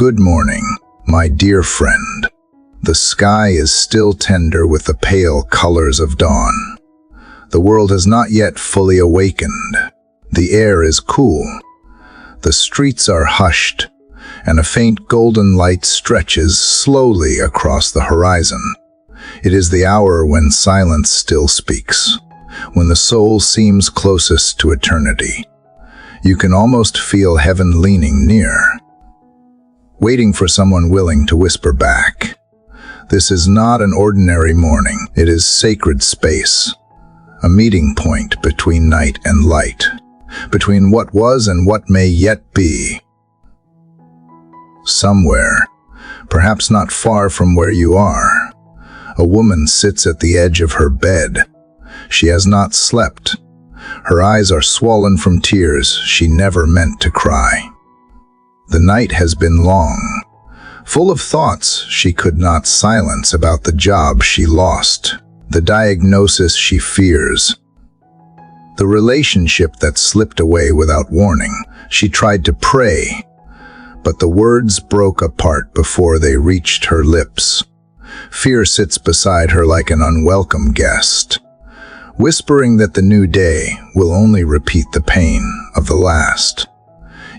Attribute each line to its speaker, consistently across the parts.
Speaker 1: Good morning, my dear friend. The sky is still tender with the pale colors of dawn. The world has not yet fully awakened. The air is cool. The streets are hushed, and a faint golden light stretches slowly across the horizon. It is the hour when silence still speaks, when the soul seems closest to eternity. You can almost feel heaven leaning near, waiting for someone willing to whisper back. This is not an ordinary morning. It is sacred space, a meeting point between night and light, between what was and what may yet be. Somewhere, perhaps not far from where you are, a woman sits at the edge of her bed. She has not slept. Her eyes are swollen from tears she never meant to cry. The night has been long, full of thoughts she could not silence about the job she lost, the diagnosis she fears, the relationship that slipped away without warning. She tried to pray, but the words broke apart before they reached her lips. Fear sits beside her like an unwelcome guest, whispering that the new day will only repeat the pain of the last.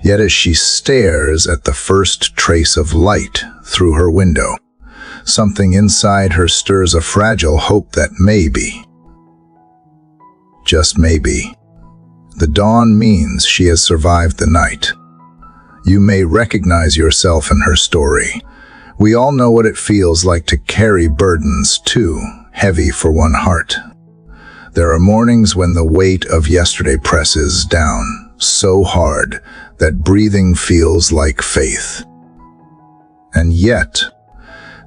Speaker 1: Yet as she stares at the first trace of light through her window, something inside her stirs a fragile hope that maybe, just maybe, the dawn means she has survived the night. You may recognize yourself in her story. We all know what it feels like to carry burdens too heavy for one heart. There are mornings when the weight of yesterday presses down so hard that breathing feels like faith. And yet,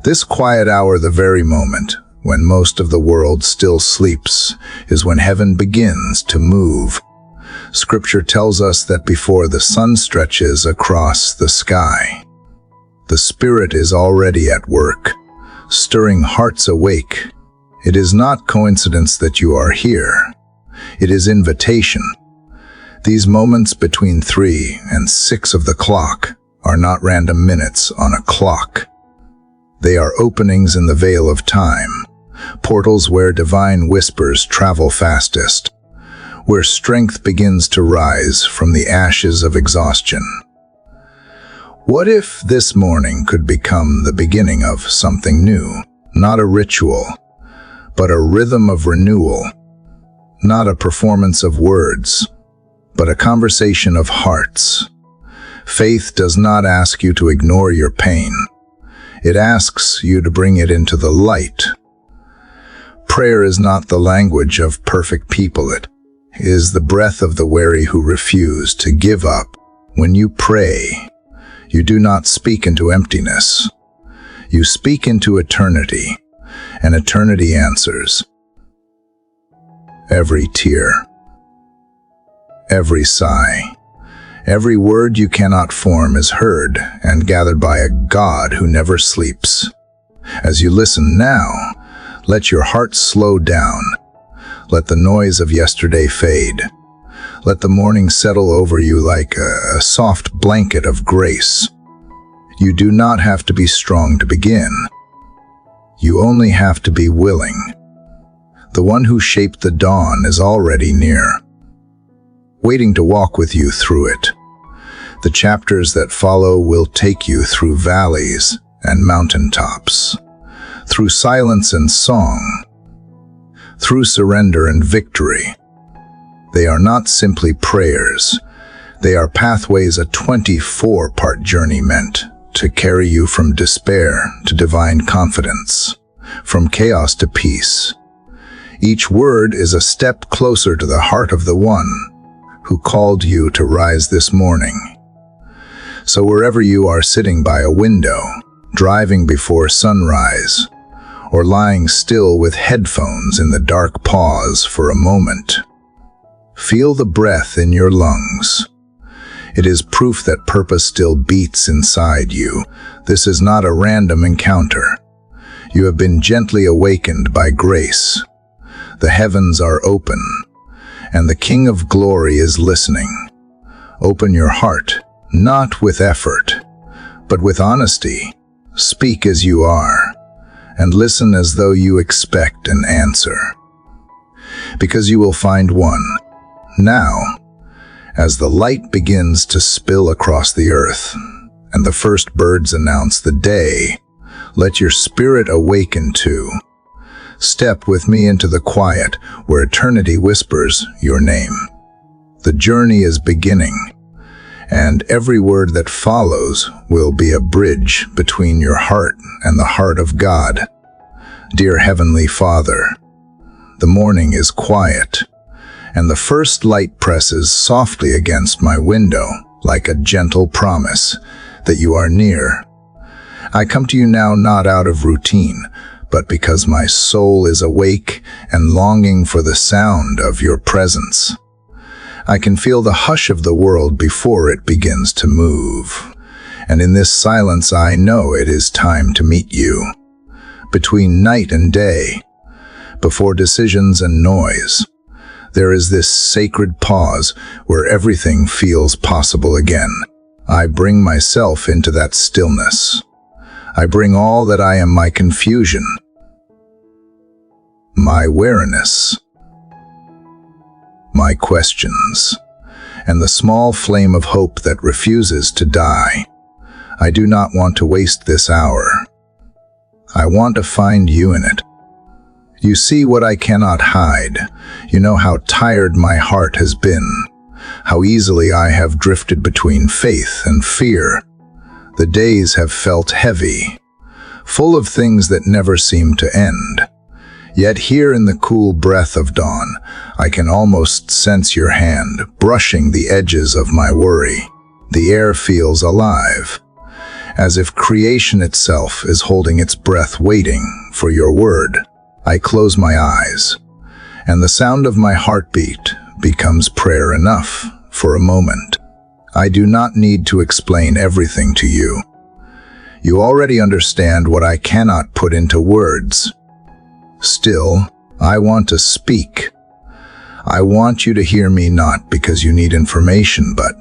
Speaker 1: this quiet hour, the very moment when most of the world still sleeps, is when heaven begins to move. Scripture tells us that before the sun stretches across the sky, the Spirit is already at work, stirring hearts awake. It is not coincidence that you are here. It is invitation. These moments between 3 and 6 of the clock are not random minutes on a clock. They are openings in the veil of time, portals where divine whispers travel fastest, where strength begins to rise from the ashes of exhaustion. What if this morning could become the beginning of something new? Not a ritual, but a rhythm of renewal. Not a performance of words, but a conversation of hearts. Faith does not ask you to ignore your pain. It asks you to bring it into the light. Prayer is not the language of perfect people. It is the breath of the weary who refuse to give up. When you pray, you do not speak into emptiness. You speak into eternity, and eternity answers. Every tear, every sigh, every word you cannot form is heard and gathered by a God who never sleeps. As you listen now, let your heart slow down. Let the noise of yesterday fade. Let the morning settle over you like a soft blanket of grace. You do not have to be strong to begin. You only have to be willing. The one who shaped the dawn is already near, waiting to walk with you through it. The chapters that follow will take you through valleys and mountaintops, through silence and song, through surrender and victory. They are not simply prayers. They are pathways, a 24-part journey meant to carry you from despair to divine confidence, from chaos to peace. Each word is a step closer to the heart of the one who called you to rise this morning. So wherever you are, sitting by a window, driving before sunrise, or lying still with headphones in the dark, pause for a moment. Feel the breath in your lungs. It is proof that purpose still beats inside you. This is not a random encounter. You have been gently awakened by grace. The heavens are open, and the King of Glory is listening. Open your heart, not with effort, But with honesty, speak as you are, and listen as though you expect an answer. Because you will find one. Now, as the light begins to spill across the earth, and the first birds announce the day, let your spirit awaken too. Step with me into the quiet where eternity whispers your name. The journey is beginning, and every word that follows will be a bridge between your heart and the heart of God. Dear Heavenly Father, the morning is quiet, and the first light presses softly against my window like a gentle promise that you are near. I come to you now not out of routine, but because my soul is awake and longing for the sound of your presence. I can feel the hush of the world before it begins to move, and in this silence I know it is time to meet you. Between night and day, before decisions and noise, there is this sacred pause where everything feels possible again. I bring myself into that stillness. I bring all that I am, my confusion, my weariness, my questions, and the small flame of hope that refuses to die. I do not want to waste this hour. I want to find you in it. You see what I cannot hide. You know how tired my heart has been, how easily I have drifted between faith and fear. The days have felt heavy, full of things that never seem to end. Yet here in the cool breath of dawn, I can almost sense your hand brushing the edges of my worry. The air feels alive, as if creation itself is holding its breath waiting for your word. I close my eyes, and the sound of my heartbeat becomes prayer enough for a moment. I do not need to explain everything to you. You already understand what I cannot put into words. Still, I want to speak. I want you to hear me not because you need information, but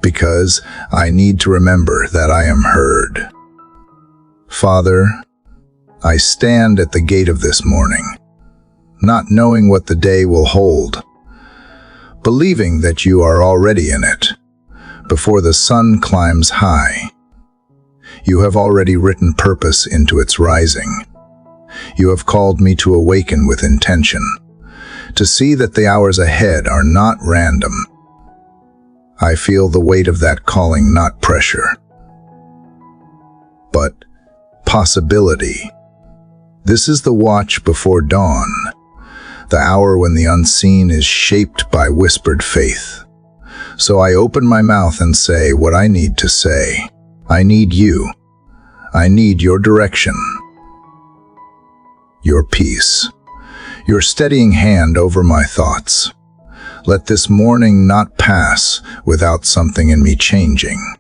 Speaker 1: because I need to remember that I am heard. Father, I stand at the gate of this morning, not knowing what the day will hold, believing that you are already in it. Before the sun climbs high, you have already written purpose into its rising. You have called me to awaken with intention, to see that the hours ahead are not random. I feel the weight of that calling, not pressure, but possibility. This is the watch before dawn, the hour when the unseen is shaped by whispered faith. So I open my mouth and say what I need to say. I need you. I need your direction, your peace, your steadying hand over my thoughts. Let this morning not pass without something in me changing.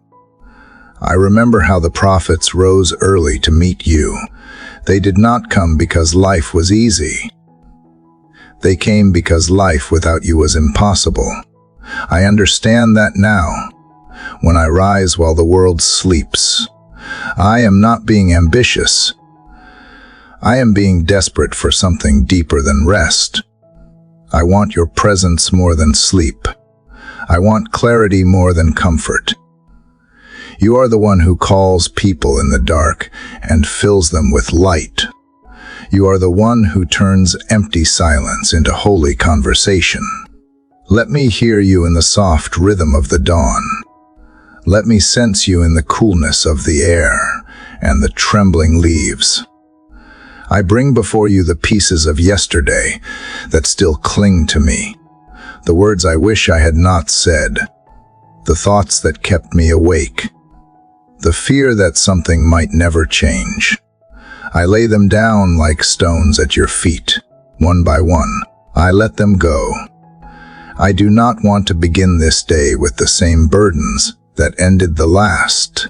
Speaker 1: I remember how the prophets rose early to meet you. They did not come because life was easy. They came because life without you was impossible. I understand that now, when I rise while the world sleeps. I am not being ambitious. I am being desperate for something deeper than rest. I want your presence more than sleep. I want clarity more than comfort. You are the one who calls people in the dark and fills them with light. You are the one who turns empty silence into holy conversation. Let me hear you in the soft rhythm of the dawn. Let me sense you in the coolness of the air and the trembling leaves. I bring before you the pieces of yesterday that still cling to me, the words I wish I had not said, the thoughts that kept me awake, the fear that something might never change. I lay them down like stones at your feet, one by one. I let them go. I do not want to begin this day with the same burdens that ended the last.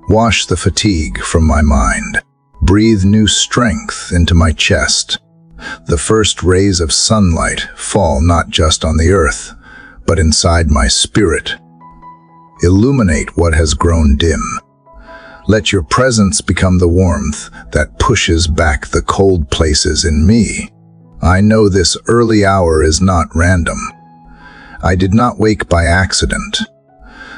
Speaker 1: Wash the fatigue from my mind. Breathe new strength into my chest. The first rays of sunlight fall not just on the earth, but inside my spirit. Illuminate what has grown dim. Let your presence become the warmth that pushes back the cold places in me. I know this early hour is not random. I did not wake by accident.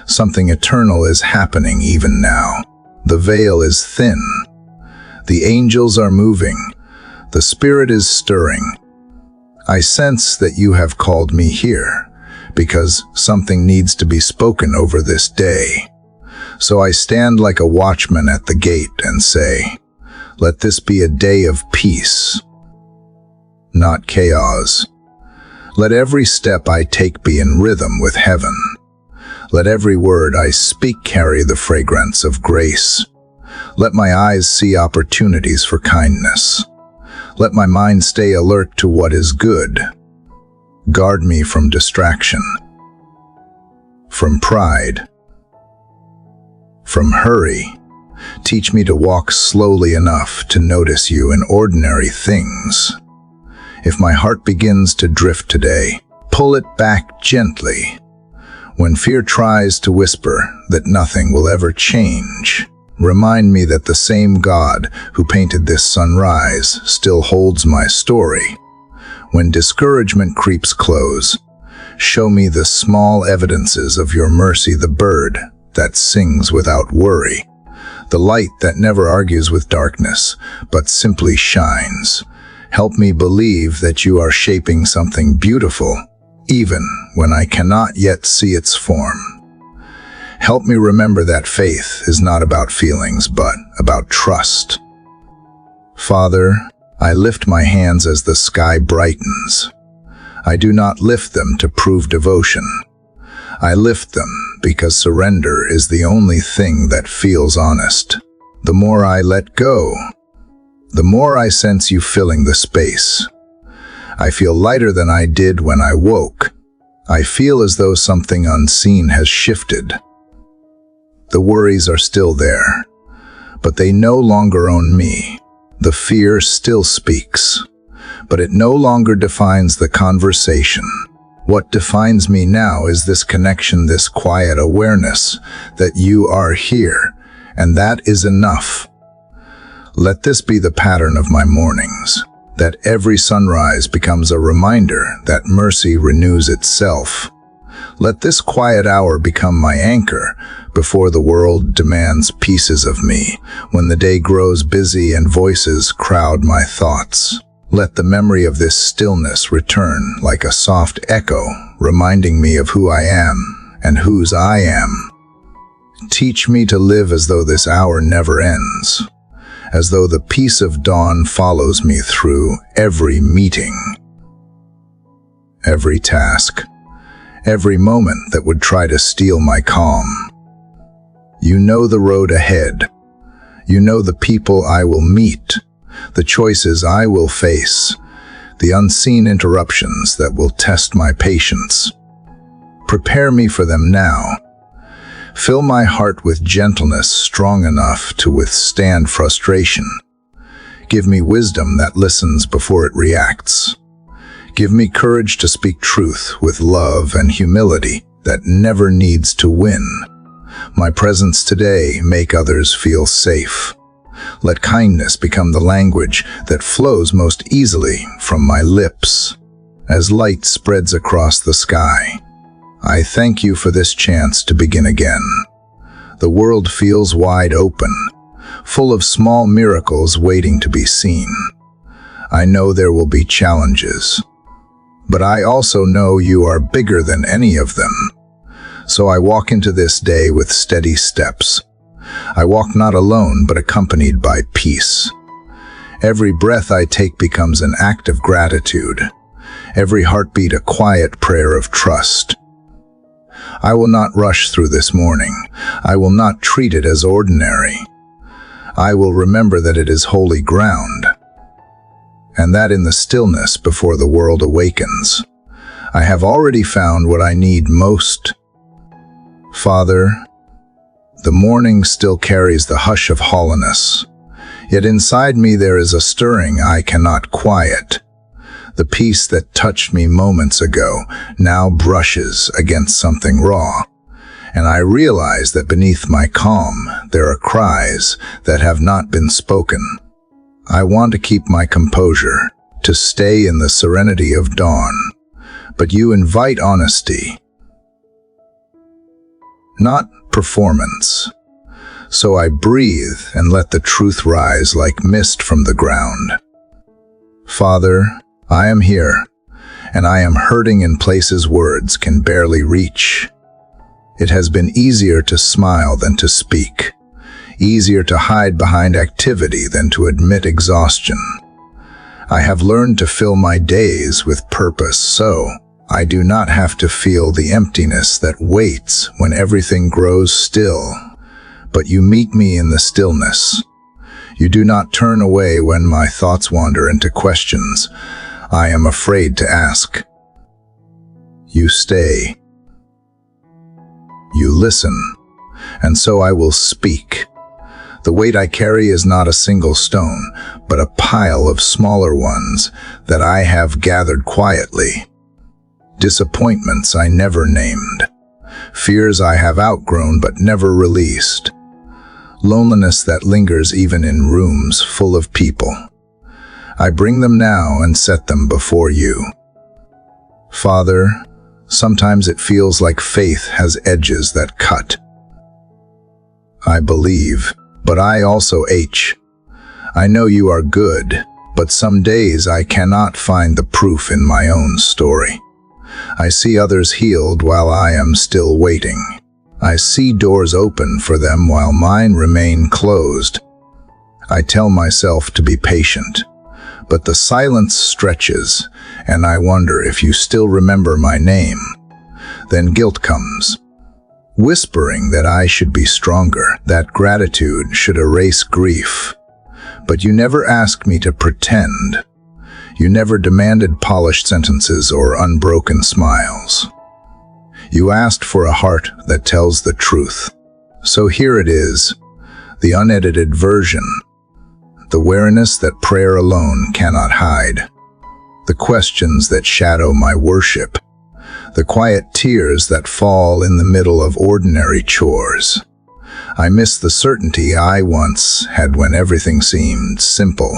Speaker 1: Something eternal is happening even now. The veil is thin. The angels are moving. The Spirit is stirring. I sense that you have called me here because something needs to be spoken over this day. So I stand like a watchman at the gate and say, let this be a day of peace, not chaos. Let every step I take be in rhythm with heaven. Let every word I speak carry the fragrance of grace. Let my eyes see opportunities for kindness. Let my mind stay alert to what is good. Guard me from distraction, from pride, from hurry. Teach me to walk slowly enough to notice you in ordinary things. If my heart begins to drift today, pull it back gently. When fear tries to whisper that nothing will ever change, remind me that the same God who painted this sunrise still holds my story. When discouragement creeps close, show me the small evidences of your mercy, the bird that sings without worry, the light that never argues with darkness, but simply shines. Help me believe that you are shaping something beautiful, even when I cannot yet see its form. Help me remember that faith is not about feelings, but about trust. Father, I lift my hands as the sky brightens. I do not lift them to prove devotion. I lift them because surrender is the only thing that feels honest. The more I let go, the more I sense you filling the space. I feel lighter than I did when I woke. I feel as though something unseen has shifted. The worries are still there, but they no longer own me. The fear still speaks, but it no longer defines the conversation. What defines me now is this connection, this quiet awareness that you are here, and that is enough. Let this be the pattern of my mornings, that every sunrise becomes a reminder that mercy renews itself. Let this quiet hour become my anchor before the world demands pieces of me, when the day grows busy and voices crowd my thoughts. Let the memory of this stillness return like a soft echo, reminding me of who I am and whose I am. Teach me to live as though this hour never ends, as though the peace of dawn follows me through every meeting, every task, every moment that would try to steal my calm. You know the road ahead. You know the people I will meet, the choices I will face, the unseen interruptions that will test my patience. Prepare me for them now. Fill my heart with gentleness strong enough to withstand frustration. Give me wisdom that listens before it reacts. Give me courage to speak truth with love and humility that never needs to win. My presence today make others feel safe. Let kindness become the language that flows most easily from my lips. As light spreads across the sky, I thank you for this chance to begin again. The world feels wide open, full of small miracles waiting to be seen. I know there will be challenges, but I also know you are bigger than any of them. So I walk into this day with steady steps. I walk not alone, but accompanied by peace. Every breath I take becomes an act of gratitude. Every heartbeat a quiet prayer of trust. I will not rush through this morning. I will not treat it as ordinary. I will remember that it is holy ground, and that in the stillness before the world awakens, I have already found what I need most. Father, the morning still carries the hush of hollowness, yet inside me there is a stirring I cannot quiet. The peace that touched me moments ago now brushes against something raw, and I realize that beneath my calm there are cries that have not been spoken. I want to keep my composure, to stay in the serenity of dawn, but you invite honesty, not performance. So I breathe and let the truth rise like mist from the ground. Father, I am here, and I am hurting in places words can barely reach. It has been easier to smile than to speak, easier to hide behind activity than to admit exhaustion. I have learned to fill my days with purpose so I do not have to feel the emptiness that waits when everything grows still. But you meet me in the stillness. You do not turn away when my thoughts wander into questions I am afraid to ask. You stay. You listen, and so I will speak. The weight I carry is not a single stone, but a pile of smaller ones that I have gathered quietly. Disappointments I never named, fears I have outgrown but never released, loneliness that lingers even in rooms full of people. I bring them now and set them before you. Father, sometimes it feels like faith has edges that cut. I believe, but I also ache. I know you are good, but some days I cannot find the proof in my own story. I see others healed while I am still waiting. I see doors open for them while mine remain closed. I tell myself to be patient, but the silence stretches, and I wonder if you still remember my name. Then guilt comes, whispering that I should be stronger, that gratitude should erase grief. But you never asked me to pretend. You never demanded polished sentences or unbroken smiles. You asked for a heart that tells the truth. So here it is, the unedited version, the awareness that prayer alone cannot hide, the questions that shadow my worship, the quiet tears that fall in the middle of ordinary chores. I miss the certainty I once had when everything seemed simple.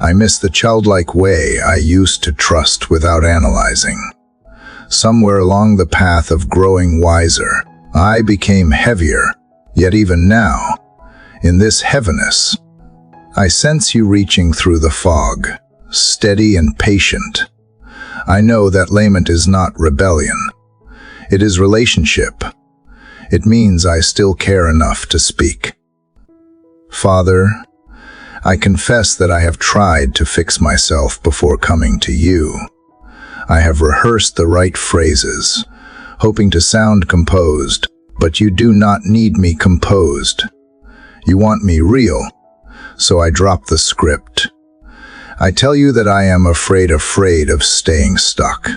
Speaker 1: I miss the childlike way I used to trust without analyzing. Somewhere along the path of growing wiser, I became heavier, yet even now, in this heaviness, I sense you reaching through the fog, steady and patient. I know that lament is not rebellion. It is relationship. It means I still care enough to speak. Father, I confess that I have tried to fix myself before coming to you. I have rehearsed the right phrases, hoping to sound composed, but you do not need me composed. You want me real, so I drop the script. I tell you that I am afraid of staying stuck,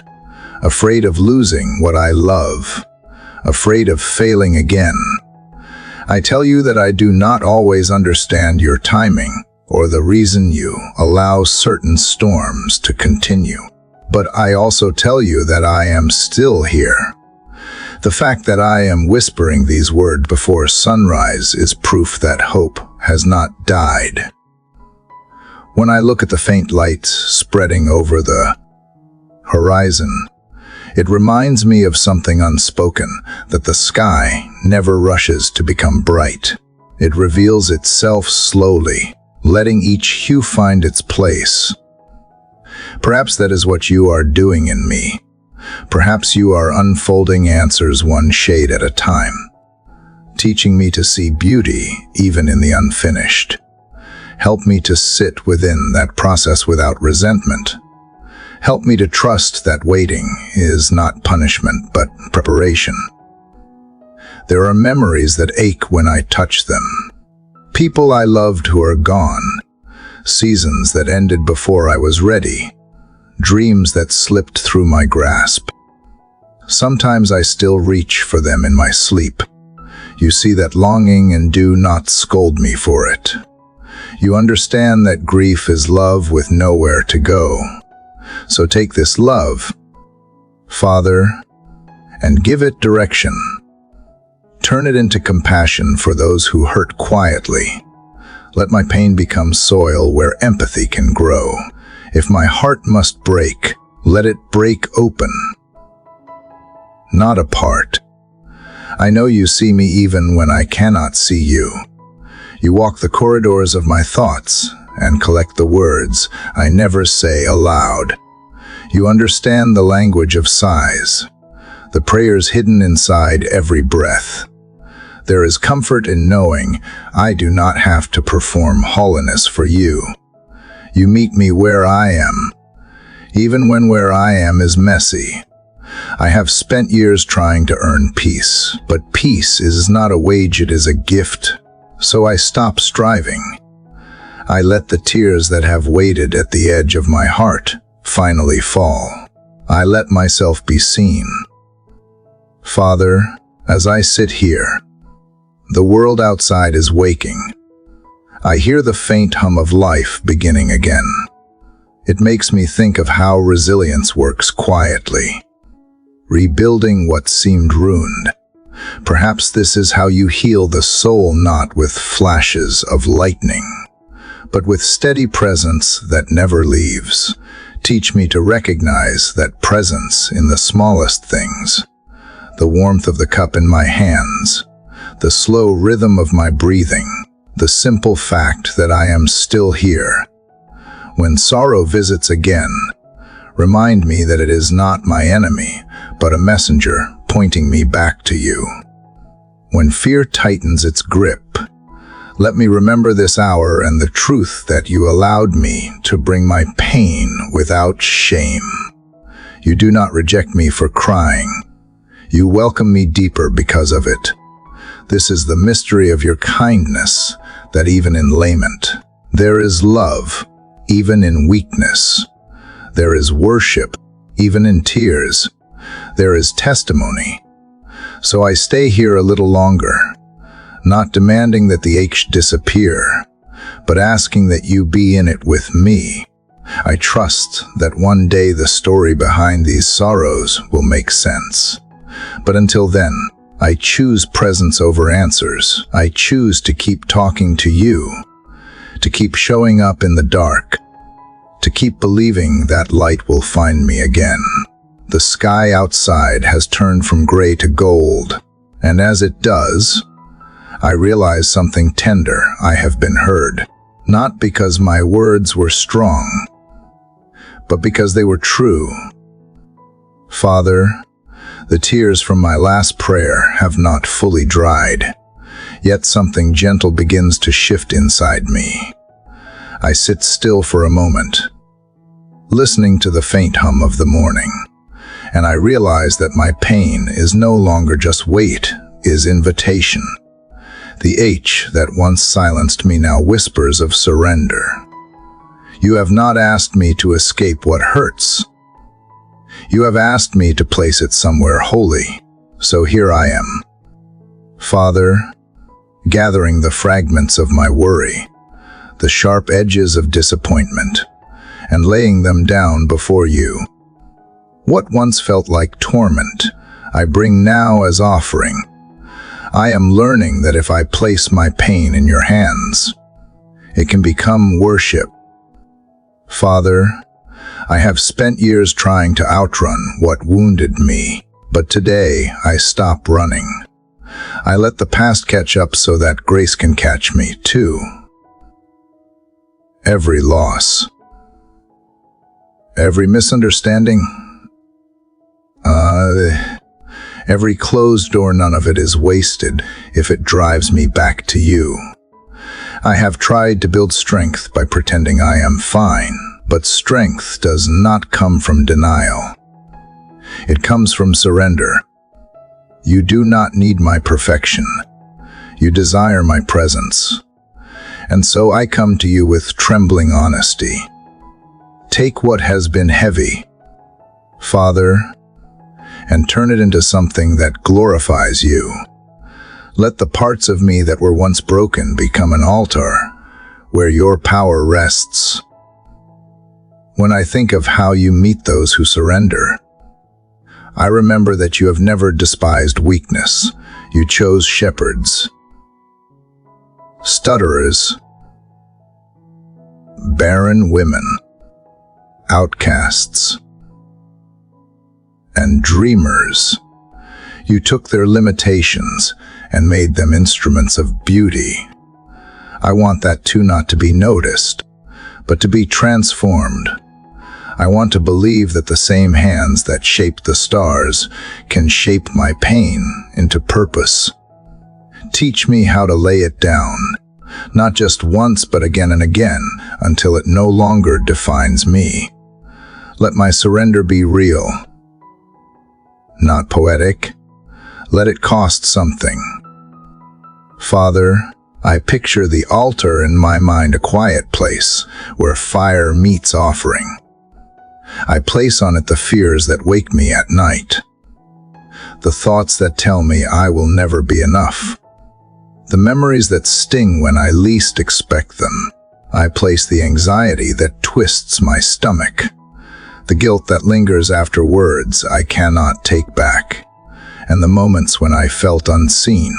Speaker 1: afraid of losing what I love, afraid of failing again. I tell you that I do not always understand your timing or the reason you allow certain storms to continue. But I also tell you that I am still here. The fact that I am whispering these words before sunrise is proof that hope has not died. When I look at the faint lights spreading over the horizon, it reminds me of something unspoken, that the sky never rushes to become bright. It reveals itself slowly, letting each hue find its place. Perhaps that is what you are doing in me. Perhaps you are unfolding answers one shade at a time, teaching me to see beauty even in the unfinished. Help me to sit within that process without resentment. Help me to trust that waiting is not punishment, but preparation. There are memories that ache when I touch them. People I loved who are gone. Seasons that ended before I was ready. Dreams that slipped through my grasp. Sometimes I still reach for them in my sleep. You see that longing and do not scold me for it. You understand that grief is love with nowhere to go. So take this love, Father, and give it direction. Turn it into compassion for those who hurt quietly. Let my pain become soil where empathy can grow. If my heart must break, let it break open, not apart. I know you see me even when I cannot see you. You walk the corridors of my thoughts and collect the words I never say aloud. You understand the language of sighs, the prayers hidden inside every breath. There is comfort in knowing I do not have to perform holiness for you. You meet me where I am, even when where I am is messy. I have spent years trying to earn peace, but peace is not a wage, it is a gift. So I stop striving. I let the tears that have waited at the edge of my heart finally fall. I let myself be seen. Father, as I sit here, the world outside is waking. I hear the faint hum of life beginning again. It makes me think of how resilience works quietly, rebuilding what seemed ruined. Perhaps this is how you heal the soul, not with flashes of lightning, but with steady presence that never leaves. Teach me to recognize that presence in the smallest things, the warmth of the cup in my hands, the slow rhythm of my breathing, the simple fact that I am still here. When sorrow visits again, remind me that it is not my enemy, but a messenger pointing me back to you. When fear tightens its grip, let me remember this hour and the truth that you allowed me to bring my pain without shame. You do not reject me for crying. You welcome me deeper because of it. This is the mystery of your kindness, that even in lament, there is love, even in weakness. There is worship, even in tears. There is testimony. So I stay here a little longer, not demanding that the ache disappear, but asking that you be in it with me. I trust that one day the story behind these sorrows will make sense. But until then, I choose presence over answers. I choose to keep talking to you, to keep showing up in the dark, to keep believing that light will find me again. The sky outside has turned from gray to gold, and as it does, I realize something tender. I have been heard, not because my words were strong, but because they were true. Father, the tears from my last prayer have not fully dried, yet something gentle begins to shift inside me. I sit still for a moment, listening to the faint hum of the morning, and I realize that my pain is no longer just weight, is invitation. The H that once silenced me now whispers of surrender. You have not asked me to escape what hurts. You have asked me to place it somewhere holy, so here I am. Father, gathering the fragments of my worry, the sharp edges of disappointment, and laying them down before you. What once felt like torment, I bring now as offering. I am learning that if I place my pain in your hands, it can become worship. Father, I have spent years trying to outrun what wounded me, but today I stop running. I let the past catch up so that grace can catch me too. Every loss, every misunderstanding, every closed door, none of it is wasted if it drives me back to you. I have tried to build strength by pretending I am fine, but strength does not come from denial. It comes from surrender. You do not need my perfection. You desire my presence. And so I come to you with trembling honesty. Take what has been heavy, Father, and turn it into something that glorifies you. Let the parts of me that were once broken become an altar where your power rests. When I think of how you meet those who surrender, I remember that you have never despised weakness. You chose shepherds, stutterers, barren women, outcasts, and dreamers. You took their limitations and made them instruments of beauty. I want that too, not to be noticed, but to be transformed. I want to believe that the same hands that shaped the stars can shape my pain into purpose. Teach me how to lay it down, not just once but again and again, until it no longer defines me. Let my surrender be real, not poetic. Let it cost something. Father, I picture the altar in my mind, a quiet place where fire meets offering. I place on it the fears that wake me at night, the thoughts that tell me I will never be enough, the memories that sting when I least expect them. I place the anxiety that twists my stomach, the guilt that lingers after words I cannot take back, and the moments when I felt unseen.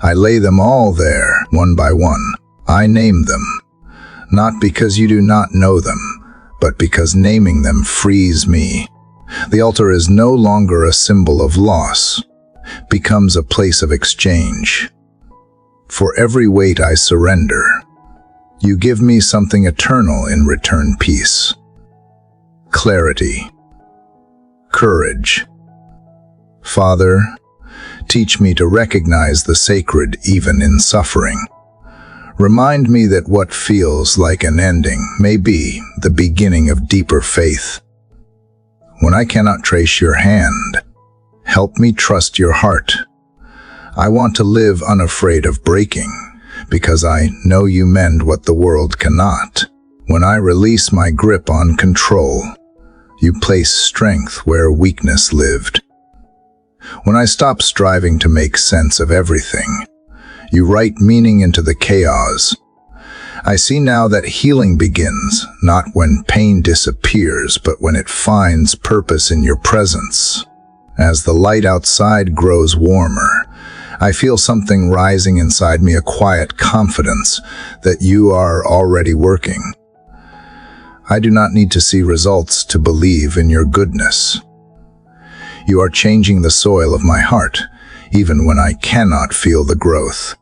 Speaker 1: I lay them all there, one by one. I name them, not because you do not know them, but because naming them frees me. The altar is no longer a symbol of loss, becomes a place of exchange. For every weight I surrender, you give me something eternal in return: peace, clarity, courage. Father, teach me to recognize the sacred even in suffering. Remind me that what feels like an ending may be the beginning of deeper faith. When I cannot trace your hand, help me trust your heart. I want to live unafraid of breaking, because I know you mend what the world cannot. When I release my grip on control, you place strength where weakness lived. When I stop striving to make sense of everything, you write meaning into the chaos. I see now that healing begins not when pain disappears, but when it finds purpose in your presence. As the light outside grows warmer, I feel something rising inside me, a quiet confidence that you are already working. I do not need to see results to believe in your goodness. You are changing the soil of my heart, even when I cannot feel the growth.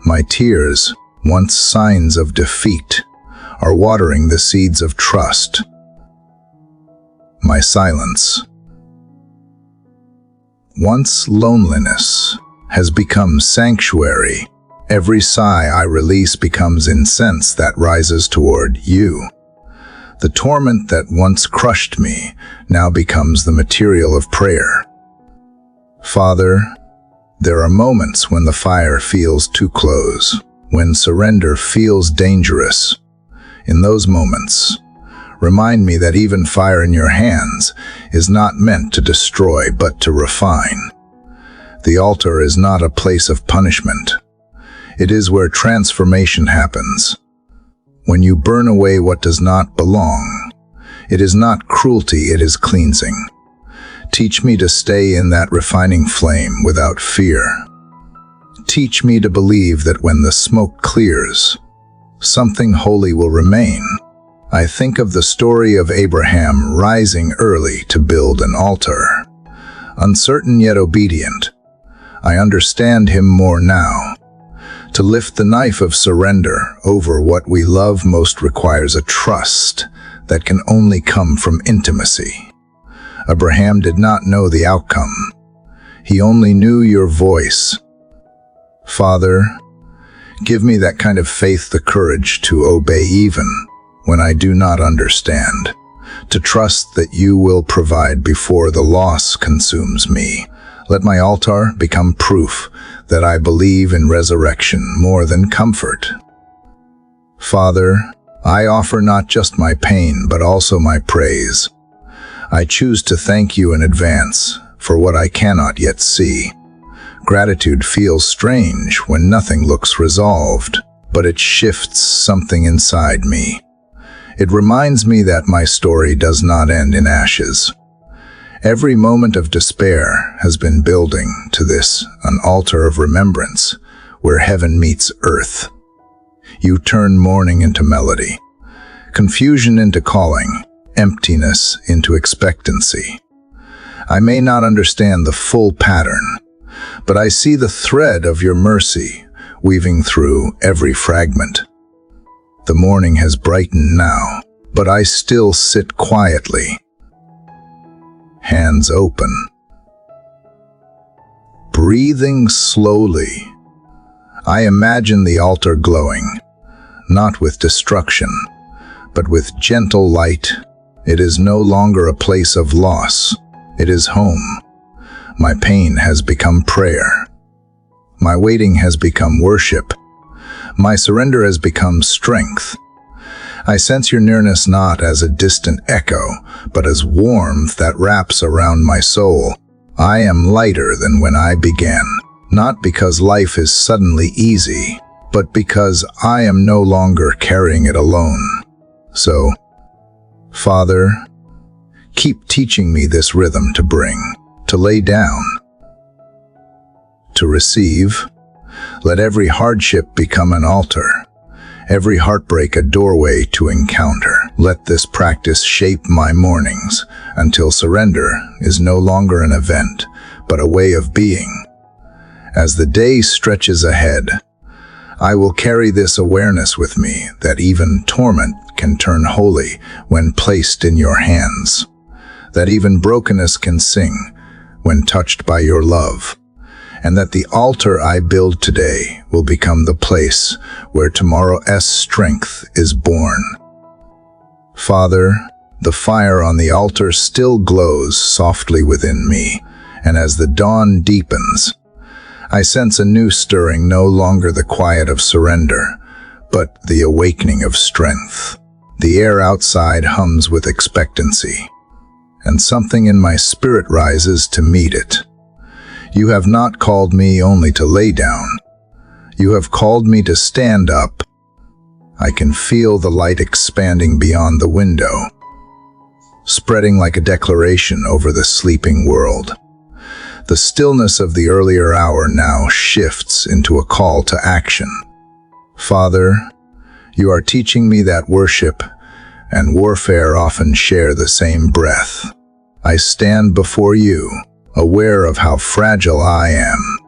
Speaker 1: My tears, once signs of defeat, are watering the seeds of trust. My silence, once loneliness, has become sanctuary. Every sigh I release becomes incense that rises toward you. The torment that once crushed me now becomes the material of prayer. Father, there are moments when the fire feels too close, when surrender feels dangerous. In those moments, remind me that even fire in your hands is not meant to destroy but to refine. The altar is not a place of punishment. It is where transformation happens. When you burn away what does not belong, it is not cruelty, it is cleansing. Teach me to stay in that refining flame without fear. Teach me to believe that when the smoke clears, something holy will remain. I think of the story of Abraham rising early to build an altar. Uncertain yet obedient, I understand him more now. To lift the knife of surrender over what we love most requires a trust that can only come from intimacy. Abraham did not know the outcome. He only knew your voice. Father, give me that kind of faith, the courage to obey even when I do not understand, to trust that you will provide before the loss consumes me. Let my altar become proof that I believe in resurrection more than comfort. Father, I offer not just my pain, but also my praise. I choose to thank you in advance for what I cannot yet see. Gratitude feels strange when nothing looks resolved, but it shifts something inside me. It reminds me that my story does not end in ashes. Every moment of despair has been building to this, an altar of remembrance, where heaven meets earth. You turn mourning into melody, confusion into calling, emptiness into expectancy. I may not understand the full pattern, but I see the thread of your mercy weaving through every fragment. The morning has brightened now, but I still sit quietly, hands open, breathing slowly. I imagine the altar glowing, not with destruction, but with gentle light. It is no longer a place of loss. It is home. My pain has become prayer. My waiting has become worship. My surrender has become strength. I sense your nearness not as a distant echo, but as warmth that wraps around my soul. I am lighter than when I began, not because life is suddenly easy, but because I am no longer carrying it alone. So, Father, keep teaching me this rhythm to bring, to lay down, to receive. Let every hardship become an altar, every heartbreak a doorway to encounter. Let this practice shape my mornings until surrender is no longer an event, but a way of being. As the day stretches ahead, I will carry this awareness with me that even torment can turn holy when placed in your hands, that even brokenness can sing when touched by your love, and that the altar I build today will become the place where tomorrow's strength is born. Father, the fire on the altar still glows softly within me, and as the dawn deepens, I sense a new stirring, no longer the quiet of surrender, but the awakening of strength. The air outside hums with expectancy, and something in my spirit rises to meet it. You have not called me only to lay down. You have called me to stand up. I can feel the light expanding beyond the window, spreading like a declaration over the sleeping world. The stillness of the earlier hour now shifts into a call to action. Father, you are teaching me that worship and warfare often share the same breath. I stand before you, aware of how fragile I am,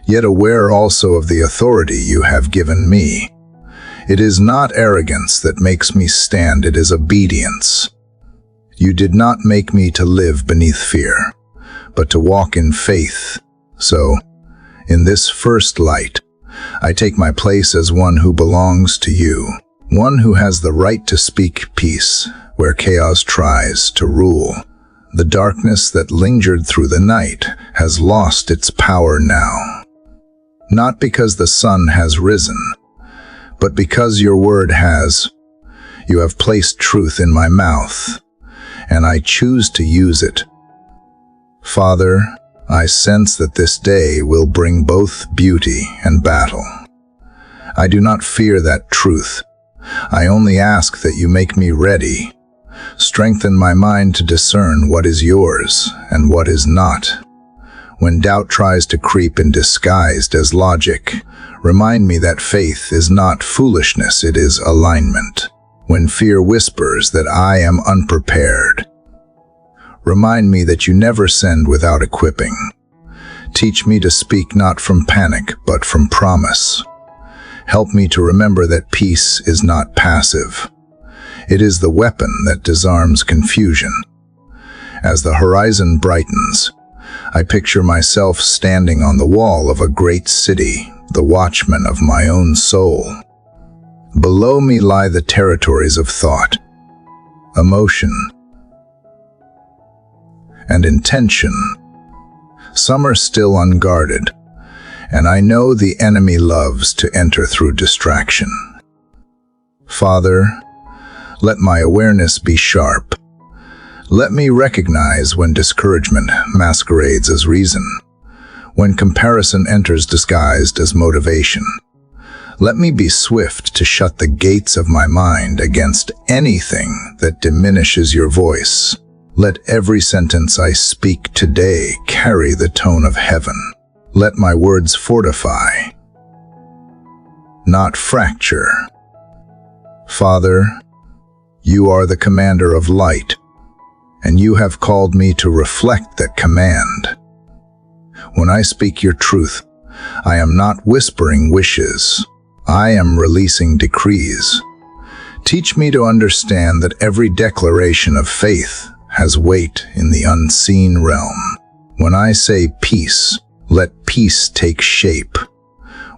Speaker 1: yet aware also of the authority you have given me. It is not arrogance that makes me stand, it is obedience. You did not make me to live beneath fear, but to walk in faith. So, in this first light, I take my place as one who belongs to you, one who has the right to speak peace where chaos tries to rule. The darkness that lingered through the night has lost its power now. Not because the sun has risen, but because your word has. You have placed truth in my mouth, and I choose to use it. Father, I sense that this day will bring both beauty and battle. I do not fear that truth. I only ask that you make me ready. Strengthen my mind to discern what is yours and what is not. When doubt tries to creep in disguised as logic, remind me that faith is not foolishness, it is alignment. When fear whispers that I am unprepared, remind me that you never send without equipping. Teach me to speak not from panic, but from promise. Help me to remember that peace is not passive. It is the weapon that disarms confusion. As the horizon brightens, I picture myself standing on the wall of a great city, the watchman of my own soul. Below me lie the territories of thought, emotion, and intention. Some are still unguarded, and I know the enemy loves to enter through distraction. Father, let my awareness be sharp. Let me recognize when discouragement masquerades as reason, when comparison enters disguised as motivation. Let me be swift to shut the gates of my mind against anything that diminishes your voice. Let every sentence I speak today carry the tone of heaven. Let my words fortify, not fracture. Father, you are the commander of light, and you have called me to reflect that command. When I speak your truth, I am not whispering wishes. I am releasing decrees. Teach me to understand that every declaration of faith has weight in the unseen realm. When I say peace, let peace take shape.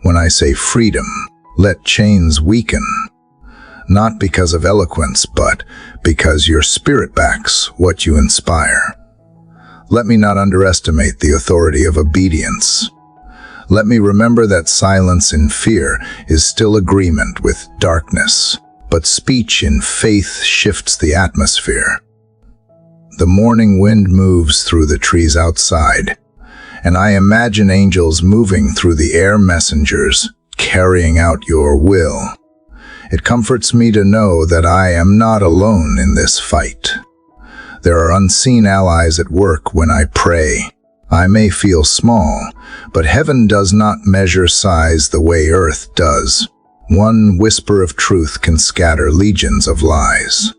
Speaker 1: When I say freedom, let chains weaken. Not because of eloquence, but because your spirit backs what you inspire. Let me not underestimate the authority of obedience. Let me remember that silence in fear is still agreement with darkness, but speech in faith shifts the atmosphere. The morning wind moves through the trees outside, and I imagine angels moving through the air, messengers carrying out your will. It comforts me to know that I am not alone in this fight. There are unseen allies at work when I pray. I may feel small, but heaven does not measure size the way earth does. One whisper of truth can scatter legions of lies.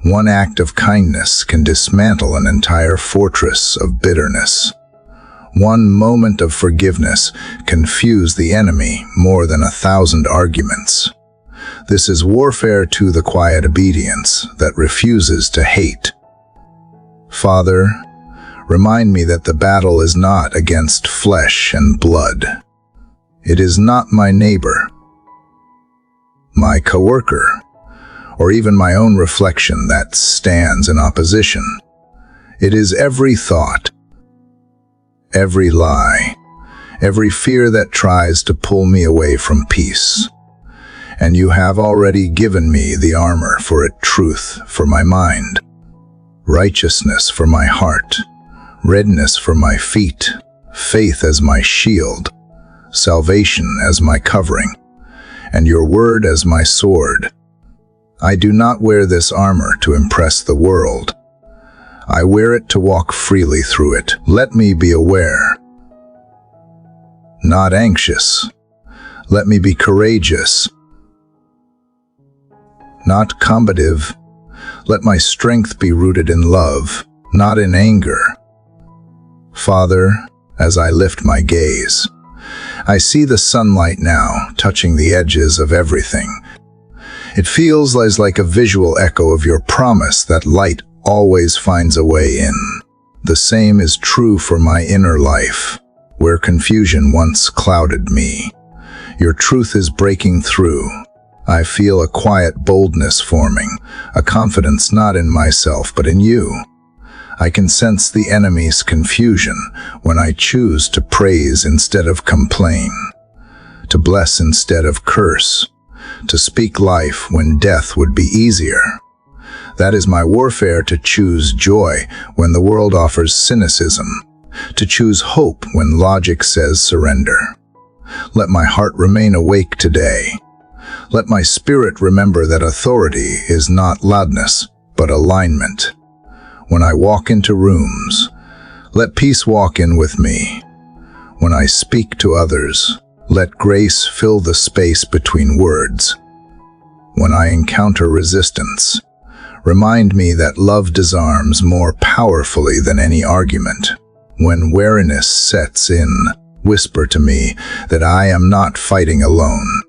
Speaker 1: One act of kindness can dismantle an entire fortress of bitterness. One moment of forgiveness can fuse the enemy more than 1,000 arguments. This is warfare to the quiet obedience that refuses to hate. Father, remind me that the battle is not against flesh and blood. It is not my neighbor, my coworker, or even my own reflection that stands in opposition. It is every thought, every lie, every fear that tries to pull me away from peace. And you have already given me the armor for it: truth for my mind, righteousness for my heart, readiness for my feet, faith as my shield, salvation as my covering, and your word as my sword. I do not wear this armor to impress the world. I wear it to walk freely through it. Let me be aware, not anxious. Let me be courageous, not combative. Let my strength be rooted in love, not in anger. Father, as I lift my gaze, I see the sunlight now touching the edges of everything. It feels like a visual echo of your promise that light always finds a way in. The same is true for my inner life, where confusion once clouded me. Your truth is breaking through. I feel a quiet boldness forming, a confidence not in myself but in you. I can sense the enemy's confusion when I choose to praise instead of complain, to bless instead of curse, to speak life when death would be easier. That is my warfare: to choose joy when the world offers cynicism, to choose hope when logic says surrender. Let my heart remain awake today. Let my spirit remember that authority is not loudness, but alignment. When I walk into rooms, let peace walk in with me. When I speak to others, let grace fill the space between words. When I encounter resistance, remind me that love disarms more powerfully than any argument. When weariness sets in, whisper to me that I am not fighting alone.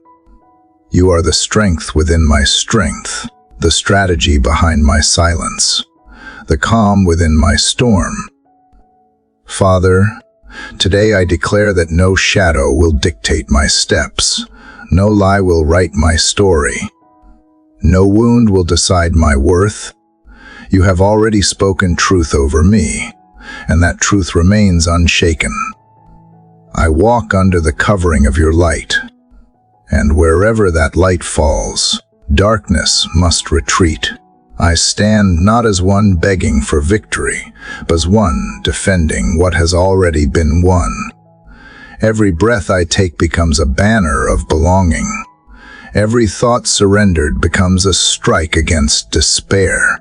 Speaker 1: You are the strength within my strength, the strategy behind my silence, the calm within my storm. Father, today I declare that no shadow will dictate my steps, no lie will write my story, no wound will decide my worth. You have already spoken truth over me, and that truth remains unshaken. I walk under the covering of your light, and wherever that light falls, darkness must retreat. I stand not as one begging for victory, but as one defending what has already been won. Every breath I take becomes a banner of belonging. Every thought surrendered becomes a strike against despair.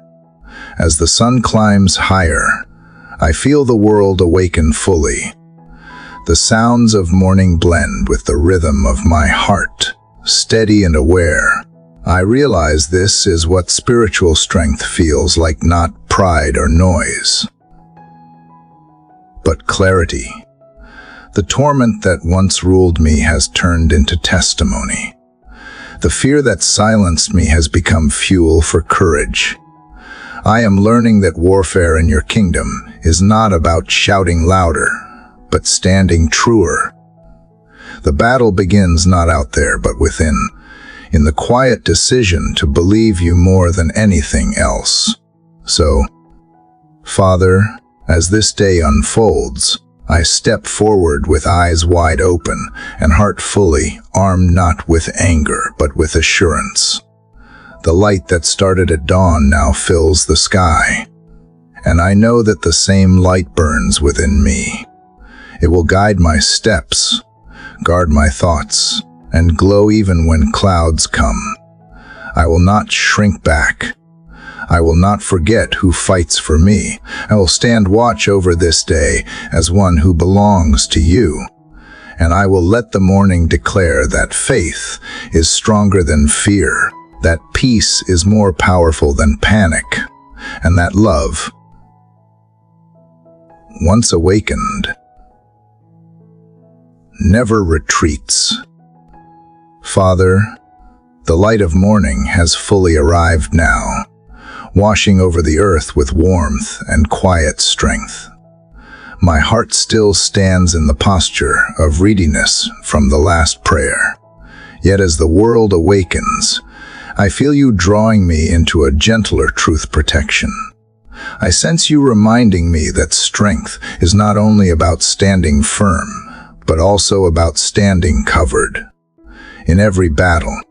Speaker 1: As the sun climbs higher, I feel the world awaken fully. The sounds of morning blend with the rhythm of my heart, steady and aware. I realize this is what spiritual strength feels like, not pride or noise, but clarity. The torment that once ruled me has turned into testimony. The fear that silenced me has become fuel for courage. I am learning that warfare in your kingdom is not about shouting louder, but standing truer. The battle begins not out there, but within, in the quiet decision to believe you more than anything else. So, Father, as this day unfolds, I step forward with eyes wide open and heart fully armed, not with anger, but with assurance. The light that started at dawn now fills the sky, and I know that the same light burns within me. It will guide my steps, guard my thoughts, and glow even when clouds come. I will not shrink back. I will not forget who fights for me. I will stand watch over this day as one who belongs to you. And I will let the morning declare that faith is stronger than fear, that peace is more powerful than panic, and that love, once awakened, never retreats. Father, the light of morning has fully arrived now, washing over the earth with warmth and quiet strength. My heart still stands in the posture of readiness from the last prayer. Yet as the world awakens, I feel you drawing me into a gentler truth protection. I sense you reminding me that strength is not only about standing firm, but also about standing covered. In every battle,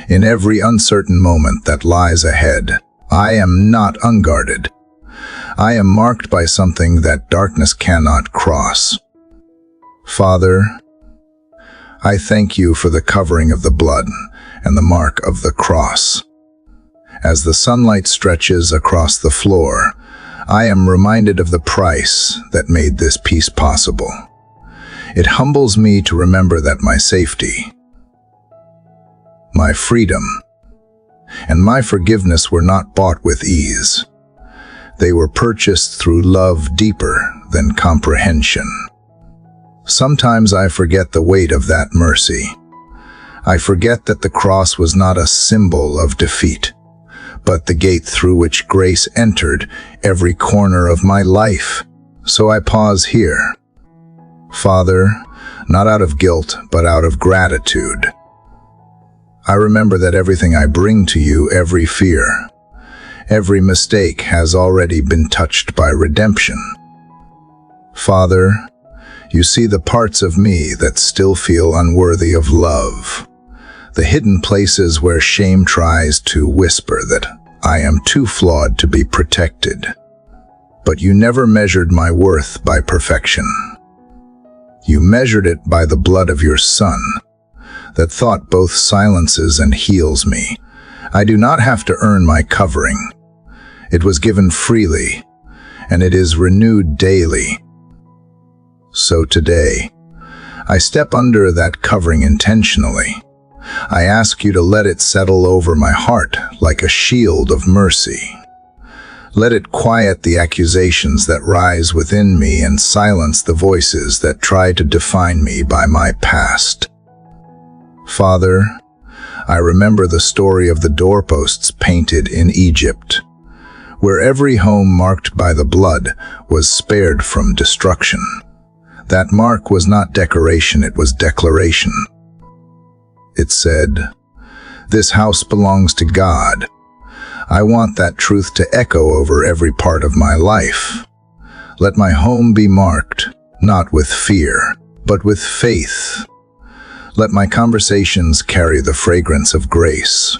Speaker 1: in every uncertain moment that lies ahead, I am not unguarded. I am marked by something that darkness cannot cross. Father, I thank you for the covering of the blood and the mark of the cross. As the sunlight stretches across the floor, I am reminded of the price that made this peace possible. It humbles me to remember that my safety, my freedom, and my forgiveness were not bought with ease. They were purchased through love deeper than comprehension. Sometimes I forget the weight of that mercy. I forget that the cross was not a symbol of defeat, but the gate through which grace entered every corner of my life. So I pause here. Father, not out of guilt, but out of gratitude. I remember that everything I bring to you, every fear, every mistake has already been touched by redemption. Father, you see the parts of me that still feel unworthy of love, the hidden places where shame tries to whisper that I am too flawed to be protected. But you never measured my worth by perfection. You measured it by the blood of your Son, that thought both silences and heals me. I do not have to earn my covering. It was given freely, and it is renewed daily. So today, I step under that covering intentionally. I ask you to let it settle over my heart like a shield of mercy. Let it quiet the accusations that rise within me and silence the voices that try to define me by my past. Father, I remember the story of the doorposts painted in Egypt, where every home marked by the blood was spared from destruction. That mark was not decoration, it was declaration. It said, "This house belongs to God." I want that truth to echo over every part of my life. Let my home be marked, not with fear, but with faith. Let my conversations carry the fragrance of grace.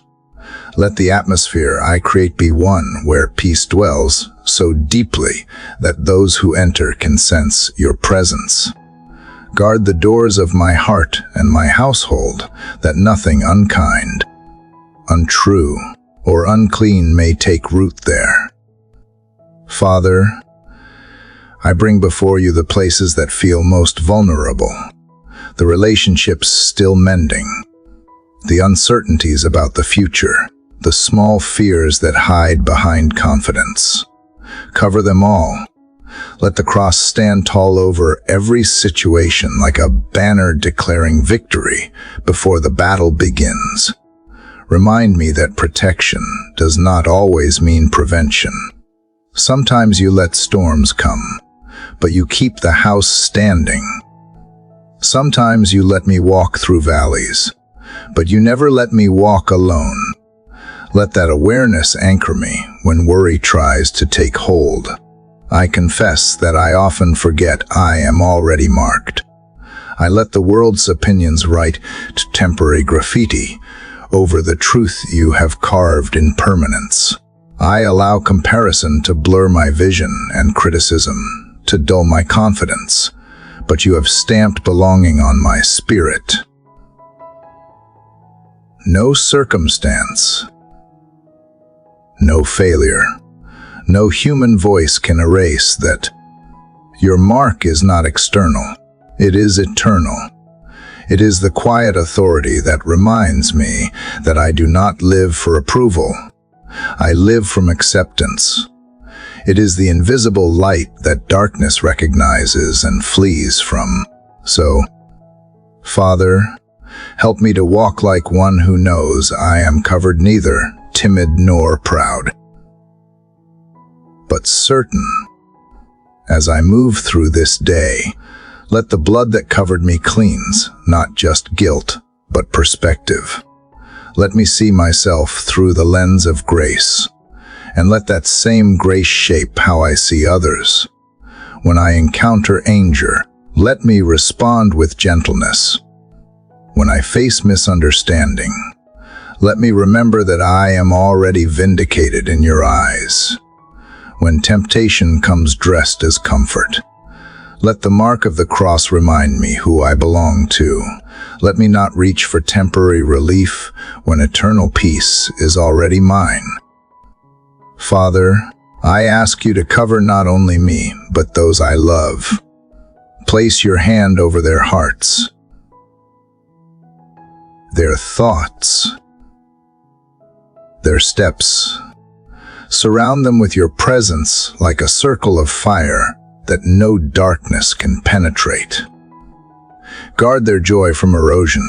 Speaker 1: Let the atmosphere I create be one where peace dwells so deeply that those who enter can sense your presence. Guard the doors of my heart and my household, that nothing unkind, untrue, or unclean may take root there. Father, I bring before you the places that feel most vulnerable, the relationships still mending, the uncertainties about the future, the small fears that hide behind confidence. Cover them all. Let the cross stand tall over every situation like a banner declaring victory before the battle begins. Remind me that protection does not always mean prevention. Sometimes you let storms come, but you keep the house standing. Sometimes you let me walk through valleys, but you never let me walk alone. Let that awareness anchor me when worry tries to take hold. I confess that I often forget I am already marked. I let the world's opinions write temporary graffiti over the truth you have carved in permanence. I allow comparison to blur my vision and criticism to dull my confidence, but you have stamped belonging on my spirit. No circumstance, no failure, no human voice can erase that. Your mark is not external, it is eternal. It is the quiet authority that reminds me that I do not live for approval. I live from acceptance. It is the invisible light that darkness recognizes and flees from. So, Father, help me to walk like one who knows I am covered neither timid nor proud, but certain. As I move through this day, let the blood that covered me cleanse, not just guilt, but perspective. Let me see myself through the lens of grace, and let that same grace shape how I see others. When I encounter anger, let me respond with gentleness. When I face misunderstanding, let me remember that I am already vindicated in your eyes. When temptation comes dressed as comfort, let the mark of the cross remind me who I belong to. Let me not reach for temporary relief when eternal peace is already mine. Father, I ask you to cover not only me, but those I love. Place your hand over their hearts, their thoughts, their steps. Surround them with your presence like a circle of fire that no darkness can penetrate. Guard their joy from erosion,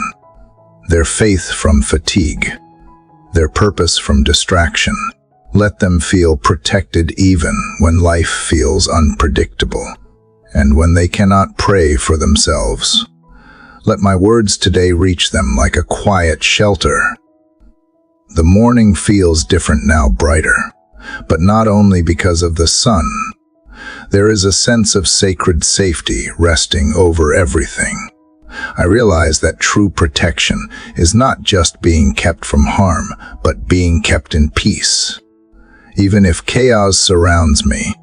Speaker 1: their faith from fatigue, their purpose from distraction. Let them feel protected even when life feels unpredictable, and when they cannot pray for themselves. Let my words today reach them like a quiet shelter. The morning feels different now, brighter, but not only because of the sun. There is a sense of sacred safety resting over everything. I realize that true protection is not just being kept from harm, but being kept in peace. Even if chaos surrounds me,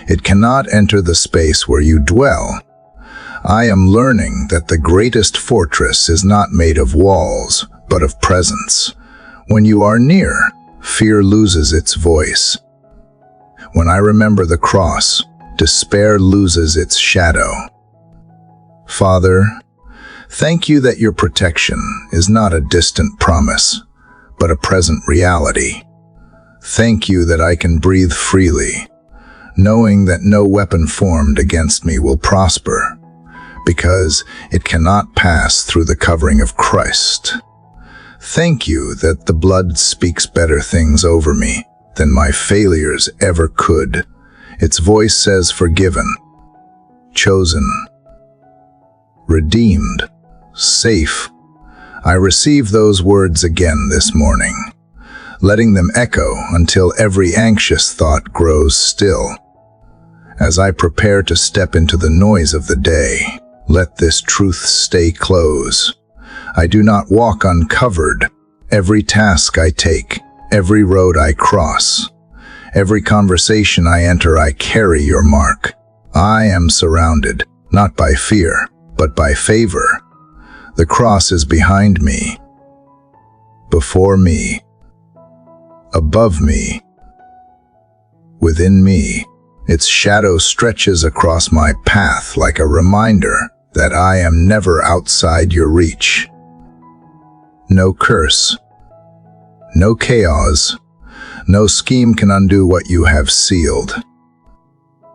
Speaker 1: it cannot enter the space where you dwell. I am learning that the greatest fortress is not made of walls, but of presence. When you are near, fear loses its voice. When I remember the cross, despair loses its shadow. Father, thank you that your protection is not a distant promise, but a present reality. Thank you that I can breathe freely, knowing that no weapon formed against me will prosper, because it cannot pass through the covering of Christ. Thank you that the blood speaks better things over me than my failures ever could. Its voice says forgiven, chosen, redeemed, safe. I receive those words again this morning, letting them echo until every anxious thought grows still. As I prepare to step into the noise of the day, let this truth stay close. I do not walk uncovered. Every task I take, every road I cross, every conversation I enter, I carry your mark. I am surrounded, not by fear, but by favor. The cross is behind me, before me, above me, within me. Its shadow stretches across my path like a reminder that I am never outside your reach. No curse, no chaos, no scheme can undo what you have sealed.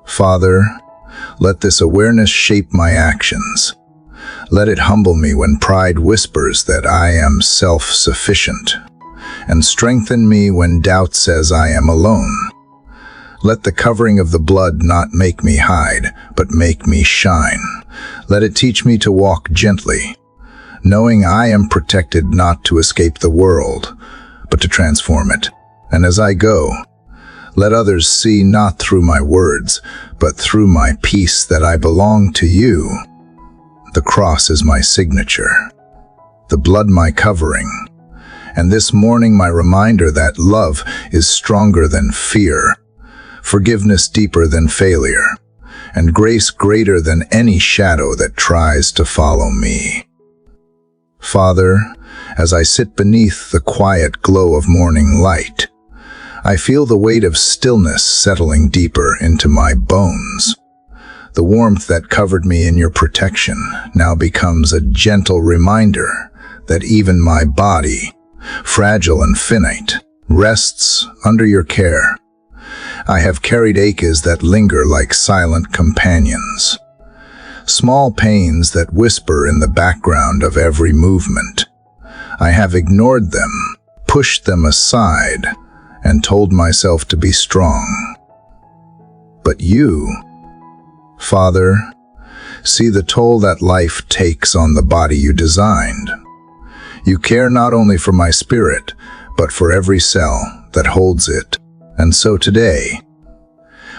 Speaker 1: Father, let this awareness shape my actions. Let it humble me when pride whispers that I am self-sufficient, and strengthen me when doubt says I am alone. Let the covering of the blood not make me hide, but make me shine. Let it teach me to walk gently, knowing I am protected not to escape the world, but to transform it. And as I go, let others see not through my words, but through my peace that I belong to you. The cross is my signature, the blood my covering, and this morning my reminder that love is stronger than fear, forgiveness deeper than failure, and grace greater than any shadow that tries to follow me. Father, as I sit beneath the quiet glow of morning light, I feel the weight of stillness settling deeper into my bones. The warmth that covered me in your protection now becomes a gentle reminder that even my body, fragile and finite, rests under your care. I have carried aches that linger like silent companions, small pains that whisper in the background of every movement. I have ignored them, pushed them aside, and told myself to be strong. But you, Father, see the toll that life takes on the body you designed. You care not only for my spirit, but for every cell that holds it. And so today,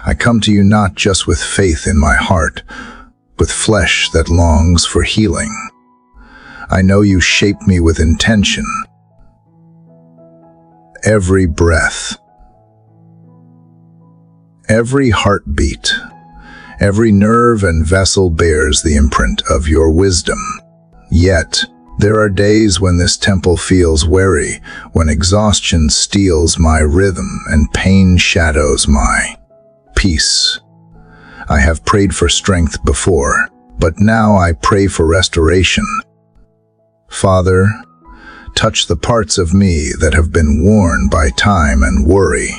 Speaker 1: I come to you not just with faith in my heart, with flesh that longs for healing. I know you shape me with intention. Every breath, every heartbeat, every nerve and vessel bears the imprint of your wisdom. Yet, there are days when this temple feels weary, when exhaustion steals my rhythm and pain shadows my peace. I have prayed for strength before, but now I pray for restoration. Father, touch the parts of me that have been worn by time and worry.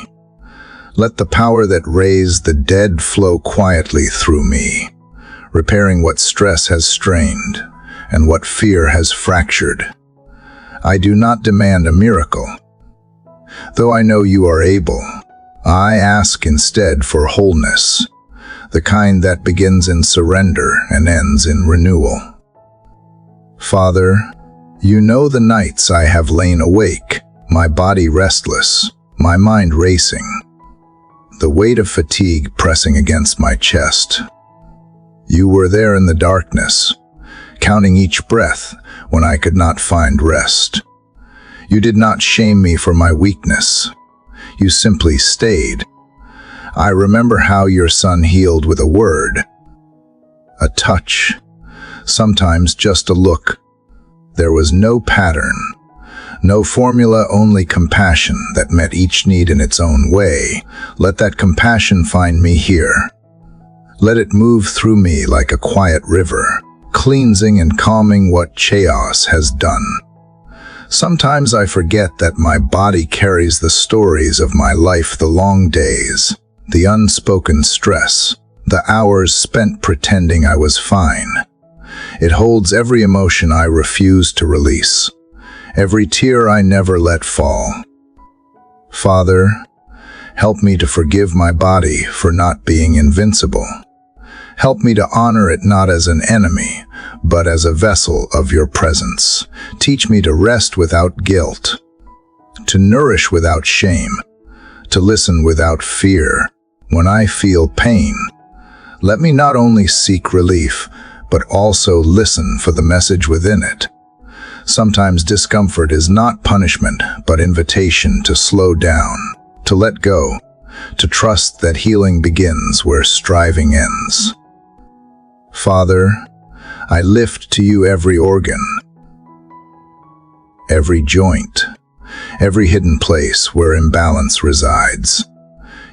Speaker 1: Let the power that raised the dead flow quietly through me, repairing what stress has strained and what fear has fractured. I do not demand a miracle. Though I know you are able, I ask instead for wholeness, the kind that begins in surrender and ends in renewal. Father, you know the nights I have lain awake, my body restless, my mind racing, the weight of fatigue pressing against my chest. You were there in the darkness, counting each breath when I could not find rest. You did not shame me for my weakness. You simply stayed. I remember how your son healed with a word, a touch, sometimes just a look. There was no pattern, no formula, only compassion that met each need in its own way. Let that compassion find me here. Let it move through me like a quiet river, cleansing and calming what chaos has done. Sometimes I forget that my body carries the stories of my life, the long days, the unspoken stress, the hours spent pretending I was fine. It holds every emotion I refuse to release, every tear I never let fall. Father, help me to forgive my body for not being invincible. Help me to honor it not as an enemy, but as a vessel of your presence. Teach me to rest without guilt, to nourish without shame, to listen without fear. When I feel pain, let me not only seek relief, but also listen for the message within it. Sometimes discomfort is not punishment, but invitation to slow down, to let go, to trust that healing begins where striving ends. Father, I lift to you every organ, every joint, every hidden place where imbalance resides.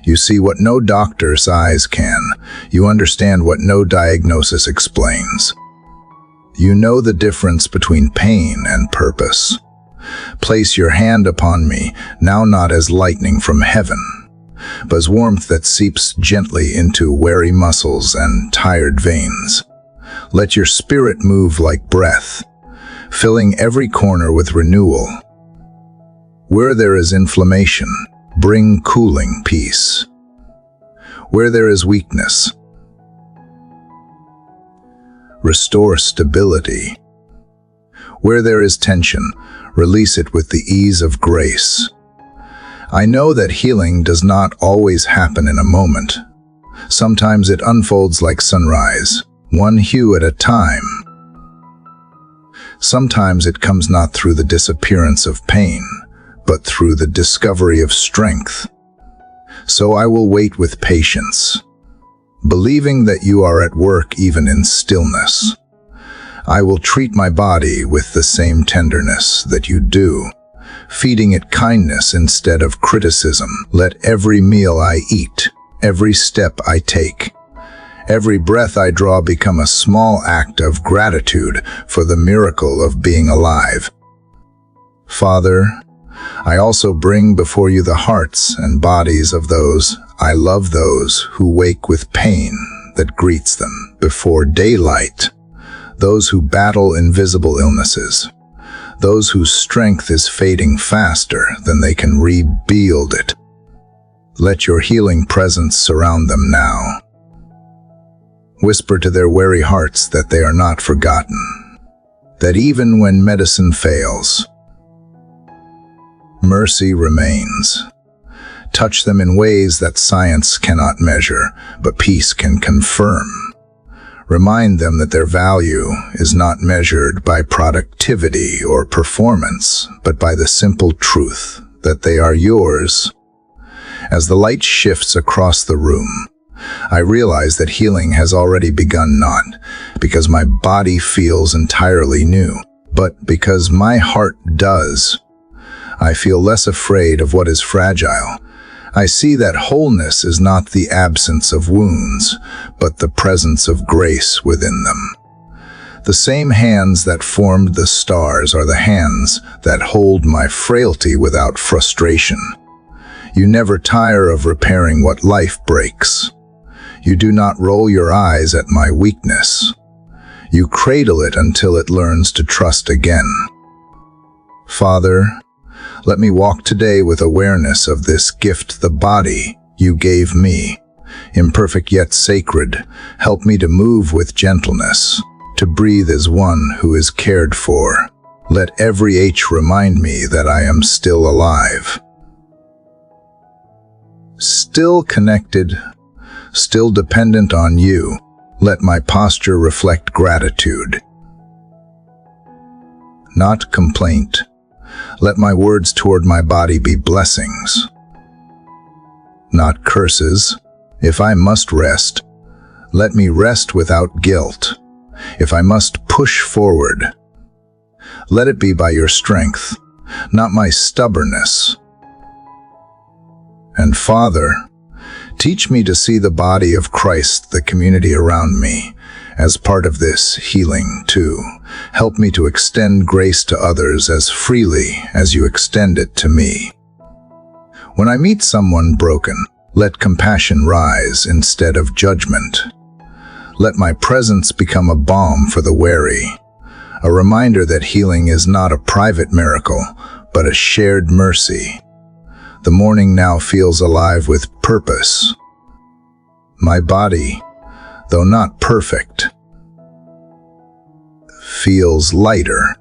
Speaker 1: You see what no doctor's eyes can. You understand what no diagnosis explains. You know the difference between pain and purpose. Place your hand upon me, now not as lightning from heaven, but as warmth that seeps gently into weary muscles and tired veins. Let your spirit move like breath, filling every corner with renewal. Where there is inflammation, bring cooling peace. Where there is weakness, restore stability. Where there is tension, release it with the ease of grace. I know that healing does not always happen in a moment. Sometimes it unfolds like sunrise, one hue at a time. Sometimes it comes not through the disappearance of pain, but through the discovery of strength. So I will wait with patience, believing that you are at work even in stillness. I will treat my body with the same tenderness that you do, feeding it kindness instead of criticism. Let every meal I eat, every step I take, every breath I draw become a small act of gratitude for the miracle of being alive. Father, I also bring before you the hearts and bodies of those I love, those who wake with pain that greets them before daylight, those who battle invisible illnesses, those whose strength is fading faster than they can rebuild it. Let your healing presence surround them now. Whisper to their weary hearts that they are not forgotten, that even when medicine fails, mercy remains. Touch them in ways that science cannot measure, but peace can confirm. Remind them that their value is not measured by productivity or performance, but by the simple truth that they are yours. As the light shifts across the room, I realize that healing has already begun, not because my body feels entirely new, but because my heart does. I feel less afraid of what is fragile. I see that wholeness is not the absence of wounds, but the presence of grace within them. The same hands that formed the stars are the hands that hold my frailty without frustration. You never tire of repairing what life breaks. You do not roll your eyes at my weakness. You cradle it until it learns to trust again. Father, let me walk today with awareness of this gift, the body you gave me. Imperfect yet sacred, help me to move with gentleness, to breathe as one who is cared for. Let every H remind me that I am still alive. Still connected, still dependent on you. Let my posture reflect gratitude, not complaint. Let my words toward my body be blessings, not curses. If I must rest, let me rest without guilt. If I must push forward, let it be by your strength, not my stubbornness. And Father, teach me to see the body of Christ, the community around me, as part of this healing too. Help me to extend grace to others as freely as you extend it to me. When I meet someone broken, let compassion rise instead of judgment. Let my presence become a balm for the weary, a reminder that healing is not a private miracle, but a shared mercy. The morning now feels alive with purpose. My body, though not perfect, feels lighter,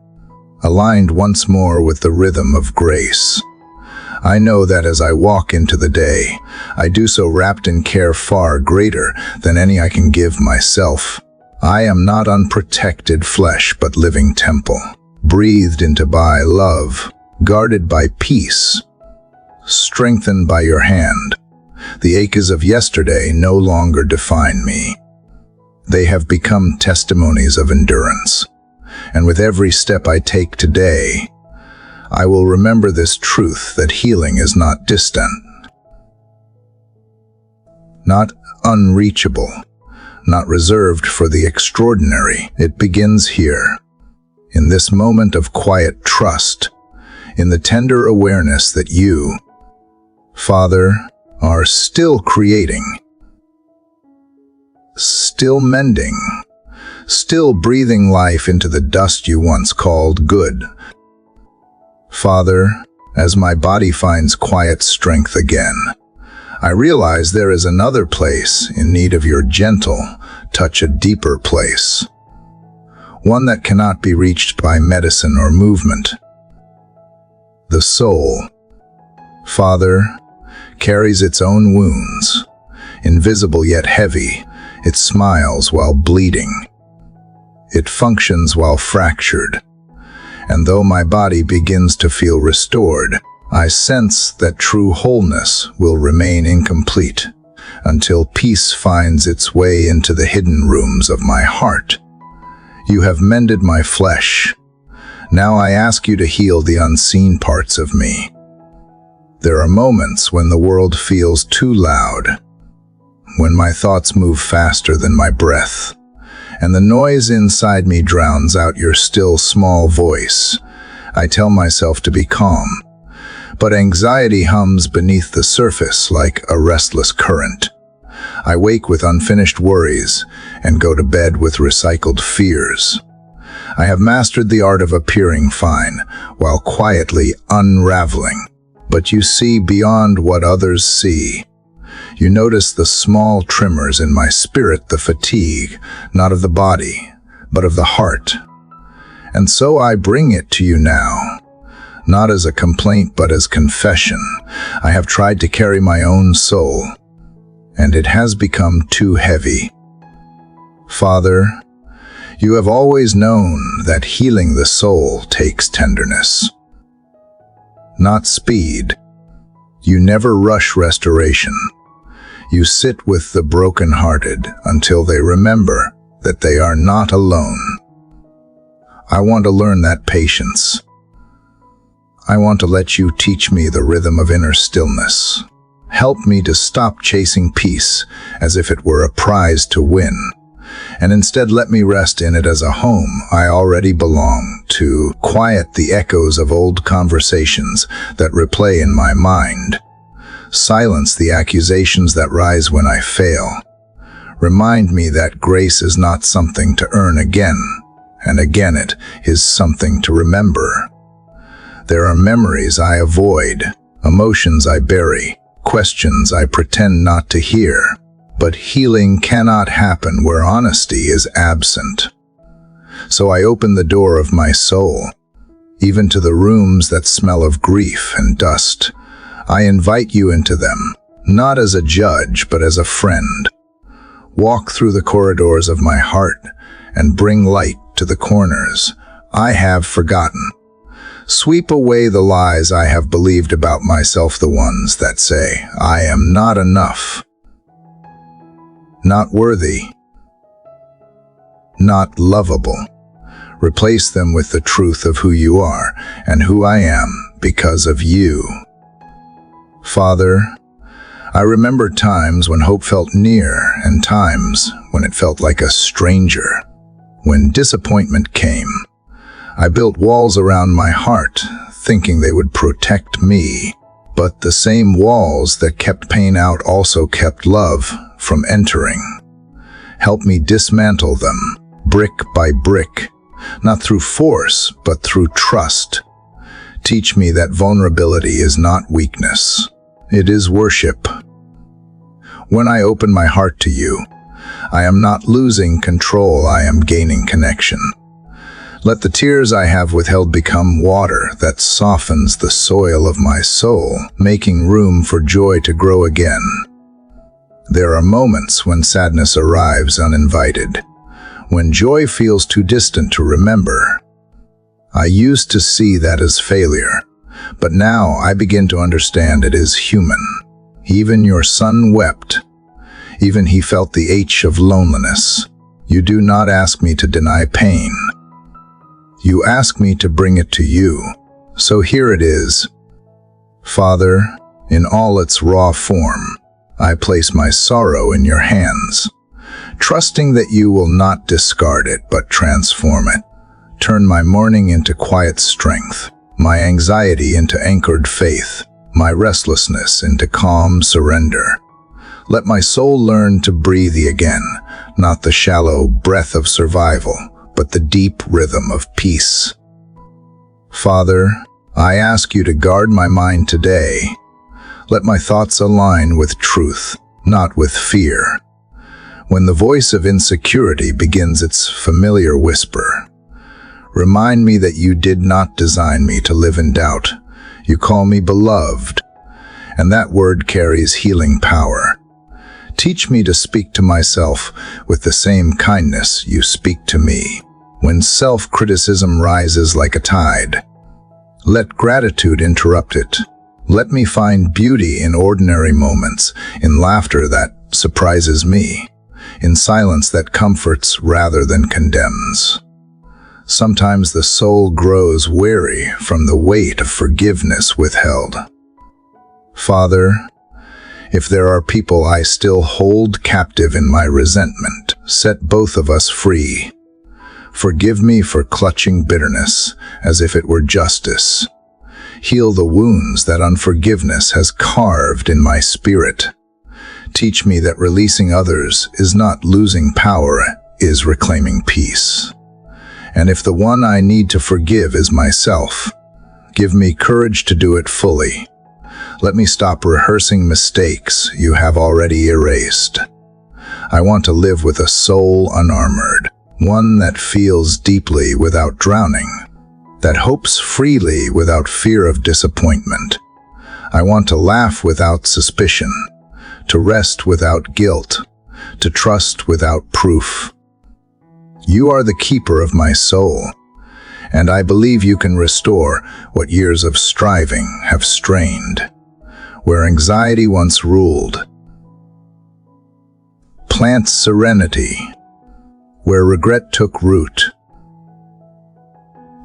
Speaker 1: aligned once more with the rhythm of grace. I know that as I walk into the day, I do so wrapped in care far greater than any I can give myself. I am not unprotected flesh, but living temple, breathed into by love, guarded by peace, strengthened by your hand. The aches of yesterday no longer define me. They have become testimonies of endurance. And with every step I take today, I will remember this truth, that healing is not distant, not unreachable, not reserved for the extraordinary. It begins here, in this moment of quiet trust, in the tender awareness that you, Father, are still creating, still mending, still breathing life into the dust you once called good. Father, as my body finds quiet strength again, I realize there is another place in need of your gentle touch, a deeper place, one that cannot be reached by medicine or movement. The soul, Father, carries its own wounds, invisible yet heavy. It smiles while bleeding. It functions while fractured. And though my body begins to feel restored, I sense that true wholeness will remain incomplete until peace finds its way into the hidden rooms of my heart. You have mended my flesh. Now I ask you to heal the unseen parts of me. There are moments when the world feels too loud, when my thoughts move faster than my breath, and the noise inside me drowns out your still small voice. I tell myself to be calm, but anxiety hums beneath the surface like a restless current. I wake with unfinished worries and go to bed with recycled fears. I have mastered the art of appearing fine while quietly unraveling. But you see beyond what others see. You notice the small tremors in my spirit, the fatigue, not of the body, but of the heart. And so I bring it to you now, not as a complaint, but as confession. I have tried to carry my own soul, and it has become too heavy. Father, you have always known that healing the soul takes tenderness, not speed. You never rush restoration. You sit with the brokenhearted until they remember that they are not alone. I want to learn that patience. I want to let you teach me the rhythm of inner stillness. Help me to stop chasing peace as if it were a prize to win, and instead let me rest in it as a home I already belong to. Quiet the echoes of old conversations that replay in my mind. Silence the accusations that rise when I fail. Remind me that grace is not something to earn again, and again it is something to remember. There are memories I avoid, emotions I bury, questions I pretend not to hear. But healing cannot happen where honesty is absent. So I open the door of my soul, even to the rooms that smell of grief and dust. I invite you into them, not as a judge, but as a friend. Walk through the corridors of my heart and bring light to the corners I have forgotten. Sweep away the lies I have believed about myself, the ones that say I am not enough, not worthy, not lovable. Replace them with the truth of who you are and who I am because of you. Father, I remember times when hope felt near and times when it felt like a stranger. When disappointment came, I built walls around my heart, thinking they would protect me. But the same walls that kept pain out also kept love from entering. Help me dismantle them, brick by brick, not through force, but through trust. Teach me that vulnerability is not weakness. It is worship. When I open my heart to you, I am not losing control, I am gaining connection. Let the tears I have withheld become water that softens the soil of my soul, making room for joy to grow again. There are moments when sadness arrives uninvited, when joy feels too distant to remember. I used to see that as failure, but now I begin to understand it is human. Even your son wept. Even he felt the ache of loneliness. You do not ask me to deny pain. You ask me to bring it to you. So here it is. Father, in all its raw form, I place my sorrow in your hands, trusting that you will not discard it but transform it. Turn my mourning into quiet strength, my anxiety into anchored faith, my restlessness into calm surrender. Let my soul learn to breathe again, not the shallow breath of survival, but the deep rhythm of peace. Father, I ask you to guard my mind today. Let my thoughts align with truth, not with fear. When the voice of insecurity begins its familiar whisper, remind me that you did not design me to live in doubt. You call me beloved, and that word carries healing power. Teach me to speak to myself with the same kindness you speak to me. When self-criticism rises like a tide, let gratitude interrupt it. Let me find beauty in ordinary moments, in laughter that surprises me, in silence that comforts rather than condemns. Sometimes the soul grows weary from the weight of forgiveness withheld. Father, if there are people I still hold captive in my resentment, set both of us free. Forgive me for clutching bitterness as if it were justice. Heal the wounds that unforgiveness has carved in my spirit. Teach me that releasing others is not losing power, is reclaiming peace. And if the one I need to forgive is myself, give me courage to do it fully. Let me stop rehearsing mistakes you have already erased. I want to live with a soul unarmored, one that feels deeply without drowning, that hopes freely without fear of disappointment. I want to laugh without suspicion, to rest without guilt, to trust without proof. You are the keeper of my soul, and I believe you can restore what years of striving have strained. Where anxiety once ruled, plant serenity. Where regret took root,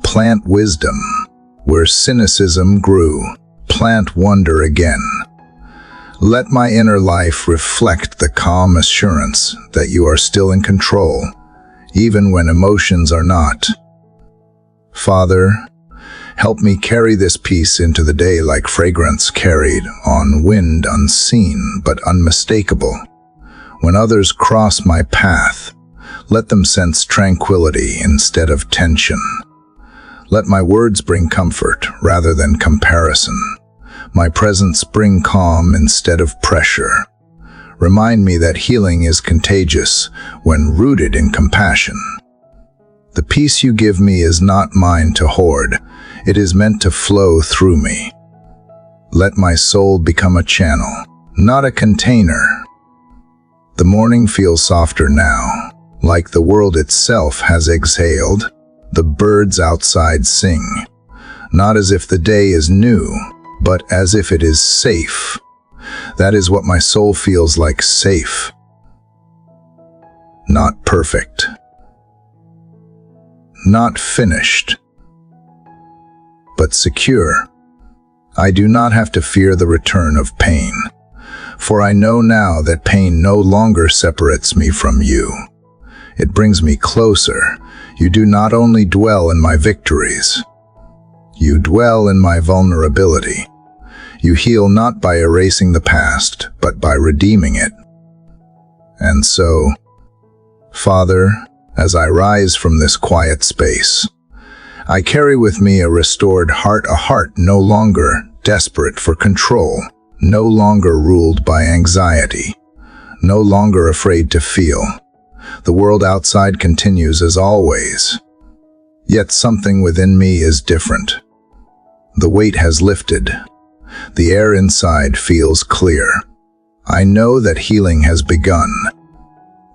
Speaker 1: plant wisdom. Where cynicism grew, plant wonder again. Let my inner life reflect the calm assurance that you are still in control, even when emotions are not. Father, help me carry this peace into the day like fragrance carried on wind unseen but unmistakable. When others cross my path, let them sense tranquility instead of tension. Let my words bring comfort rather than comparison. My presence bring calm instead of pressure. Remind me that healing is contagious when rooted in compassion. The peace you give me is not mine to hoard. It is meant to flow through me. Let my soul become a channel, not a container. The morning feels softer now, like the world itself has exhaled. The birds outside sing, not as if the day is new, but as if it is safe. That is what my soul feels like, safe. Not perfect. Not finished. But secure. I do not have to fear the return of pain, for I know now that pain no longer separates me from you. It brings me closer. You do not only dwell in my victories, you dwell in my vulnerability. You heal not by erasing the past, but by redeeming it. And so, Father, as I rise from this quiet space, I carry with me a restored heart, a heart no longer desperate for control, no longer ruled by anxiety, no longer afraid to feel. The world outside continues as always, yet something within me is different. The weight has lifted. The air inside feels clear. I know that healing has begun,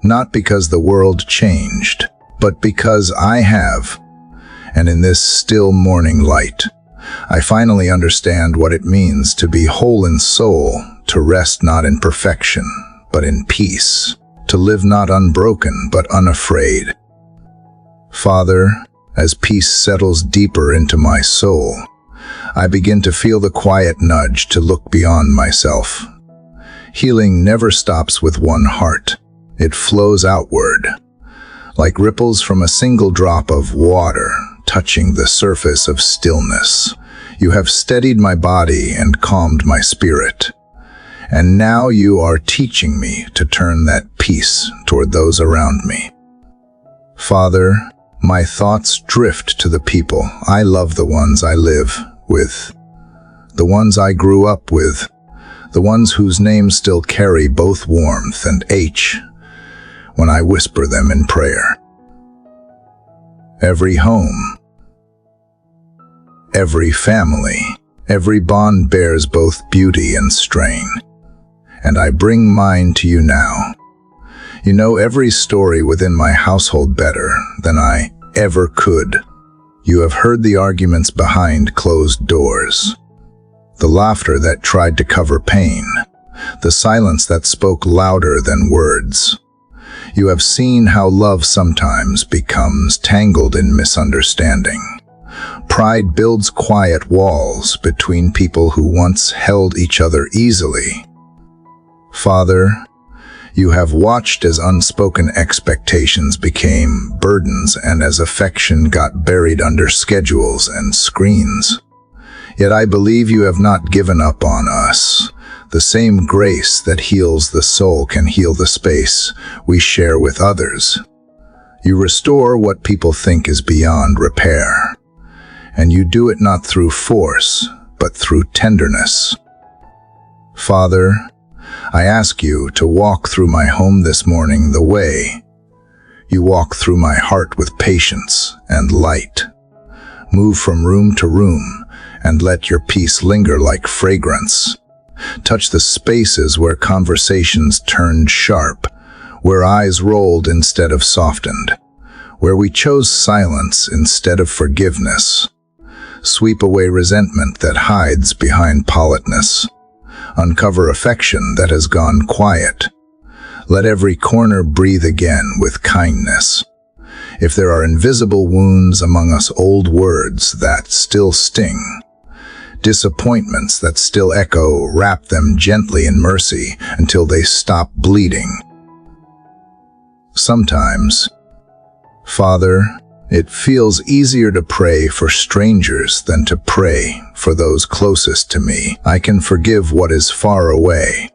Speaker 1: not because the world changed, but because I have. And in this still morning light, I finally understand what it means to be whole in soul, to rest not in perfection, but in peace, to live not unbroken, but unafraid. Father, as peace settles deeper into my soul, I begin to feel the quiet nudge to look beyond myself. Healing never stops with one heart. It flows outward, like ripples from a single drop of water touching the surface of stillness. You have steadied my body and calmed my spirit. And now you are teaching me to turn that peace toward those around me. Father, my thoughts drift to the people I love, the ones I live with, the ones I grew up with, the ones whose names still carry both warmth and H when I whisper them in prayer. Every home, every family, every bond bears both beauty and strain. And I bring mine to you now. You know every story within my household better than I ever could. You have heard the arguments behind closed doors, the laughter that tried to cover pain, the silence that spoke louder than words. You have seen how love sometimes becomes tangled in misunderstanding. Pride builds quiet walls between people who once held each other easily. Father, you have watched as unspoken expectations became burdens and as affection got buried under schedules and screens. Yet I believe you have not given up on us. The same grace that heals the soul can heal the space we share with others. You restore what people think is beyond repair. And you do it not through force, but through tenderness. Father, I ask you to walk through my home this morning the way you walk through my heart, with patience and light. Move from room to room and let your peace linger like fragrance. Touch the spaces where conversations turned sharp, where eyes rolled instead of softened, where we chose silence instead of forgiveness. Sweep away resentment that hides behind politeness. Uncover affection that has gone quiet. Let every corner breathe again with kindness. If there are invisible wounds among us, old words that still sting, disappointments that still echo, wrap them gently in mercy until they stop bleeding. Sometimes, Father, it feels easier to pray for strangers than to pray for those closest to me. I can forgive what is far away,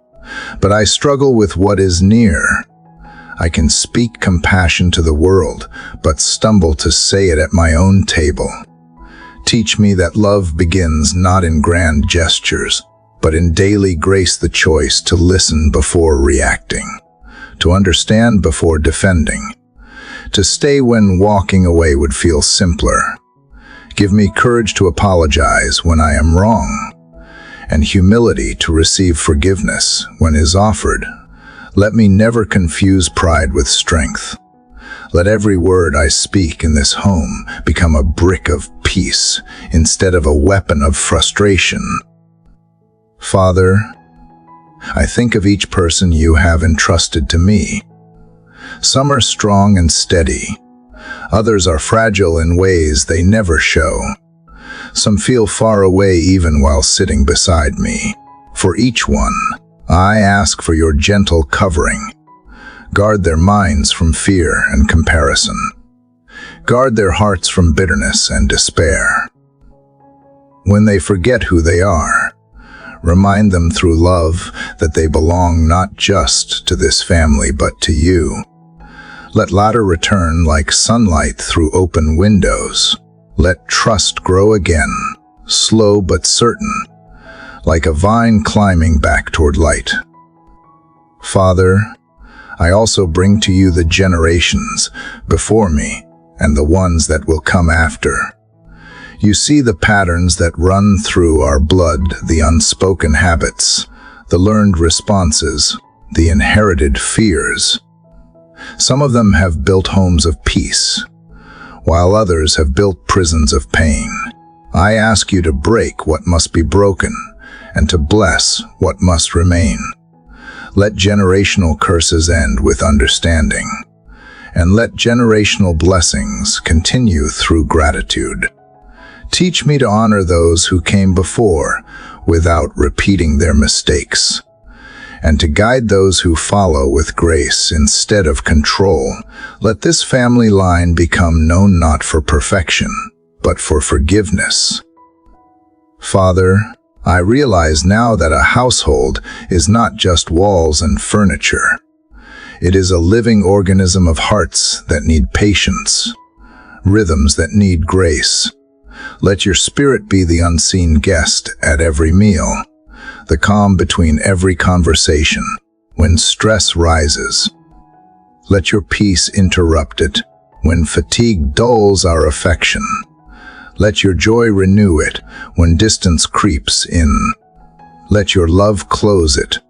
Speaker 1: but I struggle with what is near. I can speak compassion to the world, but stumble to say it at my own table. Teach me that love begins not in grand gestures, but in daily grace, the choice to listen before reacting, to understand before defending, to stay when walking away would feel simpler. Give me courage to apologize when I am wrong, and humility to receive forgiveness when is offered. Let me never confuse pride with strength. Let every word I speak in this home become a brick of peace instead of a weapon of frustration. Father, I think of each person you have entrusted to me. Some are strong and steady. Others are fragile in ways they never show. Some feel far away even while sitting beside me. For each one, I ask for your gentle covering. Guard their minds from fear and comparison. Guard their hearts from bitterness and despair. When they forget who they are, remind them through love that they belong not just to this family but to you. Let laughter return like sunlight through open windows. Let trust grow again, slow but certain, like a vine climbing back toward light. Father, I also bring to you the generations before me and the ones that will come after. You see the patterns that run through our blood, the unspoken habits, the learned responses, the inherited fears. Some of them have built homes of peace, while others have built prisons of pain. I ask you to break what must be broken and to bless what must remain. Let generational curses end with understanding, and let generational blessings continue through gratitude. Teach me to honor those who came before without repeating their mistakes, and to guide those who follow with grace instead of control. Let this family line become known not for perfection, but for forgiveness. Father, I realize now that a household is not just walls and furniture. It is a living organism of hearts that need patience, rhythms that need grace. Let your spirit be the unseen guest at every meal, the calm between every conversation when stress rises. Let your peace interrupt it when fatigue dulls our affection. Let your joy renew it when distance creeps in. Let your love close it.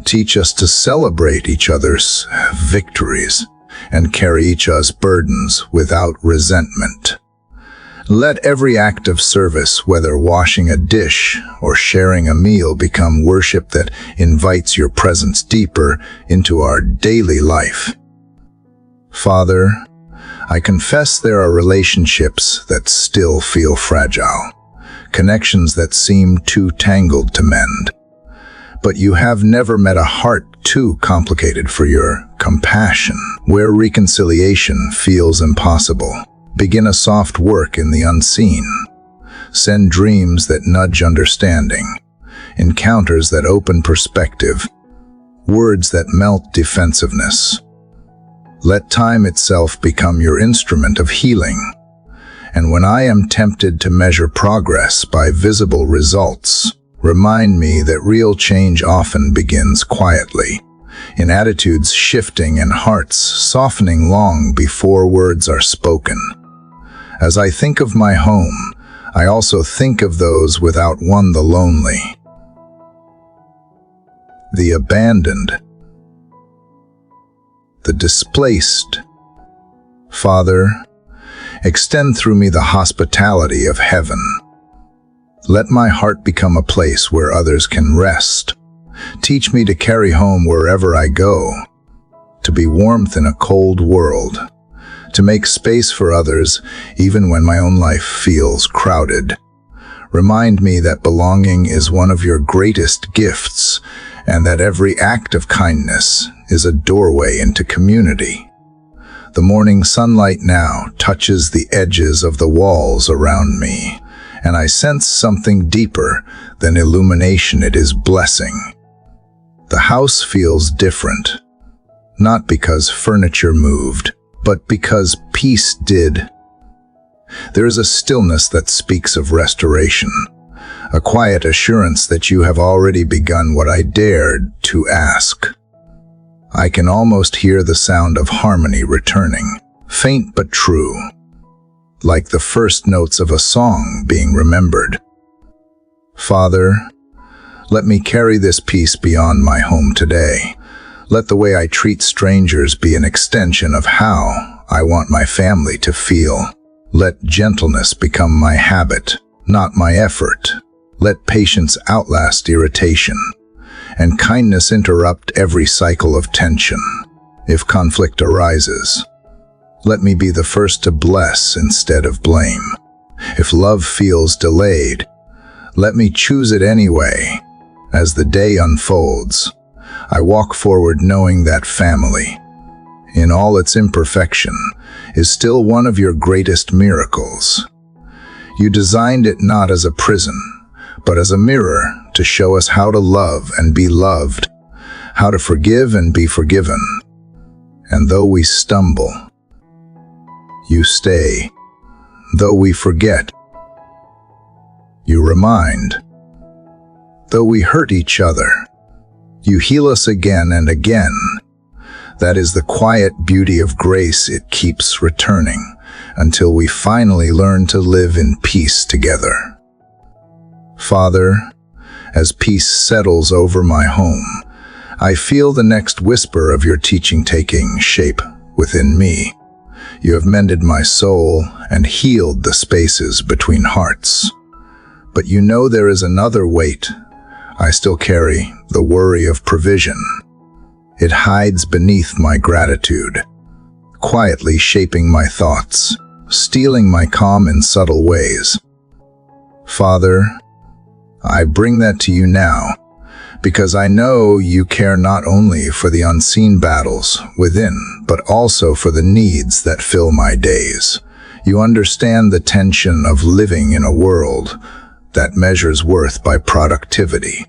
Speaker 1: Teach us to celebrate each other's victories and carry each other's burdens without resentment. Let every act of service, whether washing a dish or sharing a meal, become worship that invites your presence deeper into our daily life. Father, I confess there are relationships that still feel fragile, connections that seem too tangled to mend. But you have never met a heart too complicated for your compassion. Where reconciliation feels impossible, begin a soft work in the unseen. Send dreams that nudge understanding, encounters that open perspective, words that melt defensiveness. Let time itself become your instrument of healing. And when I am tempted to measure progress by visible results, remind me that real change often begins quietly, in attitudes shifting and hearts softening long before words are spoken. As I think of my home, I also think of those without one, the lonely, the abandoned, the displaced. Father, extend through me the hospitality of heaven. Let my heart become a place where others can rest. Teach me to carry home wherever I go, to be warmth in a cold world, to make space for others even when my own life feels crowded. Remind me that belonging is one of your greatest gifts, and that every act of kindness is a doorway into community. The morning sunlight now touches the edges of the walls around me, and I sense something deeper than illumination. It is blessing. The house feels different, not because furniture moved, but because peace did. There is a stillness that speaks of restoration, a quiet assurance that you have already begun what I dared to ask. I can almost hear the sound of harmony returning, faint but true, like the first notes of a song being remembered. Father, let me carry this peace beyond my home today. Let the way I treat strangers be an extension of how I want my family to feel. Let gentleness become my habit, not my effort. Let patience outlast irritation, and kindness interrupt every cycle of tension. If conflict arises, let me be the first to bless instead of blame. If love feels delayed, let me choose it anyway. As the day unfolds, I walk forward knowing that family, in all its imperfection, is still one of your greatest miracles. You designed it not as a prison, but as a mirror to show us how to love and be loved, how to forgive and be forgiven. And though we stumble, you stay. Though we forget, you remind. Though we hurt each other, you heal us again and again. That is the quiet beauty of grace. It keeps returning until we finally learn to live in peace together. Father, as peace settles over my home, I feel the next whisper of your teaching taking shape within me. You have mended my soul and healed the spaces between hearts. But you know there is another weight I still carry, the worry of provision. It hides beneath my gratitude, quietly shaping my thoughts, stealing my calm in subtle ways. Father, I bring that to you now, because I know you care not only for the unseen battles within, but also for the needs that fill my days. You understand the tension of living in a world that measures worth by productivity,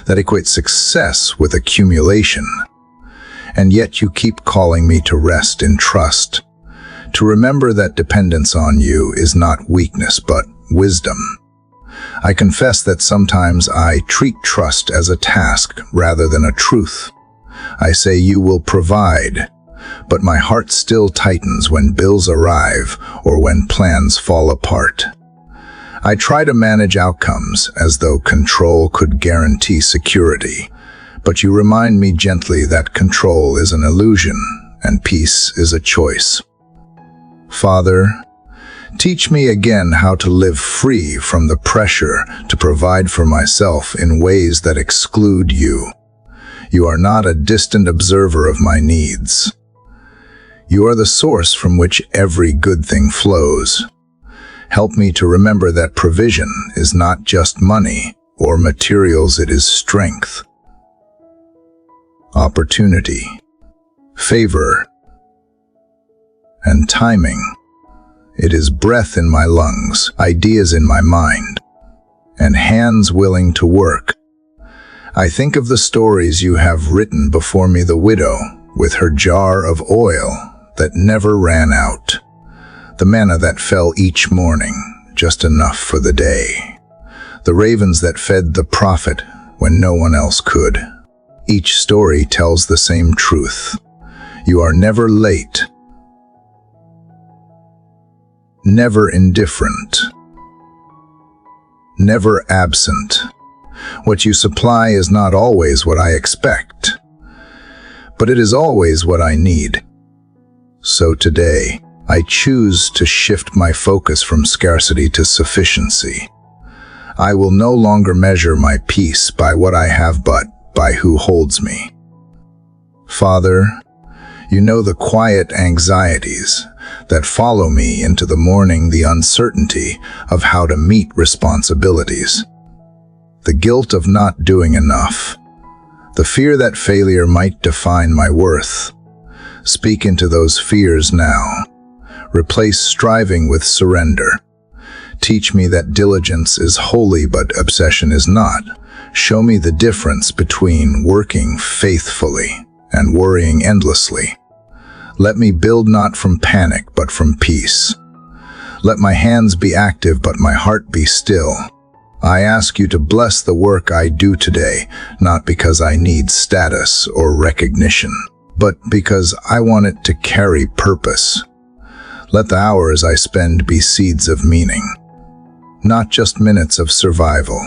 Speaker 1: that equates success with accumulation. And yet you keep calling me to rest in trust, to remember that dependence on you is not weakness but wisdom. I confess that sometimes I treat trust as a task rather than a truth. I say you will provide, but my heart still tightens when bills arrive or when plans fall apart. I try to manage outcomes as though control could guarantee security, but you remind me gently that control is an illusion and peace is a choice. Father, teach me again how to live free from the pressure to provide for myself in ways that exclude you. You are not a distant observer of my needs. You are the source from which every good thing flows. Help me to remember that provision is not just money or materials, it is strength, opportunity, favor, and timing. It is breath in my lungs, ideas in my mind, and hands willing to work. I think of the stories you have written before me, the widow with her jar of oil that never ran out, the manna that fell each morning, just enough for the day, the ravens that fed the prophet when no one else could. Each story tells the same truth. You are never late, never indifferent, never absent. What you supply is not always what I expect, but it is always what I need. So today, I choose to shift my focus from scarcity to sufficiency. I will no longer measure my peace by what I have, but by who holds me. Father, you know the quiet anxieties that follow me into the morning, the uncertainty of how to meet responsibilities, the guilt of not doing enough, the fear that failure might define my worth. Speak into those fears now. Replace striving with surrender. Teach me that diligence is holy but obsession is not. Show me the difference between working faithfully and worrying endlessly. Let me build not from panic but from peace. Let my hands be active but my heart be still. I ask you to bless the work I do today, not because I need status or recognition, but because I want it to carry purpose. Let the hours I spend be seeds of meaning, not just minutes of survival.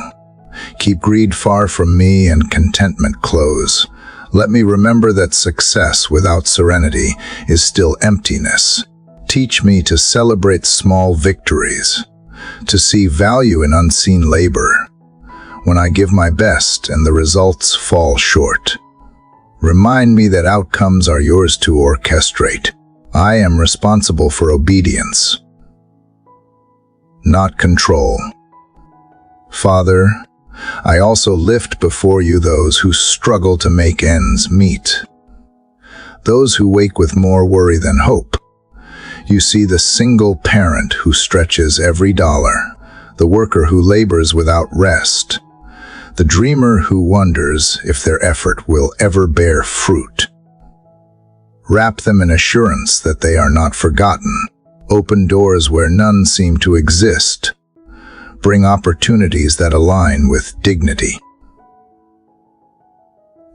Speaker 1: Keep greed far from me and contentment close. Let me remember that success without serenity is still emptiness. Teach me to celebrate small victories, to see value in unseen labor. When I give my best and the results fall short, remind me that outcomes are yours to orchestrate. I am responsible for obedience, not control. Father, I also lift before you those who struggle to make ends meet, those who wake with more worry than hope. You see the single parent who stretches every dollar, the worker who labors without rest, the dreamer who wonders if their effort will ever bear fruit. Wrap them in assurance that they are not forgotten. Open doors where none seem to exist. Bring opportunities that align with dignity,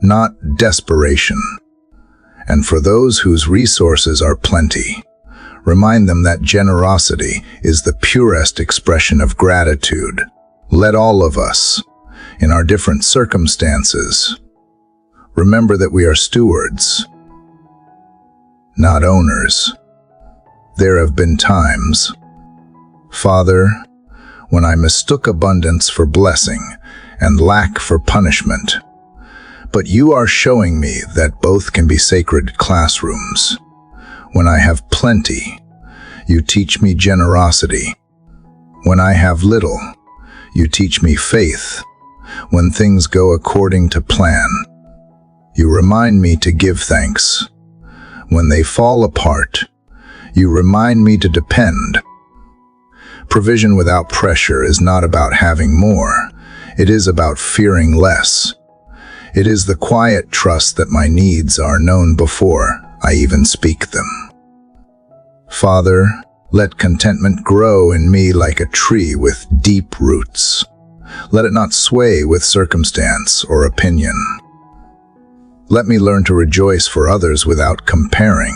Speaker 1: not desperation. And for those whose resources are plenty, remind them that generosity is the purest expression of gratitude. Let all of us, in our different circumstances, remember that we are stewards, not owners. There have been times, Father, when I mistook abundance for blessing and lack for punishment. But you are showing me that both can be sacred classrooms. When I have plenty, you teach me generosity. When I have little, you teach me faith. when things go according to plan. You remind me to give thanks. When they fall apart, you remind me to depend. Provision without pressure is not about having more. It is about fearing less. It is the quiet trust that my needs are known before I even speak them. Father, let contentment grow in me like a tree with deep roots. Let it not sway with circumstance or opinion. Let me learn to rejoice for others without comparing.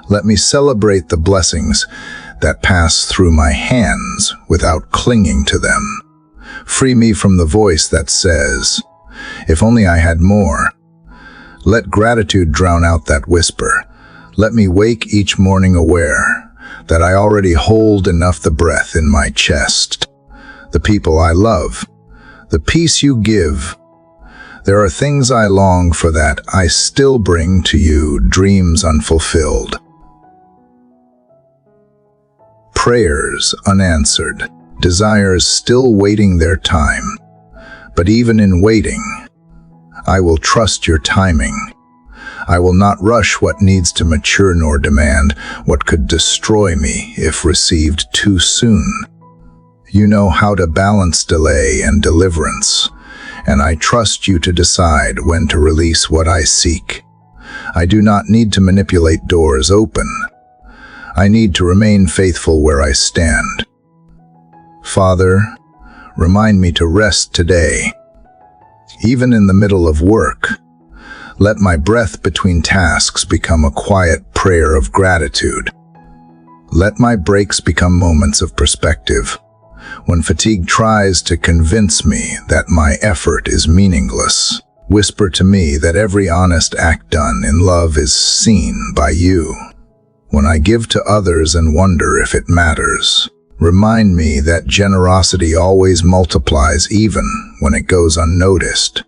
Speaker 1: Let me celebrate the blessings that pass through my hands without clinging to them. Free me from the voice that says, "If only I had more." Let gratitude drown out that whisper. Let me wake each morning aware that I already hold enough the breath in my chest, the people I love, the peace you give. There are things I long for that I still bring to you, dreams unfulfilled. Prayers unanswered, desires still waiting their time. But even in waiting, I will trust your timing. I will not rush what needs to mature nor demand what could destroy me if received too soon. You know how to balance delay and deliverance, and I trust you to decide when to release what I seek. I do not need to manipulate doors open. I need to remain faithful where I stand. Father, remind me to rest today. Even in the middle of work, let my breath between tasks become a quiet prayer of gratitude. Let my breaks become moments of perspective. When fatigue tries to convince me that my effort is meaningless, whisper to me that every honest act done in love is seen by you. When I give to others and wonder if it matters, remind me that generosity always multiplies even when it goes unnoticed.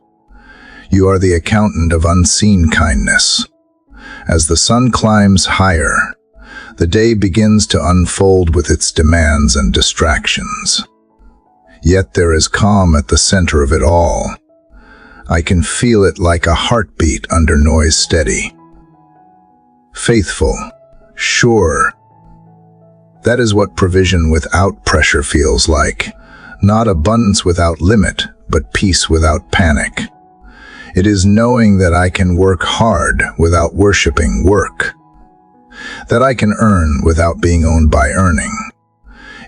Speaker 1: You are the accountant of unseen kindness. As the sun climbs higher, the day begins to unfold with its demands and distractions. Yet there is calm at the center of it all. I can feel it like a heartbeat under noise steady. Faithful, sure. That is what provision without pressure feels like. Not abundance without limit, but peace without panic. It is knowing that I can work hard without worshiping work. That I can earn without being owned by earning.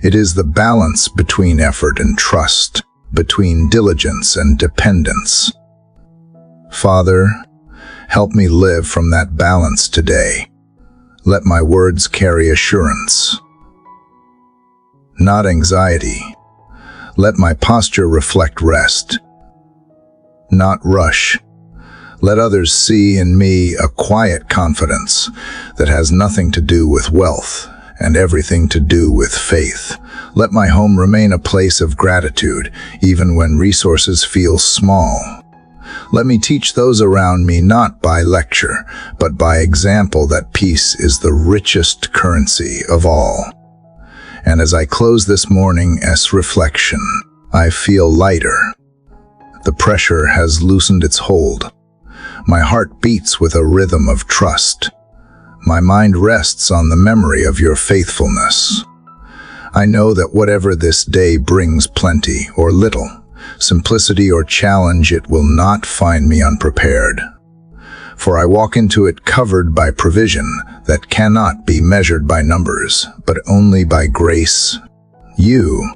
Speaker 1: It is the balance between effort and trust, between diligence and dependence. Father, help me live from that balance today. Let my words carry assurance, not anxiety. Let my posture reflect rest, not rush. Let others see in me a quiet confidence that has nothing to do with wealth and everything to do with faith. Let my home remain a place of gratitude, even when resources feel small. Let me teach those around me not by lecture, but by example that peace is the richest currency of all. And as I close this morning's reflection, I feel lighter. The pressure has loosened its hold. My heart beats with a rhythm of trust. My mind rests on the memory of your faithfulness. I know that whatever this day brings, plenty or little, simplicity or challenge, it will not find me unprepared. For I walk into it covered by provision that cannot be measured by numbers, but only by grace. You,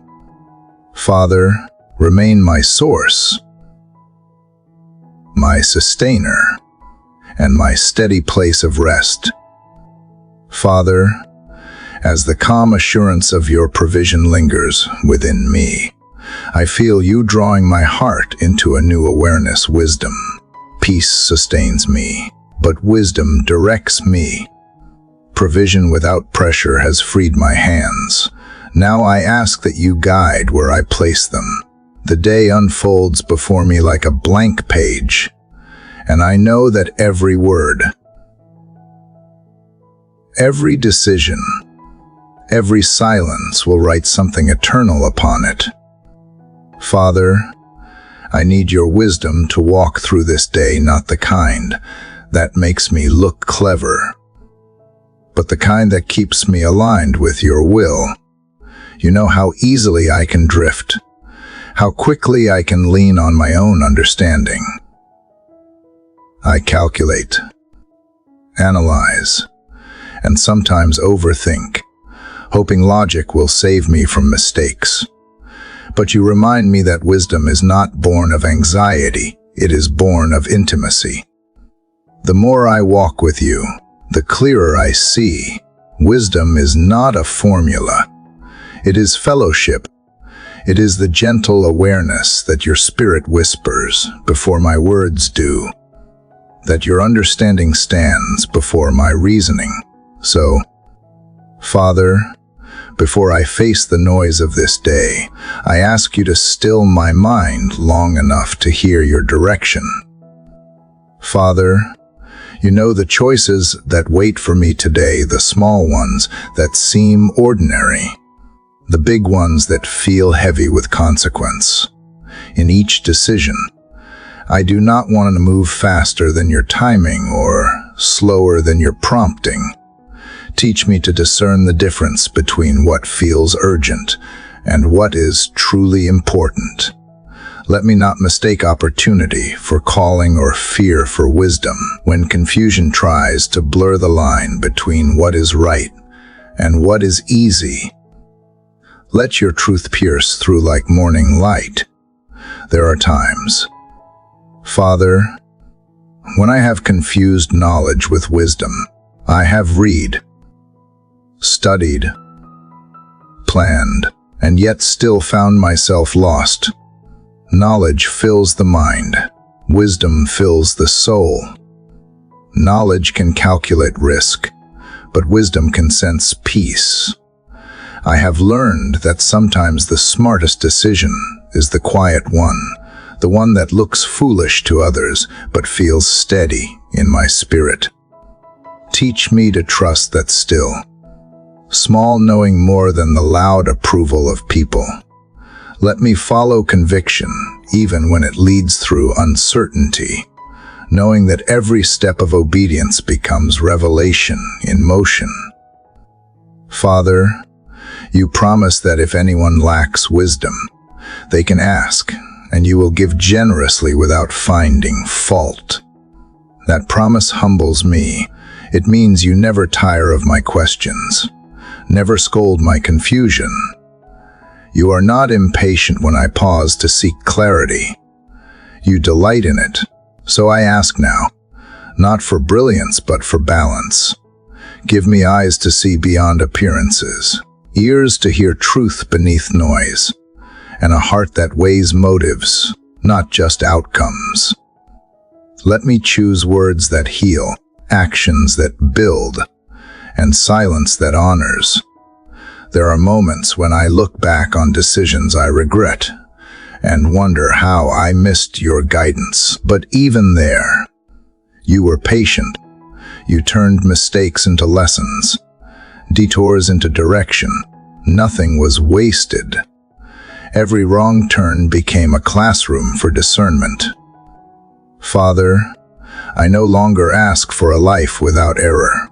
Speaker 1: Father, remain my source, my sustainer, and my steady place of rest. Father, as the calm assurance of your provision lingers within me, I feel you drawing my heart into a new awareness. Wisdom. Peace sustains me, but wisdom directs me. Provision without pressure has freed my hands. Now I ask that you guide where I place them. The day unfolds before me like a blank page, and I know that every word, every decision, every silence will write something eternal upon it. Father, I need your wisdom to walk through this day, not the kind that makes me look clever, but the kind that keeps me aligned with your will. You know how easily I can drift, how quickly I can lean on my own understanding. I calculate, analyze, and sometimes overthink, hoping logic will save me from mistakes. But you remind me that wisdom is not born of anxiety, it is born of intimacy. The more I walk with you, the clearer I see. Wisdom is not a formula. It is fellowship. It is the gentle awareness that your spirit whispers before my words do, that your understanding stands before my reasoning. So, Father, before I face the noise of this day, I ask you to still my mind long enough to hear your direction. Father, you know the choices that wait for me today, the small ones that seem ordinary, the big ones that feel heavy with consequence. In each decision, I do not want to move faster than your timing or slower than your prompting. Teach me to discern the difference between what feels urgent and what is truly important. Let me not mistake opportunity for calling or fear for wisdom when confusion tries to blur the line between what is right and what is easy. Let your truth pierce through like morning light. There are times, Father, when I have confused knowledge with wisdom. I have read, studied, planned, and yet still found myself lost. Knowledge fills the mind. Wisdom fills the soul. Knowledge can calculate risk, but wisdom can sense peace. I have learned that sometimes the smartest decision is the quiet one, the one that looks foolish to others but feels steady in my spirit. Teach me to trust that still, small knowing more than the loud approval of people. Let me follow conviction even when it leads through uncertainty, knowing that every step of obedience becomes revelation in motion. Father, you promise that if anyone lacks wisdom, they can ask, and you will give generously without finding fault. That promise humbles me. It means you never tire of my questions, never scold my confusion. You are not impatient when I pause to seek clarity. You delight in it. So I ask now, not for brilliance but for balance. Give me eyes to see beyond appearances, ears to hear truth beneath noise, and a heart that weighs motives, not just outcomes. Let me choose words that heal, actions that build, and silence that honors. There are moments when I look back on decisions I regret and wonder how I missed your guidance. But even there, you were patient. You turned mistakes into lessons, detours into direction. Nothing was wasted. Every wrong turn became a classroom for discernment. Father, I no longer ask for a life without error.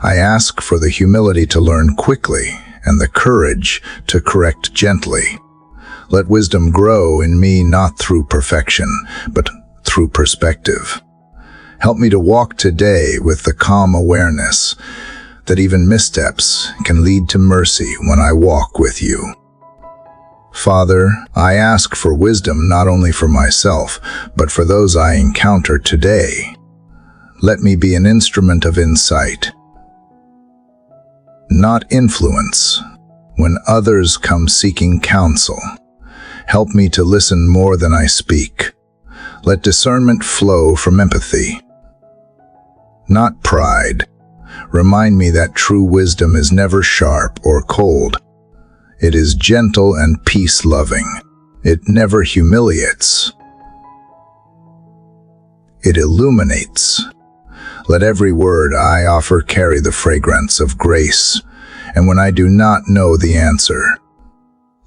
Speaker 1: I ask for the humility to learn quickly and the courage to correct gently. Let wisdom grow in me not through perfection, but through perspective. Help me to walk today with the calm awareness that even missteps can lead to mercy when I walk with you. Father, I ask for wisdom not only for myself, but for those I encounter today. Let me be an instrument of insight, not influence. When others come seeking counsel, help me to listen more than I speak. Let discernment flow from empathy, not pride. Remind me that true wisdom is never sharp or cold. It is gentle and peace-loving. It never humiliates. It illuminates. Let every word I offer carry the fragrance of grace. And when I do not know the answer,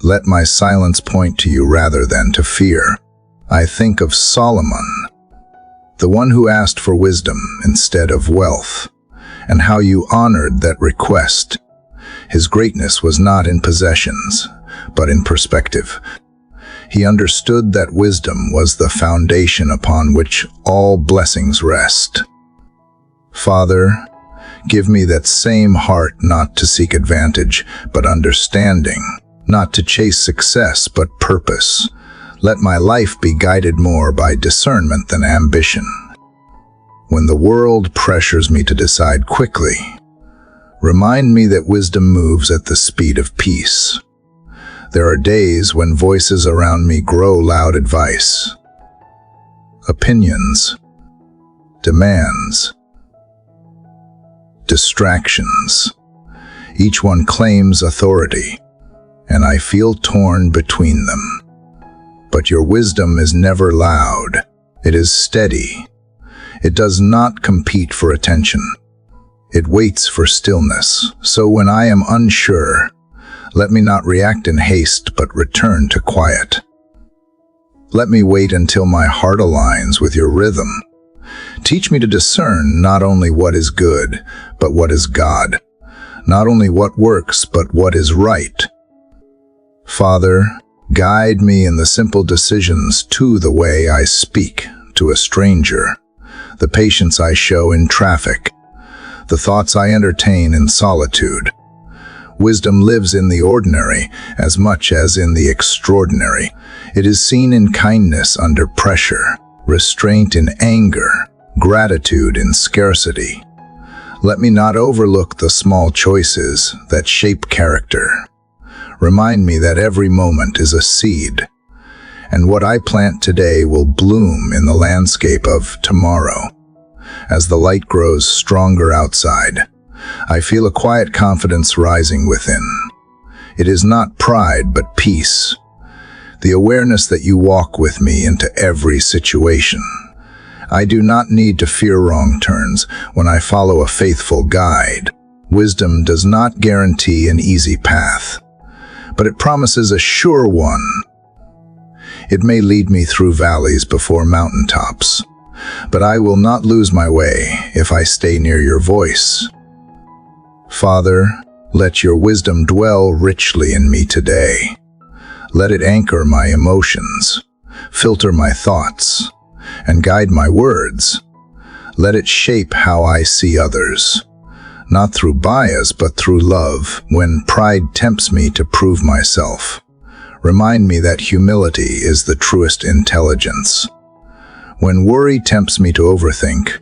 Speaker 1: let my silence point to you rather than to fear. I think of Solomon, the one who asked for wisdom instead of wealth, and how you honored that request. His greatness was not in possessions, but in perspective. He understood that wisdom was the foundation upon which all blessings rest. Father, give me that same heart not to seek advantage, but understanding, not to chase success, but purpose. Let my life be guided more by discernment than ambition. When the world pressures me to decide quickly, remind me that wisdom moves at the speed of peace. There are days when voices around me grow loud advice, opinions, demands, distractions. Each one claims authority, and I feel torn between them. But your wisdom is never loud. It is steady. It does not compete for attention. It waits for stillness. So when I am unsure, let me not react in haste, but return to quiet. Let me wait until my heart aligns with your rhythm. Teach me to discern not only what is good, but what is God. Not only what works, but what is right. Father, guide me in the simple decisions, to the way I speak to a stranger, the patience I show in traffic, the thoughts I entertain in solitude. Wisdom lives in the ordinary as much as in the extraordinary. It is seen in kindness under pressure, restraint in anger, gratitude in scarcity. Let me not overlook the small choices that shape character. Remind me that every moment is a seed, and what I plant today will bloom in the landscape of tomorrow. As the light grows stronger outside, I feel a quiet confidence rising within. It is not pride, but peace. The awareness that you walk with me into every situation. I do not need to fear wrong turns when I follow a faithful guide. Wisdom does not guarantee an easy path, but it promises a sure one. It may lead me through valleys before mountaintops, but I will not lose my way if I stay near your voice. Father, let your wisdom dwell richly in me today. Let it anchor my emotions, filter my thoughts, and guide my words. Let it shape how I see others, not through bias, but through love. When pride tempts me to prove myself, remind me that humility is the truest intelligence. When worry tempts me to overthink,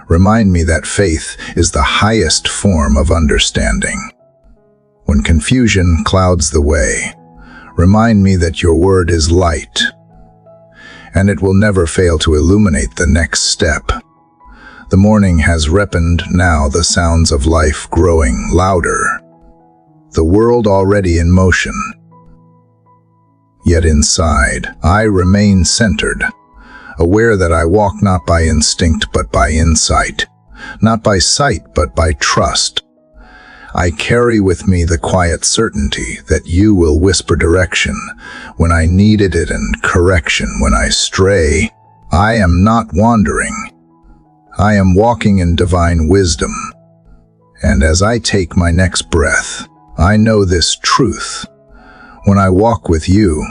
Speaker 1: remind me that faith is the highest form of understanding. When confusion clouds the way, remind me that your word is light, and it will never fail to illuminate the next step. The morning has ripened, now the sounds of life growing louder. The world already in motion. Yet inside, I remain centered, aware that I walk not by instinct but by insight, not by sight but by trust. I carry with me the quiet certainty that you will whisper direction when I needed it and correction when I stray. I am not wandering. I am walking in divine wisdom. And as I take my next breath, I know this truth. When I walk with you,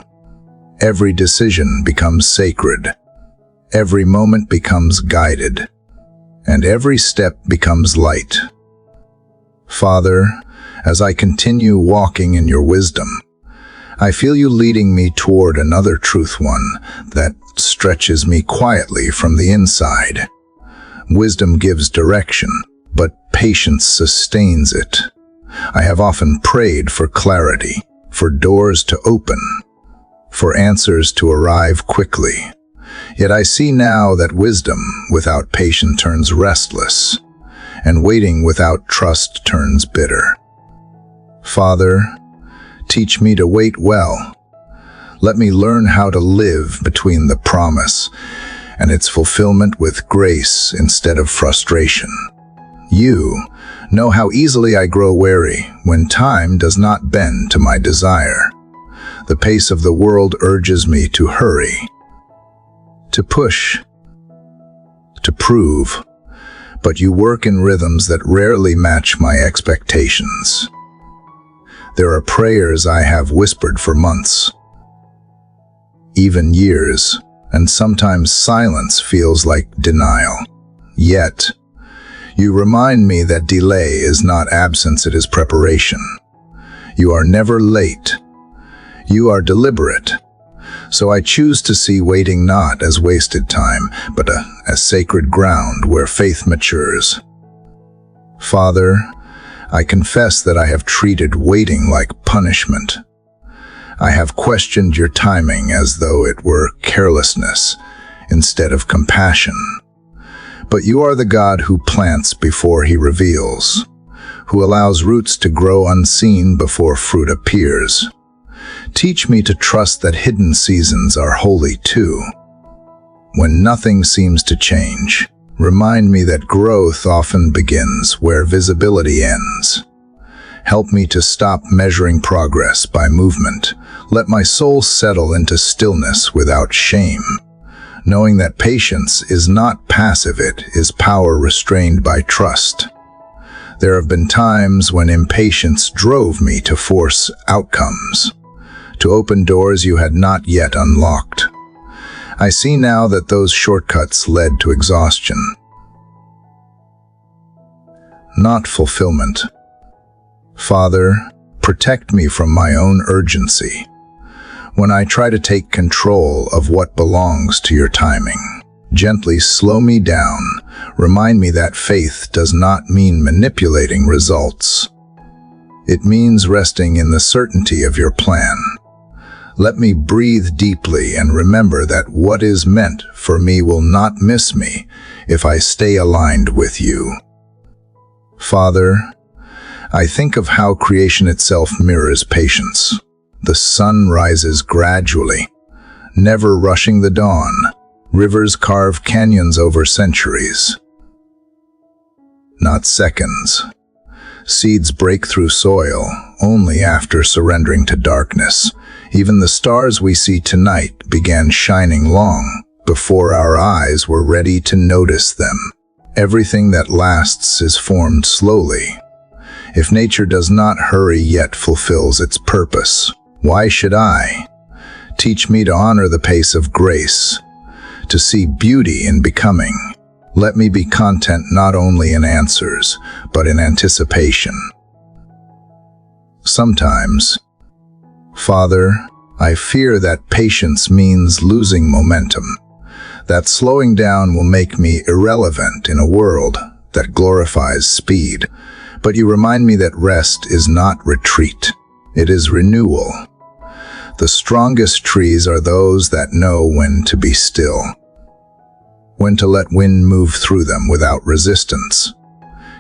Speaker 1: every decision becomes sacred. Every moment becomes guided, and every step becomes light. Father, as I continue walking in your wisdom, I feel you leading me toward another truth, one that stretches me quietly from the inside. Wisdom gives direction, but patience sustains it. I have often prayed for clarity, for doors to open, for answers to arrive quickly. Yet I see now that wisdom without patience turns restless, and waiting without trust turns bitter. Father, teach me to wait well. Let me learn how to live between the promise and its fulfillment with grace instead of frustration. You know how easily I grow weary when time does not bend to my desire. The pace of the world urges me to hurry. to push, to prove, but you work in rhythms that rarely match my expectations. There are prayers I have whispered for months, even years, and sometimes silence feels like denial. Yet, you remind me that delay is not absence, it is preparation. You are never late. You are deliberate. So I choose to see waiting not as wasted time, but as sacred ground where faith matures. Father, I confess that I have treated waiting like punishment. I have questioned your timing as though it were carelessness instead of compassion. But you are the God who plants before he reveals, who allows roots to grow unseen before fruit appears. Teach me to trust that hidden seasons are holy too. When nothing seems to change, remind me that growth often begins where visibility ends. Help me to stop measuring progress by movement. Let my soul settle into stillness without shame, knowing that patience is not passive, it is power restrained by trust. There have been times when impatience drove me to force outcomes, to open doors you had not yet unlocked. I see now that those shortcuts led to exhaustion, not fulfillment. Father, protect me from my own urgency. When I try to take control of what belongs to your timing, gently slow me down. Remind me that faith does not mean manipulating results. It means resting in the certainty of your plan. Let me breathe deeply and remember that what is meant for me will not miss me if I stay aligned with you. Father, I think of how creation itself mirrors patience. The sun rises gradually, never rushing the dawn. Rivers carve canyons over centuries, not seconds. Seeds break through soil only after surrendering to darkness. Even the stars we see tonight began shining long before our eyes were ready to notice them. Everything that lasts is formed slowly. If nature does not hurry yet fulfills its purpose, why should I? Teach me to honor the pace of grace, to see beauty in becoming. Let me be content not only in answers, but in anticipation. Sometimes, Father, I fear that patience means losing momentum, that slowing down will make me irrelevant in a world that glorifies speed. But you remind me that rest is not retreat, it is renewal. The strongest trees are those that know when to be still, when to let wind move through them without resistance.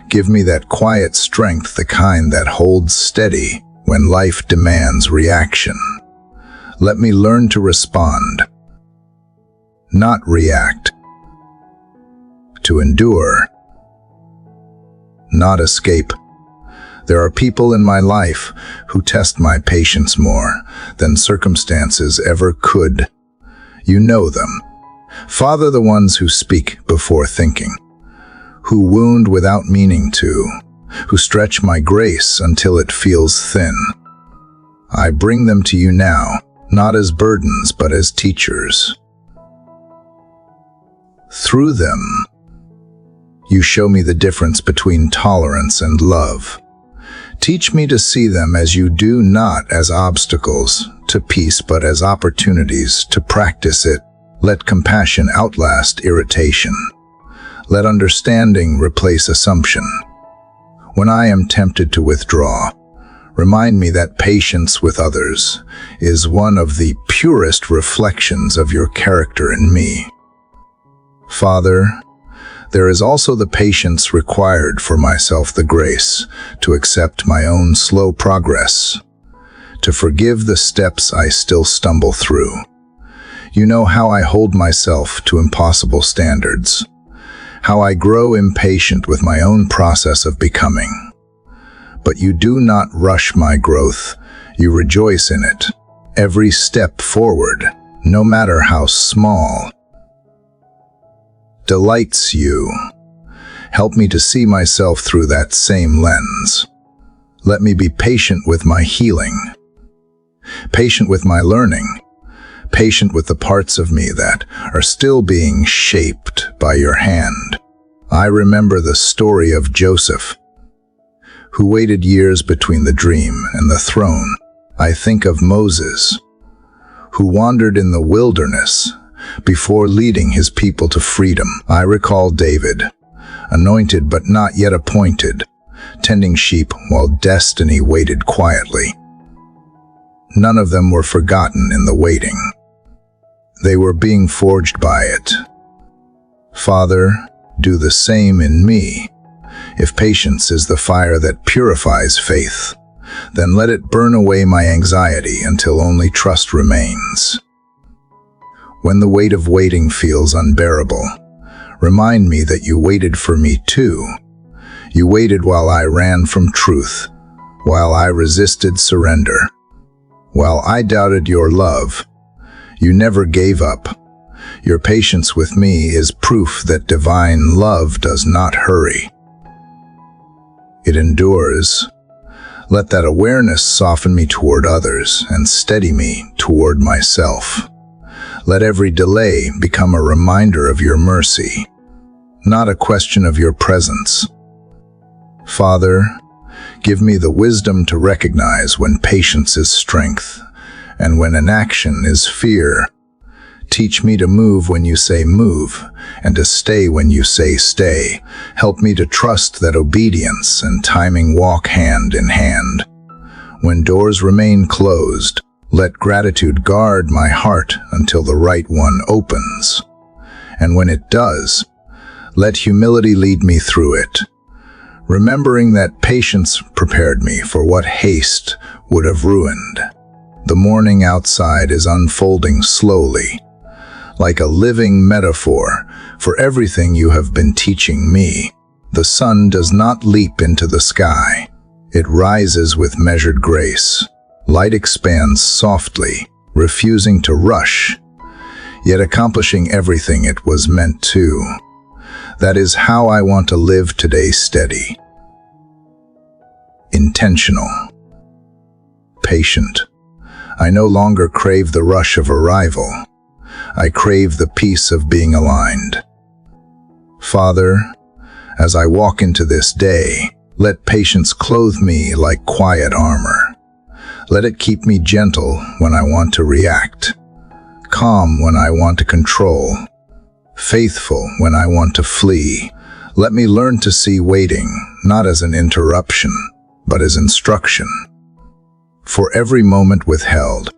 Speaker 1: Give me that quiet strength, the kind that holds steady when life demands reaction. Let me learn to respond, not react, to endure, not escape. There are people in my life who test my patience more than circumstances ever could. You know them. Father, the ones who speak before thinking, who wound without meaning to, who stretch my grace until it feels thin. I bring them to you now, not as burdens, but as teachers. Through them, you show me the difference between tolerance and love. Teach me to see them as you do, not as obstacles to peace, but as opportunities to practice it. Let compassion outlast irritation. Let understanding replace assumption. When I am tempted to withdraw, remind me that patience with others is one of the purest reflections of your character in me. Father, there is also the patience required for myself, the grace to accept my own slow progress, to forgive the steps I still stumble through. You know how I hold myself to impossible standards, how I grow impatient with my own process of becoming. But you do not rush my growth, you rejoice in it. Every step forward, no matter how small, delights you. Help me to see myself through that same lens. Let me be patient with my healing, patient with my learning, patient with the parts of me that are still being shaped by your hand. I remember the story of Joseph, who waited years between the dream and the throne. I think of Moses, who wandered in the wilderness before leading his people to freedom. I recall David, anointed but not yet appointed, tending sheep while destiny waited quietly. None of them were forgotten in the waiting. They were being forged by it. Father, do the same in me. If patience is the fire that purifies faith, then let it burn away my anxiety until only trust remains. When the weight of waiting feels unbearable, remind me that you waited for me too. You waited while I ran from truth, while I resisted surrender, while I doubted your love. You never gave up. Your patience with me is proof that divine love does not hurry. It endures. Let that awareness soften me toward others and steady me toward myself. Let every delay become a reminder of your mercy, not a question of your presence. Father, give me the wisdom to recognize when patience is strength and when inaction is fear. Teach me to move when you say move, and to stay when you say stay. Help me to trust that obedience and timing walk hand in hand. When doors remain closed, let gratitude guard my heart until the right one opens. And when it does, let humility lead me through it, remembering that patience prepared me for what haste would have ruined. The morning outside is unfolding slowly, like a living metaphor for everything you have been teaching me. The sun does not leap into the sky. It rises with measured grace. Light expands softly, refusing to rush, yet accomplishing everything it was meant to. That is how I want to live today: steady, intentional, patient. I no longer crave the rush of arrival. I crave the peace of being aligned. Father, as I walk into this day, let patience clothe me like quiet armor. Let it keep me gentle when I want to react, calm when I want to control, faithful when I want to flee. Let me learn to see waiting not as an interruption, but as instruction. For every moment withheld,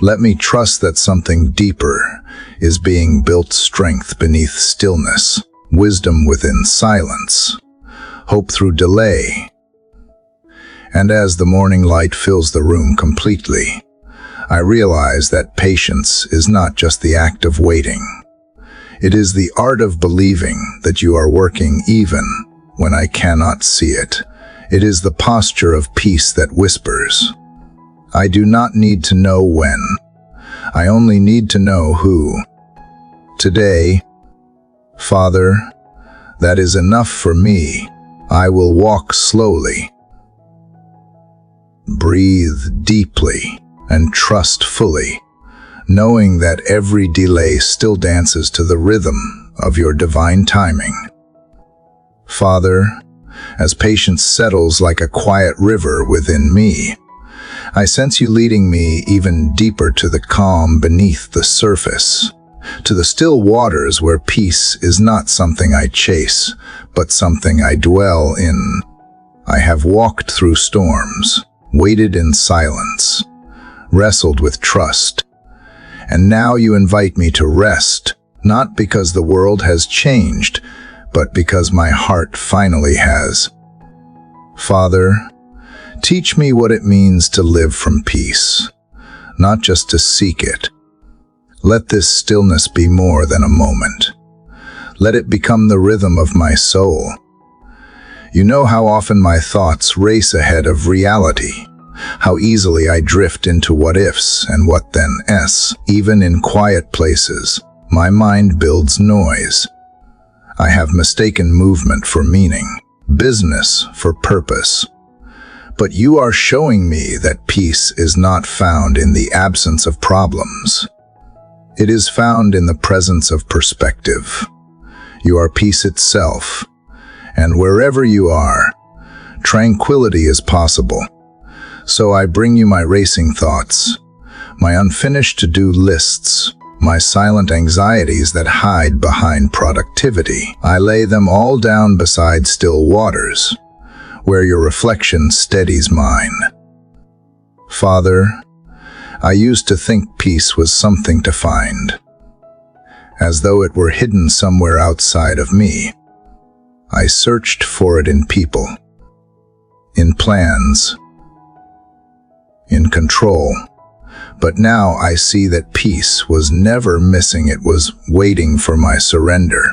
Speaker 1: let me trust that something deeper is being built: strength beneath stillness, wisdom within silence, hope through delay. And as the morning light fills the room completely, I realize that patience is not just the act of waiting. It is the art of believing that you are working even when I cannot see it. It is the posture of peace that whispers, I do not need to know when. I only need to know who. Today, Father, that is enough for me. I will walk slowly, breathe deeply, and trust fully, knowing that every delay still dances to the rhythm of your divine timing. Father, as patience settles like a quiet river within me, I sense you leading me even deeper to the calm beneath the surface, to the still waters where peace is not something I chase, but something I dwell in. I have walked through storms, waited in silence, wrestled with trust, and now you invite me to rest, not because the world has changed, but because my heart finally has. Father, teach me what it means to live from peace, not just to seek it. Let this stillness be more than a moment. Let it become the rhythm of my soul. You know how often my thoughts race ahead of reality, how easily I drift into what ifs and what then-s. Even in quiet places, my mind builds noise. I have mistaken movement for meaning, business for purpose. But you are showing me that peace is not found in the absence of problems. It is found in the presence of perspective. You are peace itself, and wherever you are, tranquility is possible. So I bring you my racing thoughts, my unfinished to-do lists, my silent anxieties that hide behind productivity. I lay them all down beside still waters, where your reflection steadies mine. Father, I used to think peace was something to find, as though it were hidden somewhere outside of me. I searched for it in people, in plans, in control. But now I see that peace was never missing. It was waiting for my surrender.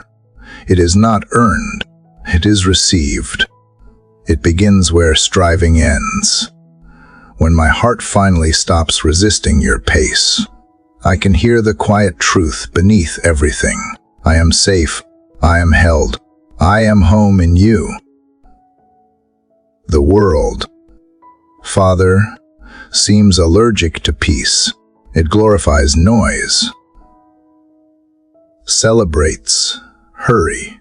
Speaker 1: It is not earned. It is received. It begins where striving ends. When my heart finally stops resisting your pace, I can hear the quiet truth beneath everything. I am safe. I am held. I am home in you. The world, Father, seems allergic to peace. It glorifies noise, celebrates hurry,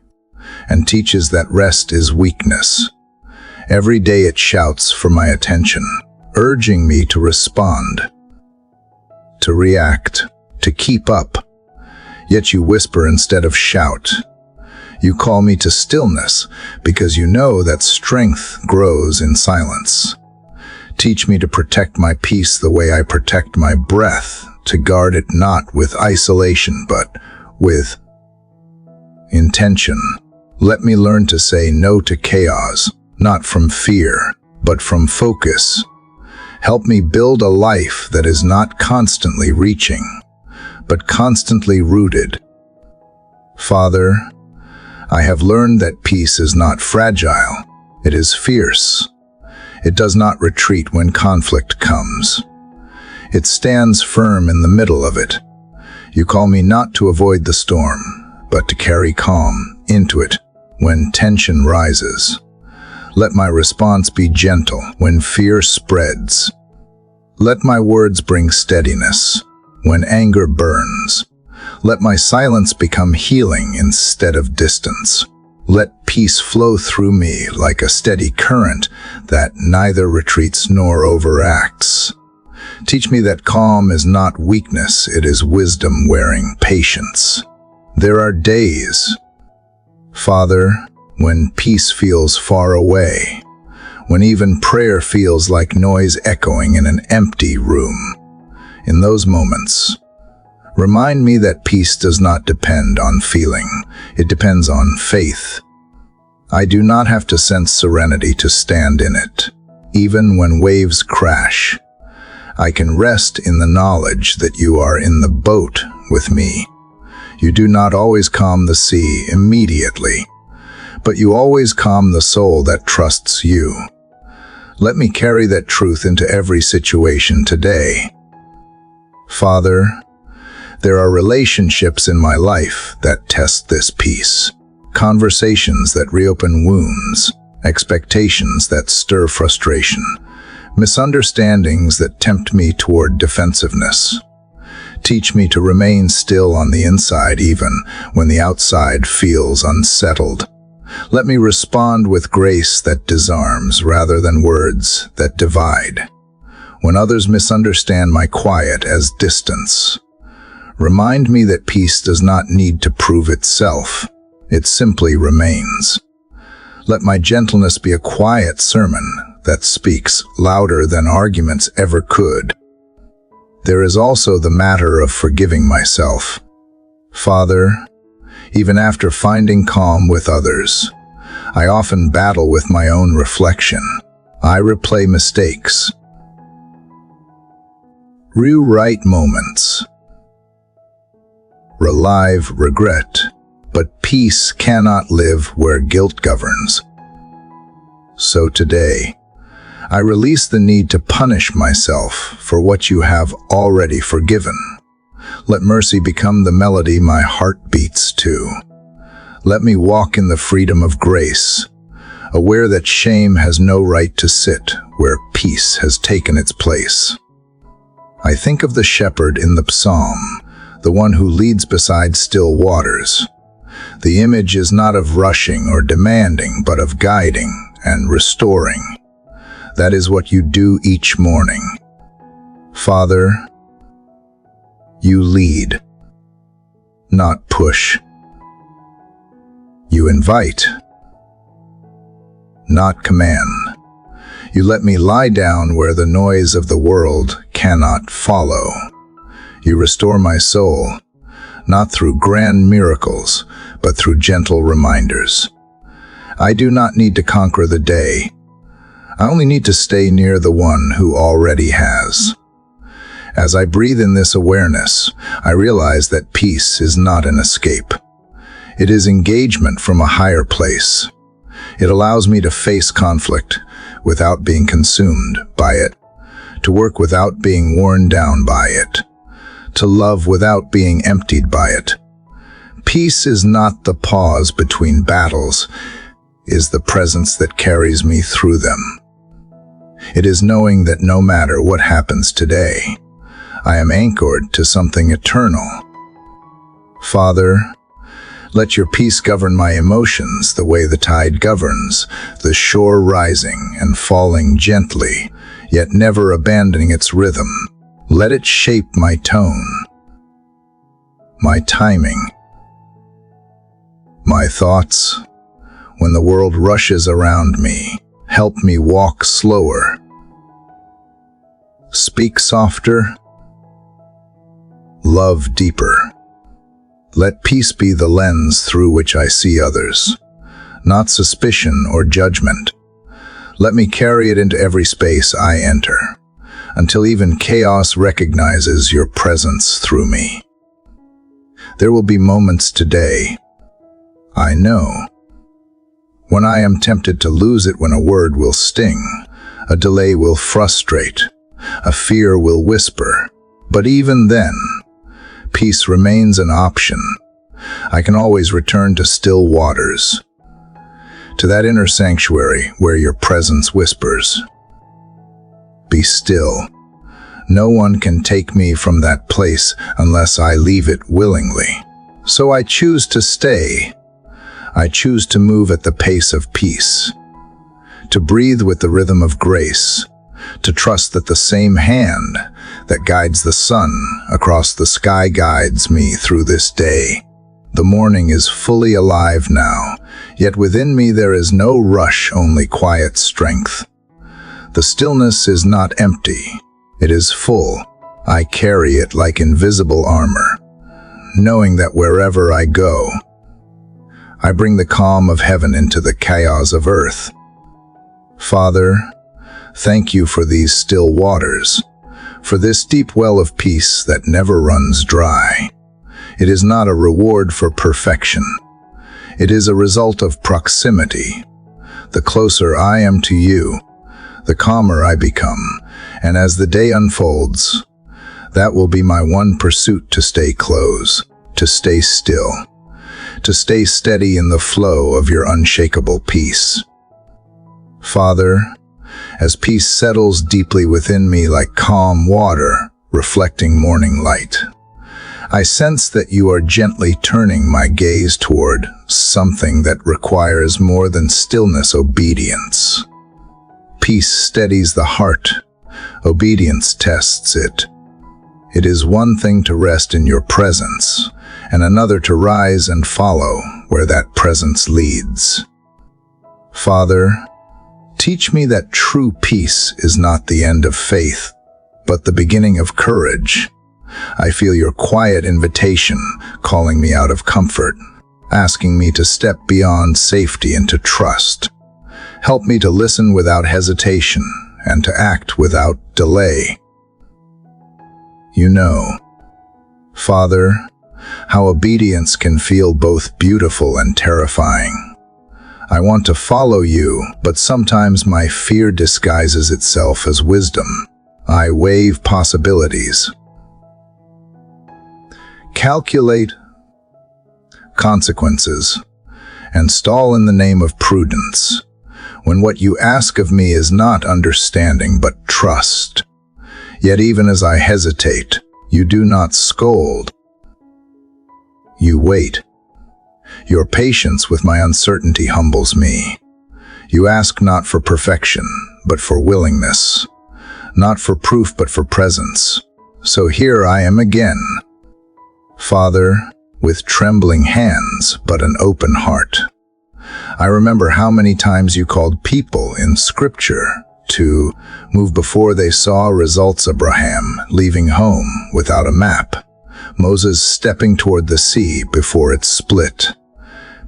Speaker 1: and teaches that rest is weakness. Every day it shouts for my attention, urging me to respond, to react, to keep up. Yet you whisper instead of shout. You call me to stillness because you know that strength grows in silence. Teach me to protect my peace the way I protect my breath, to guard it not with isolation but with intention. Let me learn to say no to chaos, not from fear, but from focus. Help me build a life that is not constantly reaching, but constantly rooted. Father, I have learned that peace is not fragile, it is fierce. It does not retreat when conflict comes. It stands firm in the middle of it. You call me not to avoid the storm, but to carry calm into it when tension rises. Let my response be gentle when fear spreads. Let my words bring steadiness when anger burns. Let my silence become healing instead of distance. Let peace flow through me like a steady current that neither retreats nor overacts. Teach me that calm is not weakness, it is wisdom wearing patience. There are days, Father, when peace feels far away, when even prayer feels like noise echoing in an empty room. In those moments, remind me that peace does not depend on feeling, it depends on faith. I do not have to sense serenity to stand in it. Even when waves crash, I can rest in the knowledge that you are in the boat with me. You do not always calm the sea immediately, but you always calm the soul that trusts you. Let me carry that truth into every situation today. Father, there are relationships in my life that test this peace. Conversations that reopen wounds, expectations that stir frustration, misunderstandings that tempt me toward defensiveness. Teach me to remain still on the inside even when the outside feels unsettled. Let me respond with grace that disarms rather than words that divide. When others misunderstand my quiet as distance, remind me that peace does not need to prove itself. It simply remains. Let my gentleness be a quiet sermon that speaks louder than arguments ever could. There is also the matter of forgiving myself. Father, even after finding calm with others, I often battle with my own reflection. I replay mistakes, rewrite moments, relive regret, but peace cannot live where guilt governs. So today, I release the need to punish myself for what you have already forgiven. Let mercy become the melody my heart beats to. Let me walk in the freedom of grace, aware that shame has no right to sit where peace has taken its place. I think of the shepherd in the psalm, the one who leads beside still waters. The image is not of rushing or demanding, but of guiding and restoring. That is what you do each morning. Father, you lead, not push. You invite, not command. You let me lie down where the noise of the world cannot follow. You restore my soul, not through grand miracles, but through gentle reminders. I do not need to conquer the day. I only need to stay near the one who already has. As I breathe in this awareness, I realize that peace is not an escape. It is engagement from a higher place. It allows me to face conflict without being consumed by it, to work without being worn down by it, to love without being emptied by it. Peace is not the pause between battles, it is the presence that carries me through them. It is knowing that no matter what happens today, I am anchored to something eternal. Father, let your peace govern my emotions the way the tide governs, the shore rising and falling gently, yet never abandoning its rhythm. Let it shape my tone, my timing, my thoughts. When the world rushes around me, help me walk slower. Speak softer, love deeper. Let peace be the lens through which I see others, not suspicion or judgment. Let me carry it into every space I enter, until even chaos recognizes your presence through me. There will be moments today, I know, when I am tempted to lose it, when a word will sting, a delay will frustrate, a fear will whisper. But even then, peace remains an option. I can always return to still waters, to that inner sanctuary where your presence whispers. Be still. No one can take me from that place unless I leave it willingly. So I choose to stay. I choose to move at the pace of peace, to breathe with the rhythm of grace, to trust that the same hand that guides the sun across the sky guides me through this day. The morning is fully alive now, yet within me there is no rush, only quiet strength. The stillness is not empty, it is full. I carry it like invisible armor, knowing that wherever I go, I bring the calm of heaven into the chaos of earth. Father, thank you for these still waters, for this deep well of peace that never runs dry. It is not a reward for perfection. It is a result of proximity. The closer I am to you, the calmer I become, and as the day unfolds, that will be my one pursuit: to stay close, to stay still, to stay steady in the flow of your unshakable peace. Father, as peace settles deeply within me like calm water reflecting morning light, I sense that you are gently turning my gaze toward something that requires more than stillness: obedience. Peace steadies the heart, obedience tests it. It is one thing to rest in your presence, and another to rise and follow where that presence leads. Father, teach me that true peace is not the end of faith, but the beginning of courage. I feel your quiet invitation calling me out of comfort, asking me to step beyond safety into trust. Help me to listen without hesitation and to act without delay. You know, Father, how obedience can feel both beautiful and terrifying. I want to follow you, but sometimes my fear disguises itself as wisdom. I weigh possibilities, calculate consequences, and stall in the name of prudence, when what you ask of me is not understanding but trust. Yet even as I hesitate, you do not scold. You wait. Your patience with my uncertainty humbles me. You ask not for perfection, but for willingness, not for proof but for presence. So here I am again, Father, with trembling hands but an open heart. I remember how many times you called people in Scripture to move before they saw results. Abraham leaving home without a map, Moses stepping toward the sea before it split,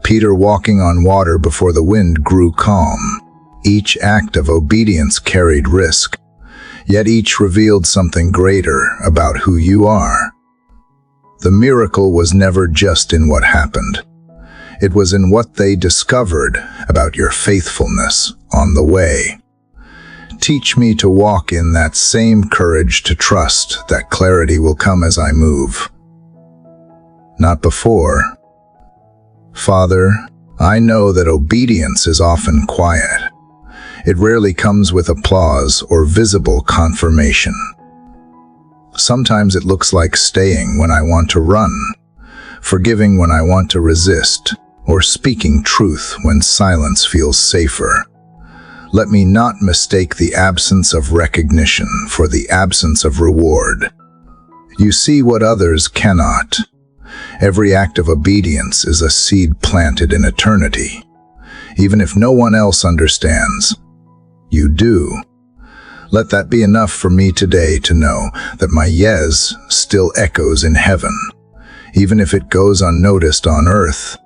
Speaker 1: Peter walking on water before the wind grew calm. Each act of obedience carried risk, yet each revealed something greater about who you are. The miracle was never just in what happened. It was in what they discovered about your faithfulness on the way. Teach me to walk in that same courage, to trust that clarity will come as I move, not before. Father, I know that obedience is often quiet. It rarely comes with applause or visible confirmation. Sometimes it looks like staying when I want to run, forgiving when I want to resist, or speaking truth when silence feels safer. Let me not mistake the absence of recognition for the absence of reward. You see what others cannot. Every act of obedience is a seed planted in eternity. Even if no one else understands, you do. Let that be enough for me today to know that my yes still echoes in heaven, even if it goes unnoticed on earth.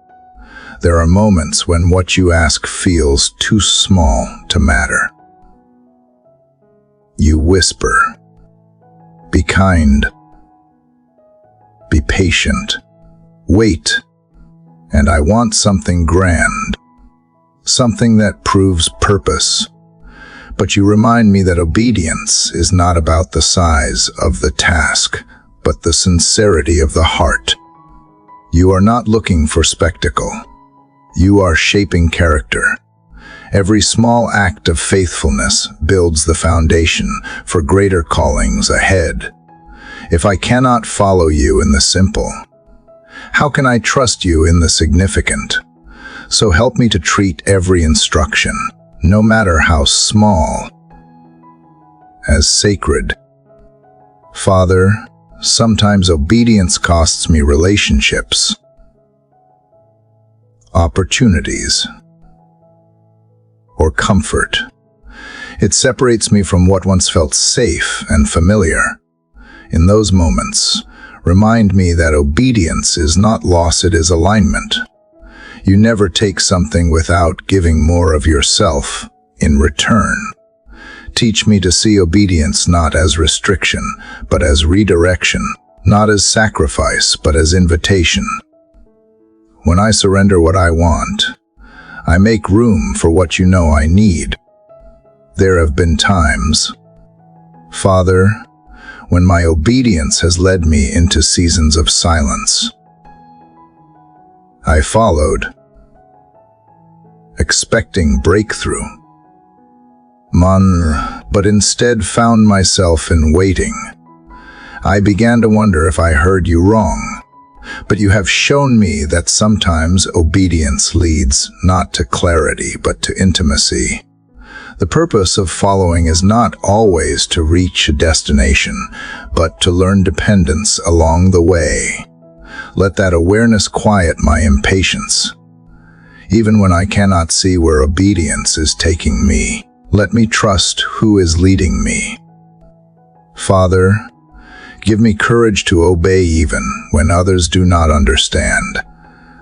Speaker 1: There are moments when what you ask feels too small to matter. You whisper, "Be kind, be patient, wait, and I want something grand, something that proves purpose." But you remind me that obedience is not about the size of the task, but the sincerity of the heart. You are not looking for spectacle. You are shaping character. Every small act of faithfulness builds the foundation for greater callings ahead. If I cannot follow you in the simple, how can I trust you in the significant? So help me to treat every instruction, no matter how small, as sacred. Father, sometimes obedience costs me relationships, opportunities, or comfort. It separates me from what once felt safe and familiar. In those moments, remind me that obedience is not loss, it is alignment. You never take something without giving more of yourself in return. Teach me to see obedience not as restriction, but as redirection, not as sacrifice, but as invitation. When I surrender what I want, I make room for what you know I need. There have been times, Father, when my obedience has led me into seasons of silence. I followed, expecting breakthrough, but instead found myself in waiting. I began to wonder if I heard you wrong, but you have shown me that sometimes obedience leads not to clarity, but to intimacy. The purpose of following is not always to reach a destination, but to learn dependence along the way. Let that awareness quiet my impatience. Even when I cannot see where obedience is taking me, let me trust who is leading me. Father, give me courage to obey even when others do not understand.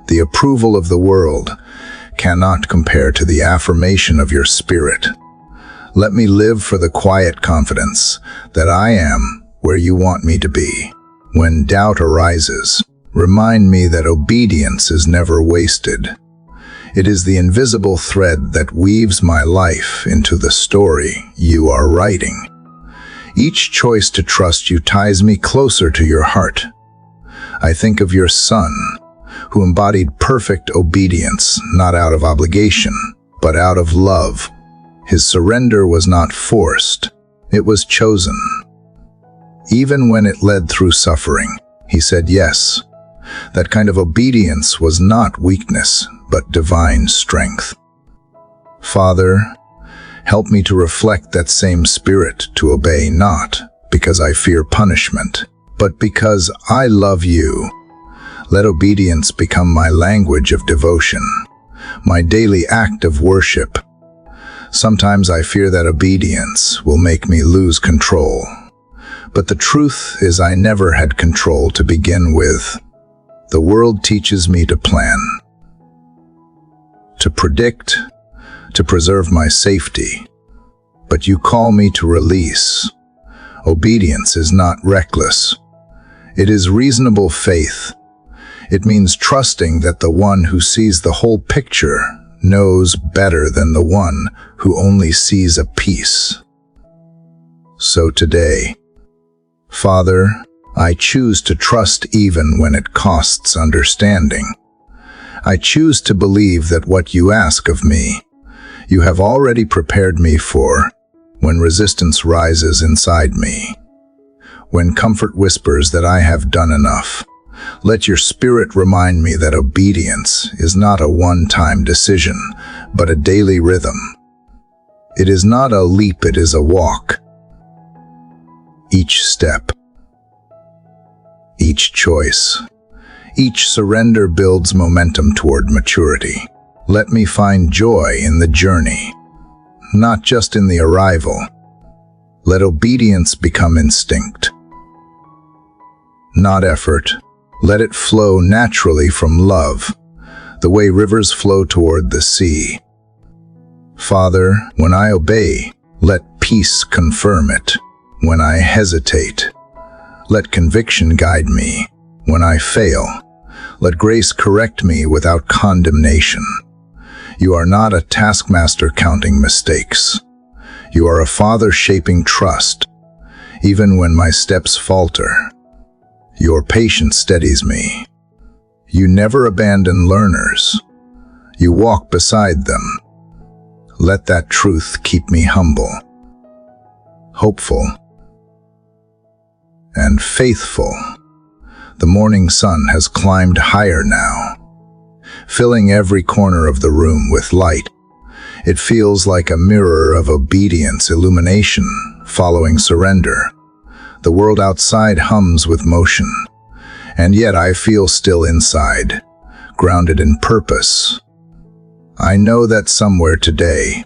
Speaker 1: The approval of the world cannot compare to the affirmation of your Spirit. Let me live for the quiet confidence that I am where you want me to be. When doubt arises, remind me that obedience is never wasted. It is the invisible thread that weaves my life into the story you are writing. Each choice to trust you ties me closer to your heart. I think of your Son, who embodied perfect obedience, not out of obligation, but out of love. His surrender was not forced, it was chosen. Even when it led through suffering, he said yes. That kind of obedience was not weakness, but divine strength. Father, help me to reflect that same spirit, to obey not because I fear punishment, but because I love you. Let obedience become my language of devotion, my daily act of worship. Sometimes I fear that obedience will make me lose control. But the truth is I never had control to begin with. The world teaches me to plan, to predict, to preserve my safety. But you call me to release. Obedience is not reckless. It is reasonable faith. It means trusting that the one who sees the whole picture knows better than the one who only sees a piece. So today, Father, I choose to trust even when it costs understanding. I choose to believe that what you ask of me, you have already prepared me for when resistance rises inside me. When comfort whispers that I have done enough, let your spirit remind me that obedience is not a one-time decision, but a daily rhythm. It is not a leap, it is a walk. Each step, each choice, each surrender builds momentum toward maturity. Let me find joy in the journey, not just in the arrival. Let obedience become instinct, not effort. Let it flow naturally from love, the way rivers flow toward the sea. Father, when I obey, let peace confirm it. When I hesitate, let conviction guide me. When I fail, let grace correct me without condemnation. You are not a taskmaster counting mistakes. You are a father shaping trust, even when my steps falter. Your patience steadies me. You never abandon learners. You walk beside them. Let that truth keep me humble, hopeful, and faithful. The morning sun has climbed higher now, filling every corner of the room with light. It feels like a mirror of obedience, illumination, following surrender. The world outside hums with motion, and yet I feel still inside, grounded in purpose. I know that somewhere today,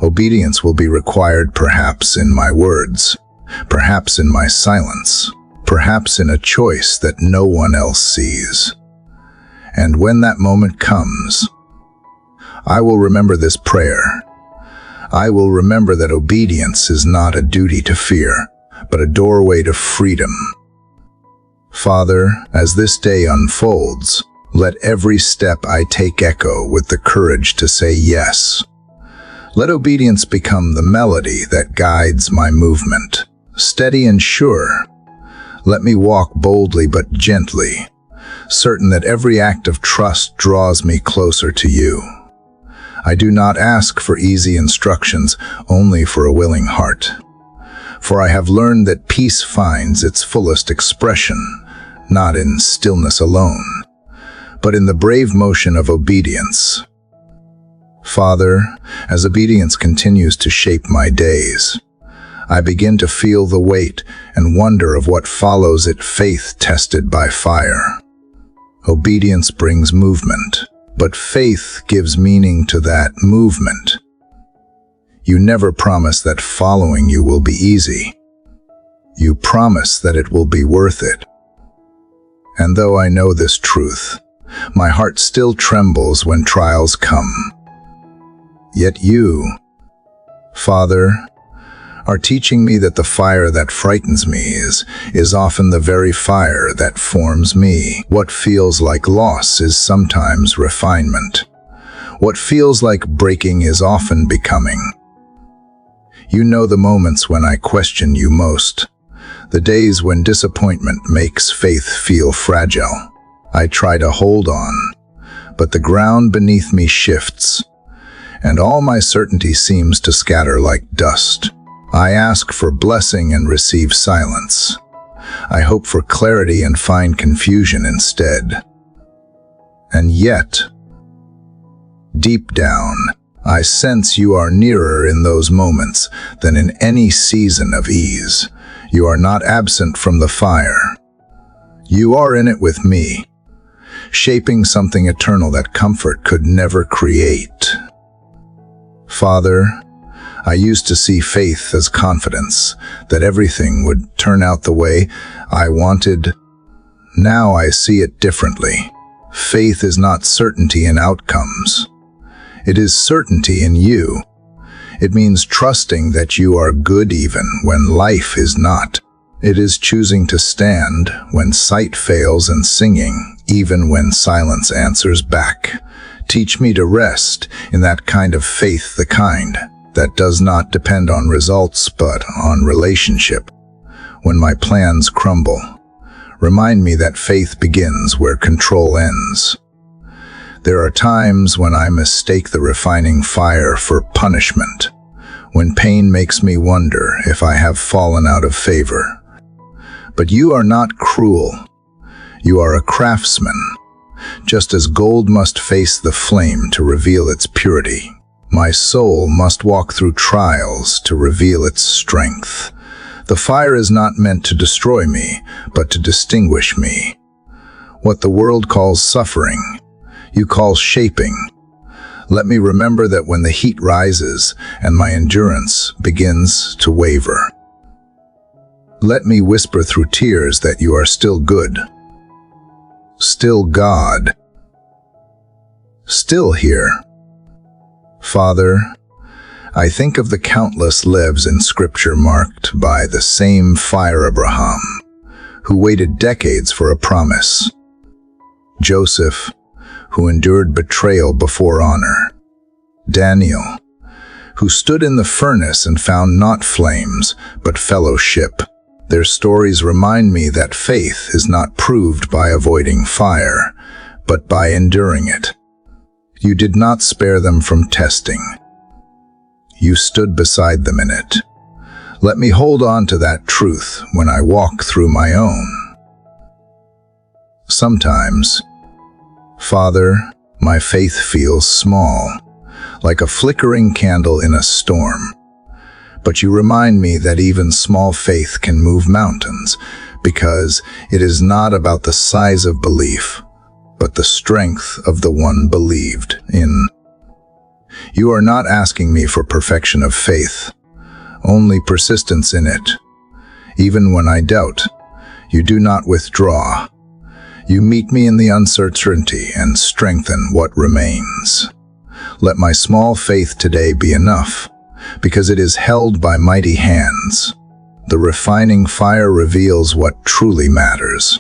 Speaker 1: obedience will be required, perhaps in my words, perhaps in my silence, perhaps in a choice that no one else sees. And when that moment comes, I will remember this prayer. I will remember that obedience is not a duty to fear, but a doorway to freedom. Father, as this day unfolds, let every step I take echo with the courage to say yes. Let obedience become the melody that guides my movement, steady and sure. Let me walk boldly but gently, certain that every act of trust draws me closer to you. I do not ask for easy instructions, only for a willing heart. For I have learned that peace finds its fullest expression, not in stillness alone, but in the brave motion of obedience. Father, as obedience continues to shape my days, I begin to feel the weight and wonder of what follows it, faith tested by fire. Obedience brings movement, but faith gives meaning to that movement. You never promise that following you will be easy. You promise that it will be worth it. And though I know this truth, my heart still trembles when trials come. Yet you, Father, are teaching me that the fire that frightens me is often the very fire that forms me. What feels like loss is sometimes refinement. What feels like breaking is often becoming. You know the moments when I question you most, the days when disappointment makes faith feel fragile. I try to hold on, but the ground beneath me shifts, and all my certainty seems to scatter like dust. I ask for blessing and receive silence. I hope for clarity and find confusion instead. And yet, deep down, I sense you are nearer in those moments than in any season of ease. You are not absent from the fire. You are in it with me, shaping something eternal that comfort could never create. Father, I used to see faith as confidence, that everything would turn out the way I wanted. Now I see it differently. Faith is not certainty in outcomes. It is certainty in you. It means trusting that you are good even when life is not. It is choosing to stand when sight fails and singing even when silence answers back. Teach me to rest in that kind of faith, the kind that does not depend on results but on relationship. When my plans crumble, remind me that faith begins where control ends. There are times when I mistake the refining fire for punishment, when pain makes me wonder if I have fallen out of favor. But you are not cruel. You are a craftsman. Just as gold must face the flame to reveal its purity, my soul must walk through trials to reveal its strength. The fire is not meant to destroy me, but to distinguish me. What the world calls suffering, you call shaping. Let me remember that when the heat rises and my endurance begins to waver. Let me whisper through tears that you are still good, still God, still here. Father, I think of the countless lives in Scripture marked by the same fire. Abraham, who waited decades for a promise. Joseph, who endured betrayal before honor. Daniel, who stood in the furnace and found not flames, but fellowship. Their stories remind me that faith is not proved by avoiding fire, but by enduring it. You did not spare them from testing. You stood beside them in it. Let me hold on to that truth when I walk through my own. Sometimes, Father, my faith feels small, like a flickering candle in a storm. But you remind me that even small faith can move mountains, because it is not about the size of belief, but the strength of the one believed in. You are not asking me for perfection of faith, only persistence in it. Even when I doubt, you do not withdraw. You meet me in the uncertainty and strengthen what remains. Let my small faith today be enough, because it is held by mighty hands. The refining fire reveals what truly matters.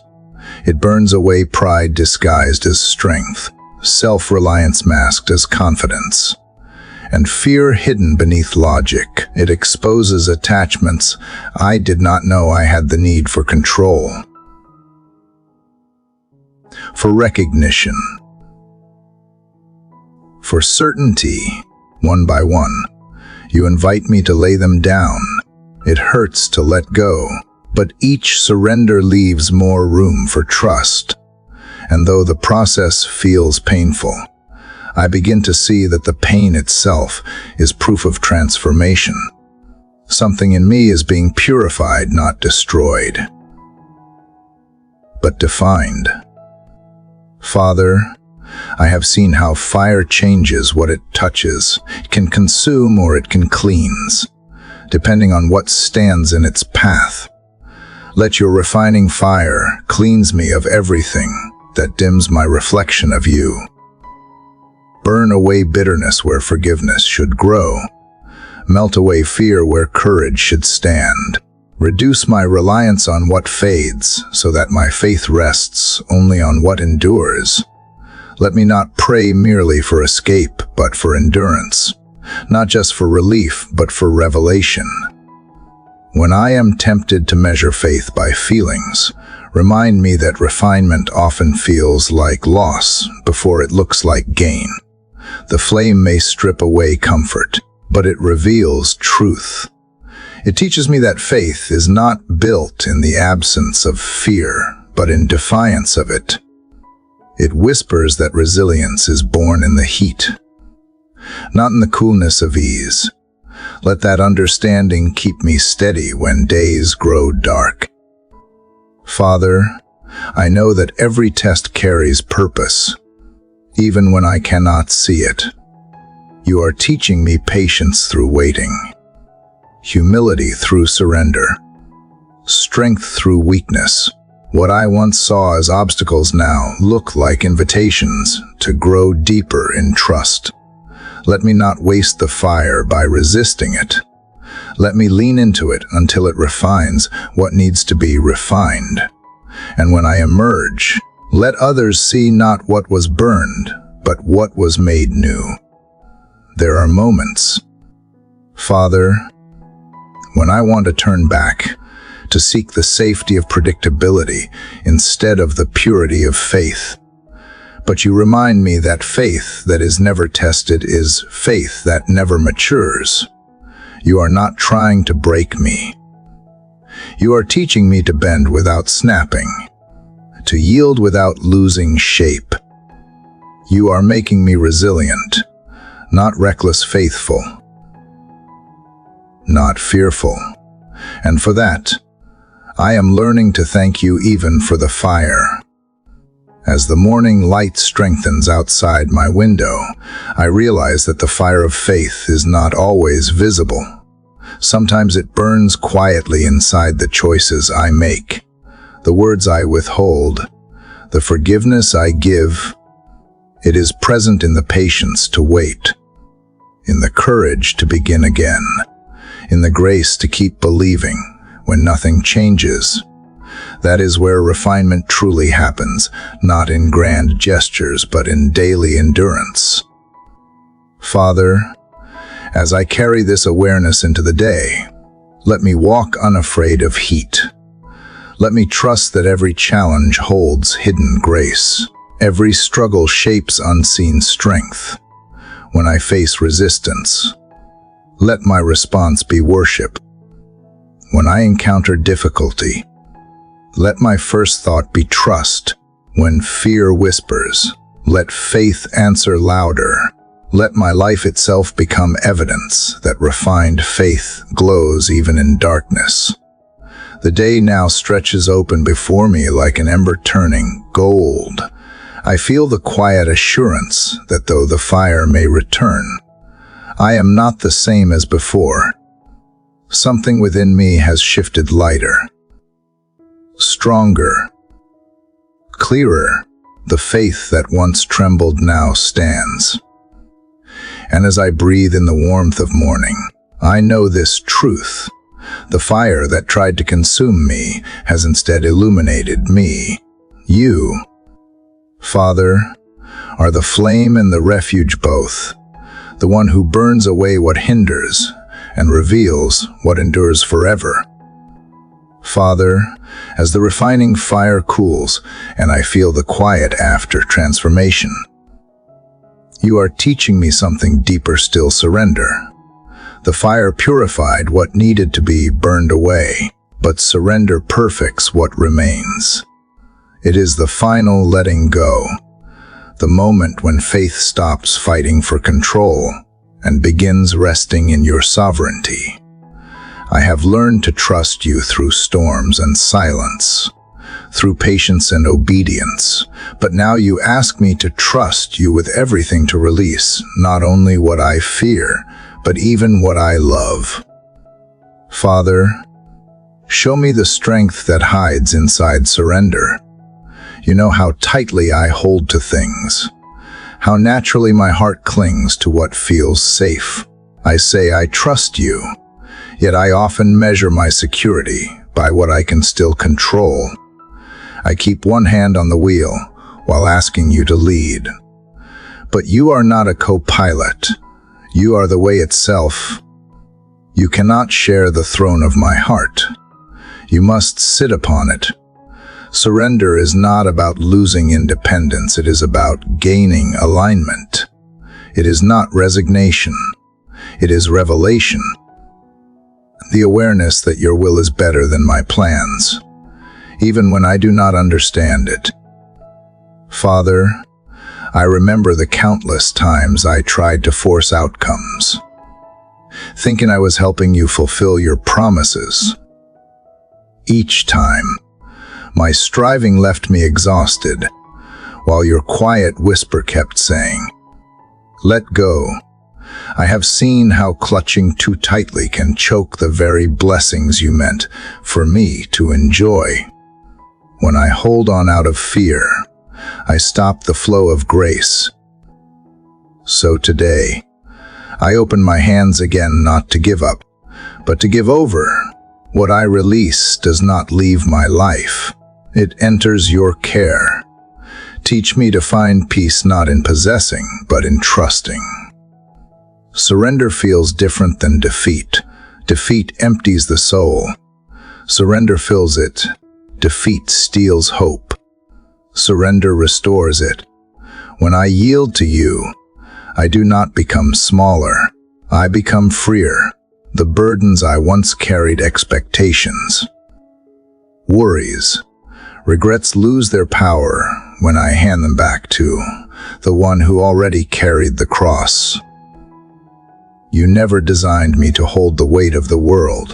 Speaker 1: It burns away pride disguised as strength, self-reliance masked as confidence, and fear hidden beneath logic. It exposes attachments I did not know I had the need for control, for recognition, for certainty. One by one, you invite me to lay them down. It hurts to let go, but each surrender leaves more room for trust. And though the process feels painful, I begin to see that the pain itself is proof of transformation. Something in me is being purified, not destroyed, but defined. Father, I have seen how fire changes what it touches. It can consume or it can cleanse, depending on what stands in its path. Let your refining fire cleanse me of everything that dims my reflection of you. Burn away bitterness where forgiveness should grow. Melt away fear where courage should stand. Reduce my reliance on what fades so that my faith rests only on what endures. Let me not pray merely for escape, but for endurance. Not just for relief, but for revelation. When I am tempted to measure faith by feelings, Remind me that refinement often feels like loss before it looks like gain. The flame may strip away comfort, but it reveals truth. It teaches me that faith is not built in the absence of fear, but in defiance of it. It whispers that resilience is born in the heat, not in the coolness of ease. Let that understanding keep me steady when days grow dark. Father, I know that every test carries purpose, even when I cannot see it. You are teaching me patience through waiting, humility through surrender, strength through weakness. What I once saw as obstacles now look like invitations to grow deeper in trust. Let me not waste the fire by resisting it. Let me lean into it until it refines what needs to be refined. And when I emerge, let others see not what was burned, but what was made new. There are moments, Father, when I want to turn back, to seek the safety of predictability instead of the purity of faith. But you remind me that faith that is never tested is faith that never matures. You are not trying to break me. You are teaching me to bend without snapping, to yield without losing shape. You are making me resilient, not reckless faithful, not fearful. And for that, I am learning to thank you even for the fire. As the morning light strengthens outside my window, I realize that the fire of faith is not always visible. Sometimes it burns quietly inside the choices I make, the words I withhold, the forgiveness I give. It is present in the patience to wait, in the courage to begin again, in the grace to keep believing when nothing changes. That is where refinement truly happens, not in grand gestures, but in daily endurance. Father, as I carry this awareness into the day, let me walk unafraid of heat. Let me trust that every challenge holds hidden grace. Every struggle shapes unseen strength. When I face resistance, let my response be worship. When I encounter difficulty, let my first thought be trust. When fear whispers, let faith answer louder. Let my life itself become evidence that refined faith glows even in darkness. The day now stretches open before me like an ember turning gold. I feel the quiet assurance that though the fire may return, I am not the same as before. Something within me has shifted lighter, stronger, clearer. The faith that once trembled now stands. And as I breathe in the warmth of morning, I know this truth. The fire that tried to consume me has instead illuminated me. You, Father, are the flame and the refuge both, the one who burns away what hinders and reveals what endures forever. Father, as the refining fire cools and I feel the quiet after transformation, you are teaching me something deeper still: surrender. The fire purified what needed to be burned away, but surrender perfects what remains. It is the final letting go, the moment when faith stops fighting for control and begins resting in your sovereignty. I have learned to trust you through storms and silence, through patience and obedience, but now you ask me to trust you with everything, to release not only what I fear, but even what I love. Father, show me the strength that hides inside surrender. You know how tightly I hold to things, how naturally my heart clings to what feels safe. I say I trust you, yet I often measure my security by what I can still control. I keep one hand on the wheel while asking you to lead. But you are not a co-pilot. You are the way itself. You cannot share the throne of my heart. You must sit upon it. Surrender is not about losing independence, it is about gaining alignment. It is not resignation, it is revelation. The awareness that your will is better than my plans, even when I do not understand it. Father, I remember the countless times I tried to force outcomes, thinking I was helping you fulfill your promises. Each time, my striving left me exhausted, while your quiet whisper kept saying, "Let go." I have seen how clutching too tightly can choke the very blessings you meant for me to enjoy. When I hold on out of fear, I stop the flow of grace. So today, I open my hands again, not to give up, but to give over. What I release does not leave my life. It enters your care. Teach me to find peace not in possessing, but in trusting. Surrender feels different than defeat. Defeat empties the soul. Surrender fills it. Defeat steals hope. Surrender restores it. When I yield to you, I do not become smaller. I become freer. The burdens I once carried, expectations, worries, regrets lose their power when I hand them back to the one who already carried the cross. You never designed me to hold the weight of the world.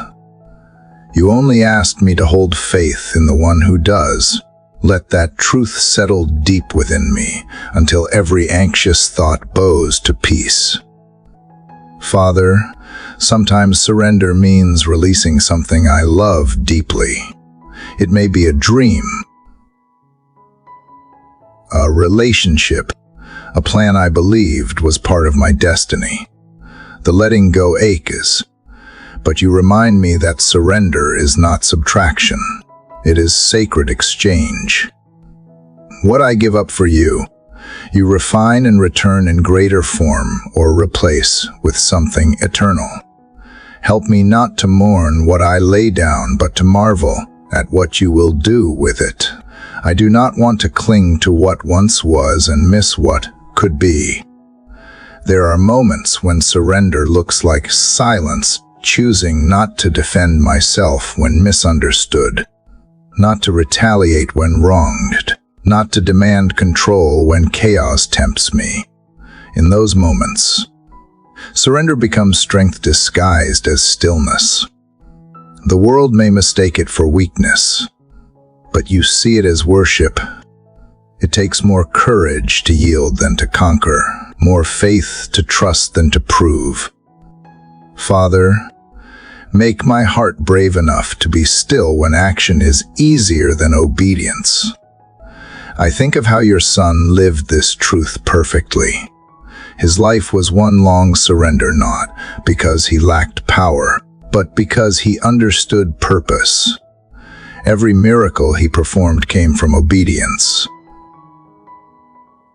Speaker 1: You only asked me to hold faith in the one who does. Let that truth settle deep within me until every anxious thought bows to peace. Father, sometimes surrender means releasing something I love deeply. It may be a dream, a relationship, a plan I believed was part of my destiny. The letting go aches, but you remind me that surrender is not subtraction. It is sacred exchange. What I give up for you, you refine and return in greater form or replace with something eternal. Help me not to mourn what I lay down, but to marvel at what you will do with it. I do not want to cling to what once was and miss what could be. There are moments when surrender looks like silence, choosing not to defend myself when misunderstood, not to retaliate when wronged, not to demand control when chaos tempts me. In those moments, surrender becomes strength disguised as stillness. The world may mistake it for weakness, but you see it as worship. It takes more courage to yield than to conquer, more faith to trust than to prove. Father, make my heart brave enough to be still when action is easier than obedience. I think of how your son lived this truth perfectly. His life was one long surrender, not because he lacked power, but because he understood purpose. Every miracle he performed came from obedience,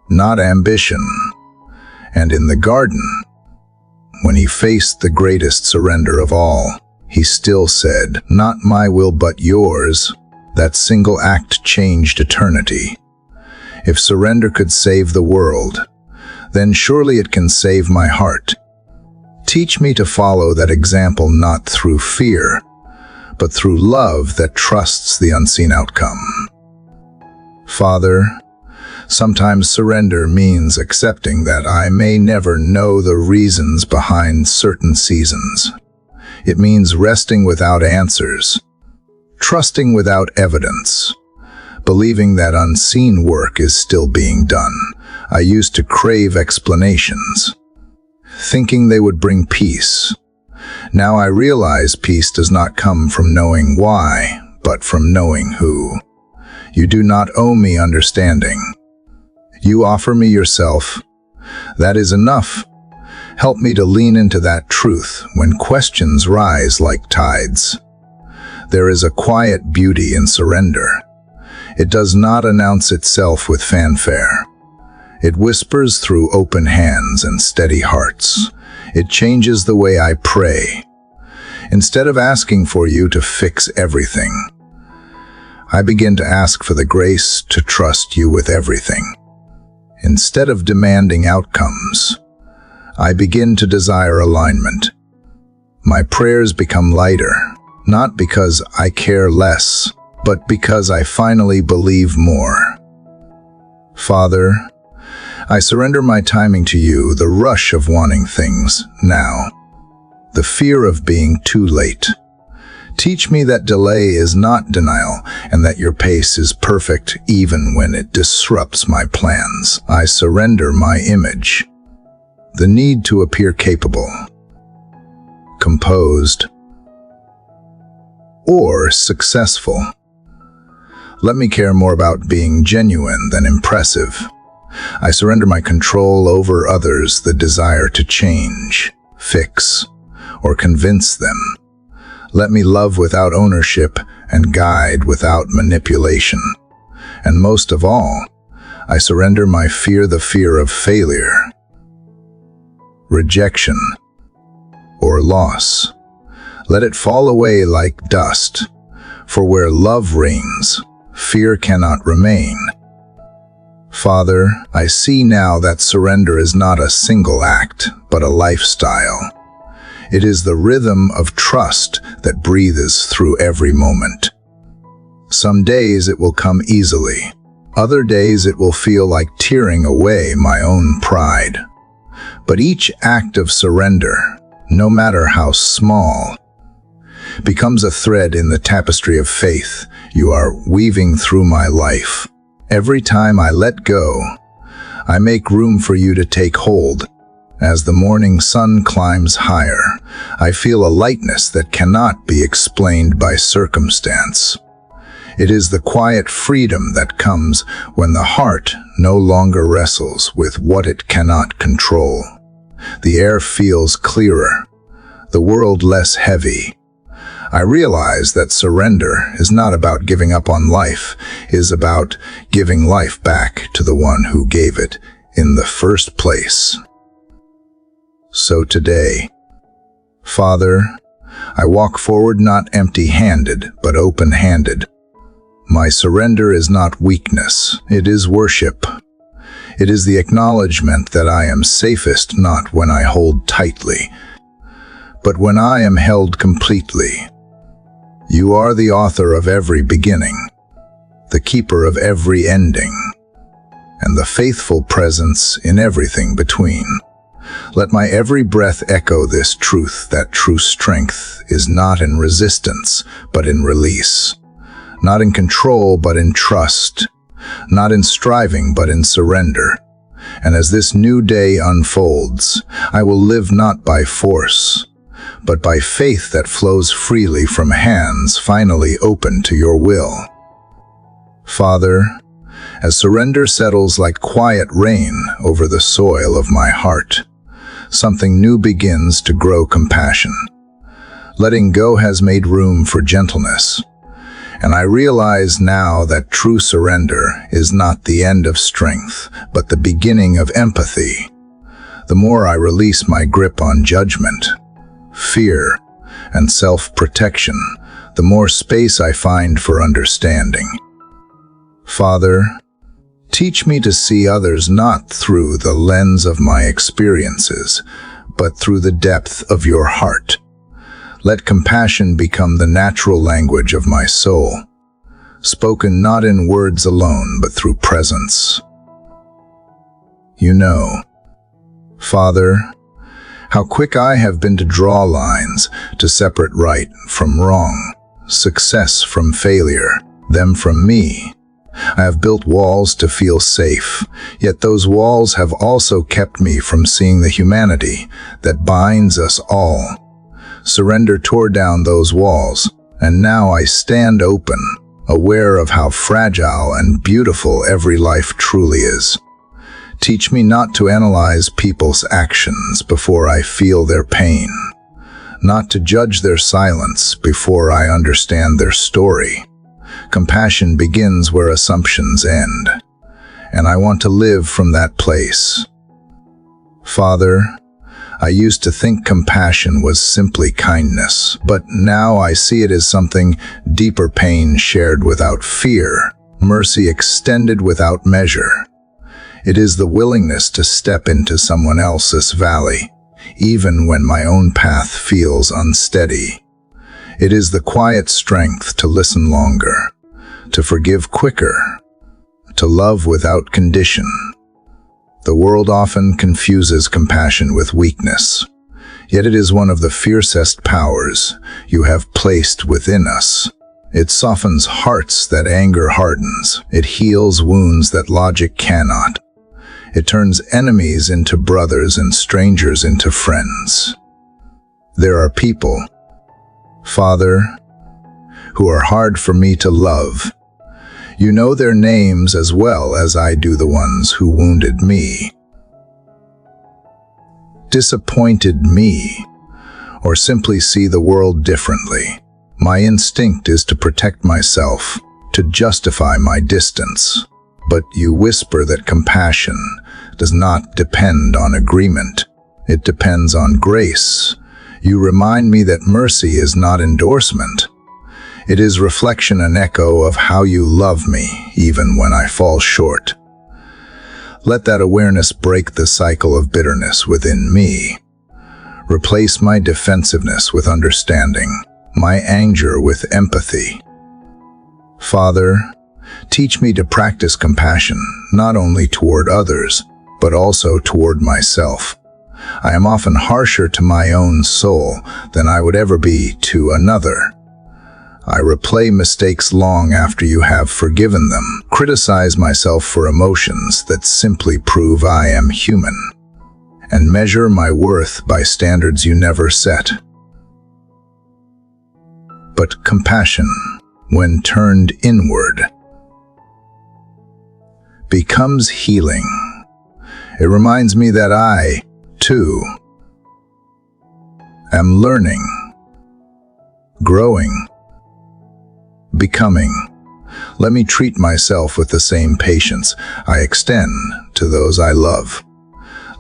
Speaker 1: not ambition. And in the garden, when he faced the greatest surrender of all, he still said, "Not my will but yours." That single act changed eternity. If surrender could save the world, then surely it can save my heart. Teach me to follow that example not through fear, but through love that trusts the unseen outcome. Father, sometimes surrender means accepting that I may never know the reasons behind certain seasons. It means resting without answers, trusting without evidence, believing that unseen work is still being done. I used to crave explanations, thinking they would bring peace. Now I realize peace does not come from knowing why, but from knowing who. You do not owe me understanding. You offer me yourself. That is enough. Help me to lean into that truth when questions rise like tides. There is a quiet beauty in surrender. It does not announce itself with fanfare. It whispers through open hands and steady hearts. It changes the way I pray. Instead of asking for you to fix everything, I begin to ask for the grace to trust you with everything. Instead of demanding outcomes, I begin to desire alignment. My prayers become lighter, not because I care less, but because I finally believe more. Father, I surrender my timing to you, the rush of wanting things now, the fear of being too late. Teach me that delay is not denial, and that your pace is perfect even when it disrupts my plans. I surrender my image, the need to appear capable, composed, or successful. Let me care more about being genuine than impressive. I surrender my control over others, the desire to change, fix, or convince them. Let me love without ownership and guide without manipulation. And most of all, I surrender my fear, the fear of failure, rejection, or loss. Let it fall away like dust, for where love reigns, fear cannot remain. Father, I see now that surrender is not a single act, but a lifestyle. It is the rhythm of trust that breathes through every moment. Some days it will come easily. Other days it will feel like tearing away my own pride. But each act of surrender, no matter how small, becomes a thread in the tapestry of faith you are weaving through my life. Every time I let go, I make room for you to take hold. As the morning sun climbs higher, I feel a lightness that cannot be explained by circumstance. It is the quiet freedom that comes when the heart no longer wrestles with what it cannot control. The air feels clearer, the world less heavy. I realize that surrender is not about giving up on life, it is about giving life back to the one who gave it in the first place. So today, Father, I walk forward not empty-handed, but open-handed. My surrender is not weakness, it is worship. It is the acknowledgement that I am safest not when I hold tightly, but when I am held completely. You are the author of every beginning, the keeper of every ending, and the faithful presence in everything between. Let my every breath echo this truth, that true strength is not in resistance, but in release. Not in control, but in trust. Not in striving, but in surrender. And as this new day unfolds, I will live not by force, but by faith that flows freely from hands finally open to your will. Father, as surrender settles like quiet rain over the soil of my heart, something new begins to grow: compassion. Letting go has made room for gentleness, and I realize now that true surrender is not the end of strength, but the beginning of empathy. The more I release my grip on judgment, fear, and self-protection, the more space I find for understanding. Father, teach me to see others not through the lens of my experiences, but through the depth of your heart. Let compassion become the natural language of my soul, spoken not in words alone, but through presence. You know, Father, how quick I have been to draw lines, to separate right from wrong, success from failure, them from me. I have built walls to feel safe, yet those walls have also kept me from seeing the humanity that binds us all. Surrender tore down those walls, and now I stand open, aware of how fragile and beautiful every life truly is. Teach me not to analyze people's actions before I feel their pain, not to judge their silence before I understand their story. Compassion begins where assumptions end, and I want to live from that place. Father, I used to think compassion was simply kindness, but now I see it as something deeper: pain shared without fear, mercy extended without measure. It is the willingness to step into someone else's valley, even when my own path feels unsteady. It is the quiet strength to listen longer, to forgive quicker, to love without condition. The world often confuses compassion with weakness, yet it is one of the fiercest powers you have placed within us. It softens hearts that anger hardens. It heals wounds that logic cannot. It turns enemies into brothers and strangers into friends. There are people, Father, who are hard for me to love. You know their names as well as I do the ones who wounded me, disappointed me, or simply see the world differently. My instinct is to protect myself, to justify my distance. But you whisper that compassion does not depend on agreement. It depends on grace. You remind me that mercy is not endorsement. It is reflection and echo of how you love me, even when I fall short. Let that awareness break the cycle of bitterness within me. Replace my defensiveness with understanding, my anger with empathy. Father, teach me to practice compassion, not only toward others, but also toward myself. I am often harsher to my own soul than I would ever be to another. I replay mistakes long after you have forgiven them, criticize myself for emotions that simply prove I am human, and measure my worth by standards you never set. But compassion, when turned inward, becomes healing. It reminds me that I, too, am learning, growing, becoming. Let me treat myself with the same patience I extend to those I love.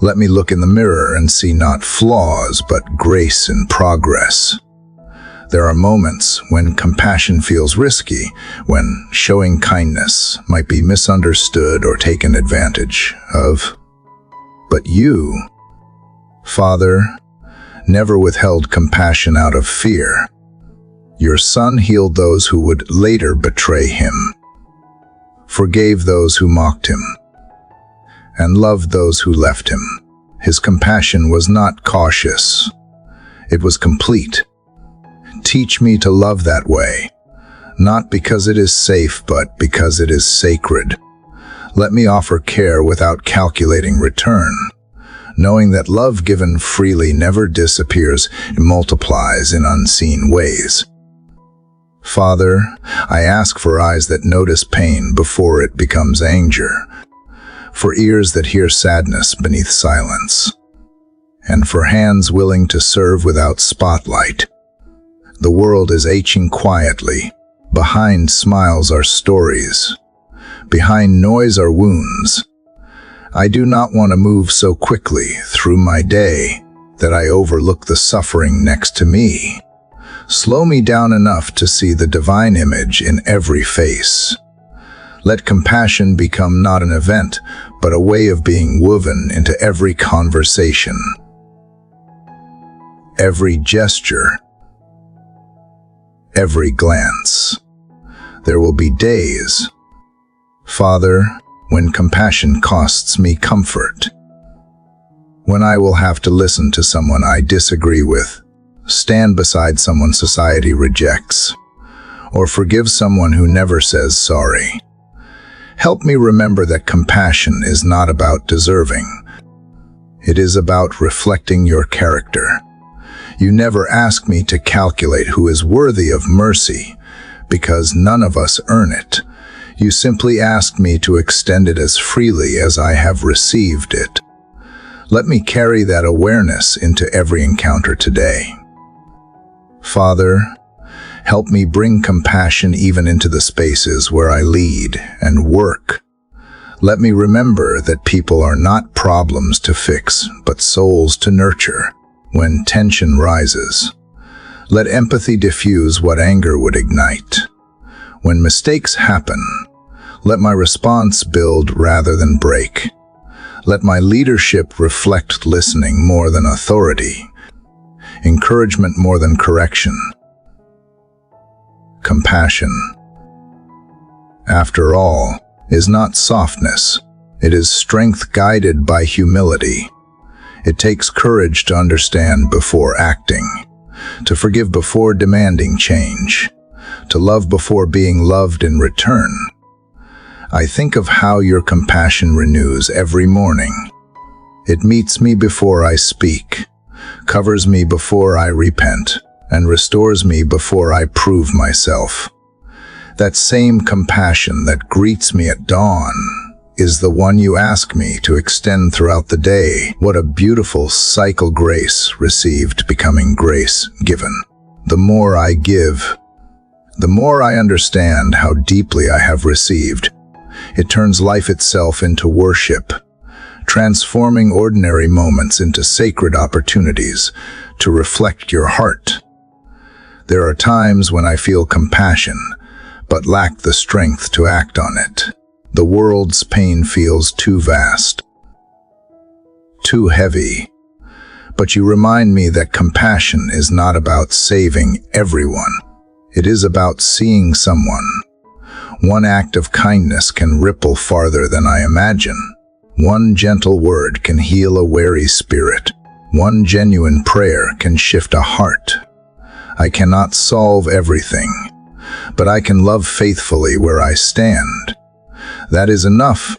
Speaker 1: Let me look in the mirror and see not flaws, but grace and progress. There are moments when compassion feels risky, when showing kindness might be misunderstood or taken advantage of. But you, Father, never withheld compassion out of fear. Your Son healed those who would later betray him, forgave those who mocked him, and loved those who left him. His compassion was not cautious. It was complete. Teach me to love that way, not because it is safe, but because it is sacred. Let me offer care without calculating return, knowing that love given freely never disappears, it multiplies in unseen ways. Father, I ask for eyes that notice pain before it becomes anger, for ears that hear sadness beneath silence, and for hands willing to serve without spotlight. The world is aching quietly. Behind smiles are stories. Behind noise are wounds. I do not want to move so quickly through my day that I overlook the suffering next to me. Slow me down enough to see the divine image in every face. Let compassion become not an event, but a way of being woven into every conversation, every gesture, every glance. There will be days, Father, when compassion costs me comfort, when I will have to listen to someone I disagree with, stand beside someone society rejects, or forgive someone who never says sorry. Help me remember that compassion is not about deserving. It is about reflecting your character. You never ask me to calculate who is worthy of mercy, because none of us earn it. You simply ask me to extend it as freely as I have received it. Let me carry that awareness into every encounter today. Father, help me bring compassion even into the spaces where I lead and work. Let me remember that people are not problems to fix, but souls to nurture. When tension rises, let empathy diffuse what anger would ignite. When mistakes happen, let my response build rather than break. Let my leadership reflect listening more than authority, encouragement more than correction. Compassion, after all, is not softness. It is strength guided by humility. It takes courage to understand before acting, to forgive before demanding change, to love before being loved in return. I think of how your compassion renews every morning. It meets me before I speak, covers me before I repent, and restores me before I prove myself. That same compassion that greets me at dawn is the one you ask me to extend throughout the day. What a beautiful cycle, grace received becoming grace given. The more I give, the more I understand how deeply I have received. It turns life itself into worship, transforming ordinary moments into sacred opportunities to reflect your heart. There are times when I feel compassion, but lack the strength to act on it. The world's pain feels too vast, too heavy. But you remind me that compassion is not about saving everyone. It is about seeing someone. One act of kindness can ripple farther than I imagine. One gentle word can heal a weary spirit. One genuine prayer can shift a heart. I cannot solve everything, but I can love faithfully where I stand. That is enough.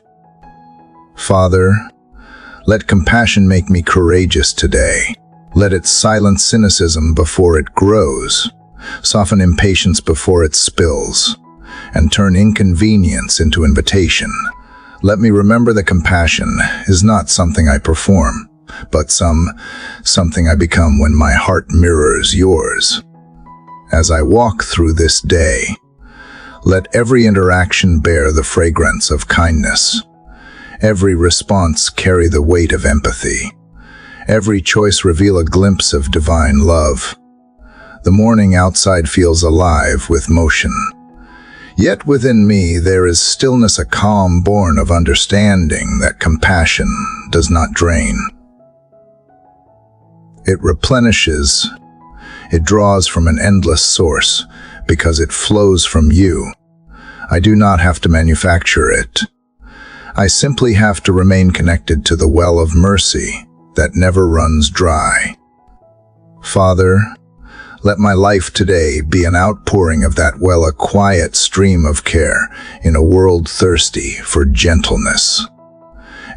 Speaker 1: Father, let compassion make me courageous today. Let it silence cynicism before it grows, soften impatience before it spills, and turn inconvenience into invitation. Let me remember that compassion is not something I perform, but something I become when my heart mirrors yours. As I walk through this day, let every interaction bear the fragrance of kindness. Every response carry the weight of empathy. Every choice reveal a glimpse of divine love. The morning outside feels alive with motion. Yet within me there is stillness, a calm born of understanding that compassion does not drain. It replenishes. It draws from an endless source because it flows from you. I do not have to manufacture it. I simply have to remain connected to the well of mercy that never runs dry. Father, let my life today be an outpouring of that well, a quiet stream of care in a world thirsty for gentleness.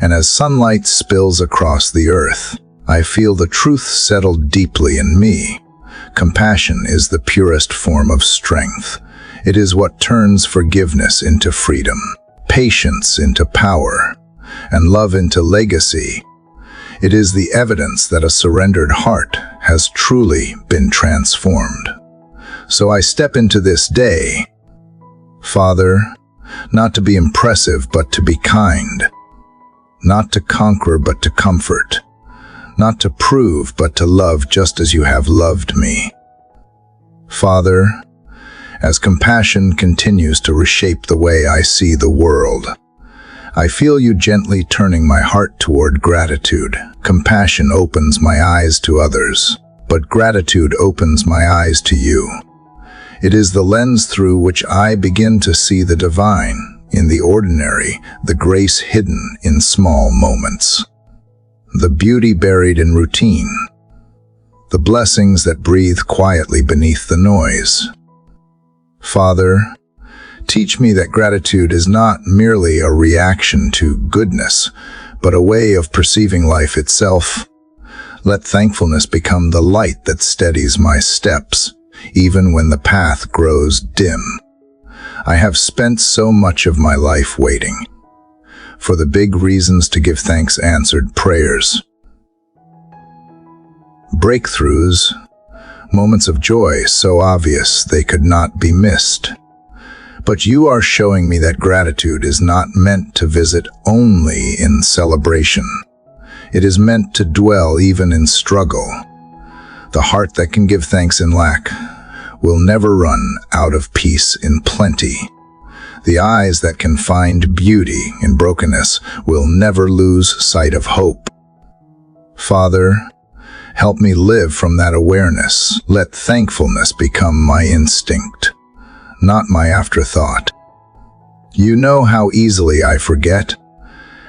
Speaker 1: And as sunlight spills across the earth, I feel the truth settle deeply in me. Compassion is the purest form of strength. It is what turns forgiveness into freedom, patience into power, and love into legacy. It is the evidence that a surrendered heart has truly been transformed. So I step into this day, Father, not to be impressive but to be kind, not to conquer but to comfort, not to prove but to love just as you have loved me. Father, as compassion continues to reshape the way I see the world, I feel you gently turning my heart toward gratitude. Compassion opens my eyes to others, but gratitude opens my eyes to you. It is the lens through which I begin to see the divine in the ordinary, the grace hidden in small moments, the beauty buried in routine, the blessings that breathe quietly beneath the noise. Father, teach me that gratitude is not merely a reaction to goodness, but a way of perceiving life itself. Let thankfulness become the light that steadies my steps, even when the path grows dim. I have spent so much of my life waiting for the big reasons to give thanks, answered prayers, breakthroughs, moments of joy so obvious they could not be missed. But you are showing me that gratitude is not meant to visit only in celebration. It is meant to dwell even in struggle. The heart that can give thanks in lack will never run out of peace in plenty. The eyes that can find beauty in brokenness will never lose sight of hope. Father, help me live from that awareness. Let thankfulness become my instinct, not my afterthought. You know how easily I forget,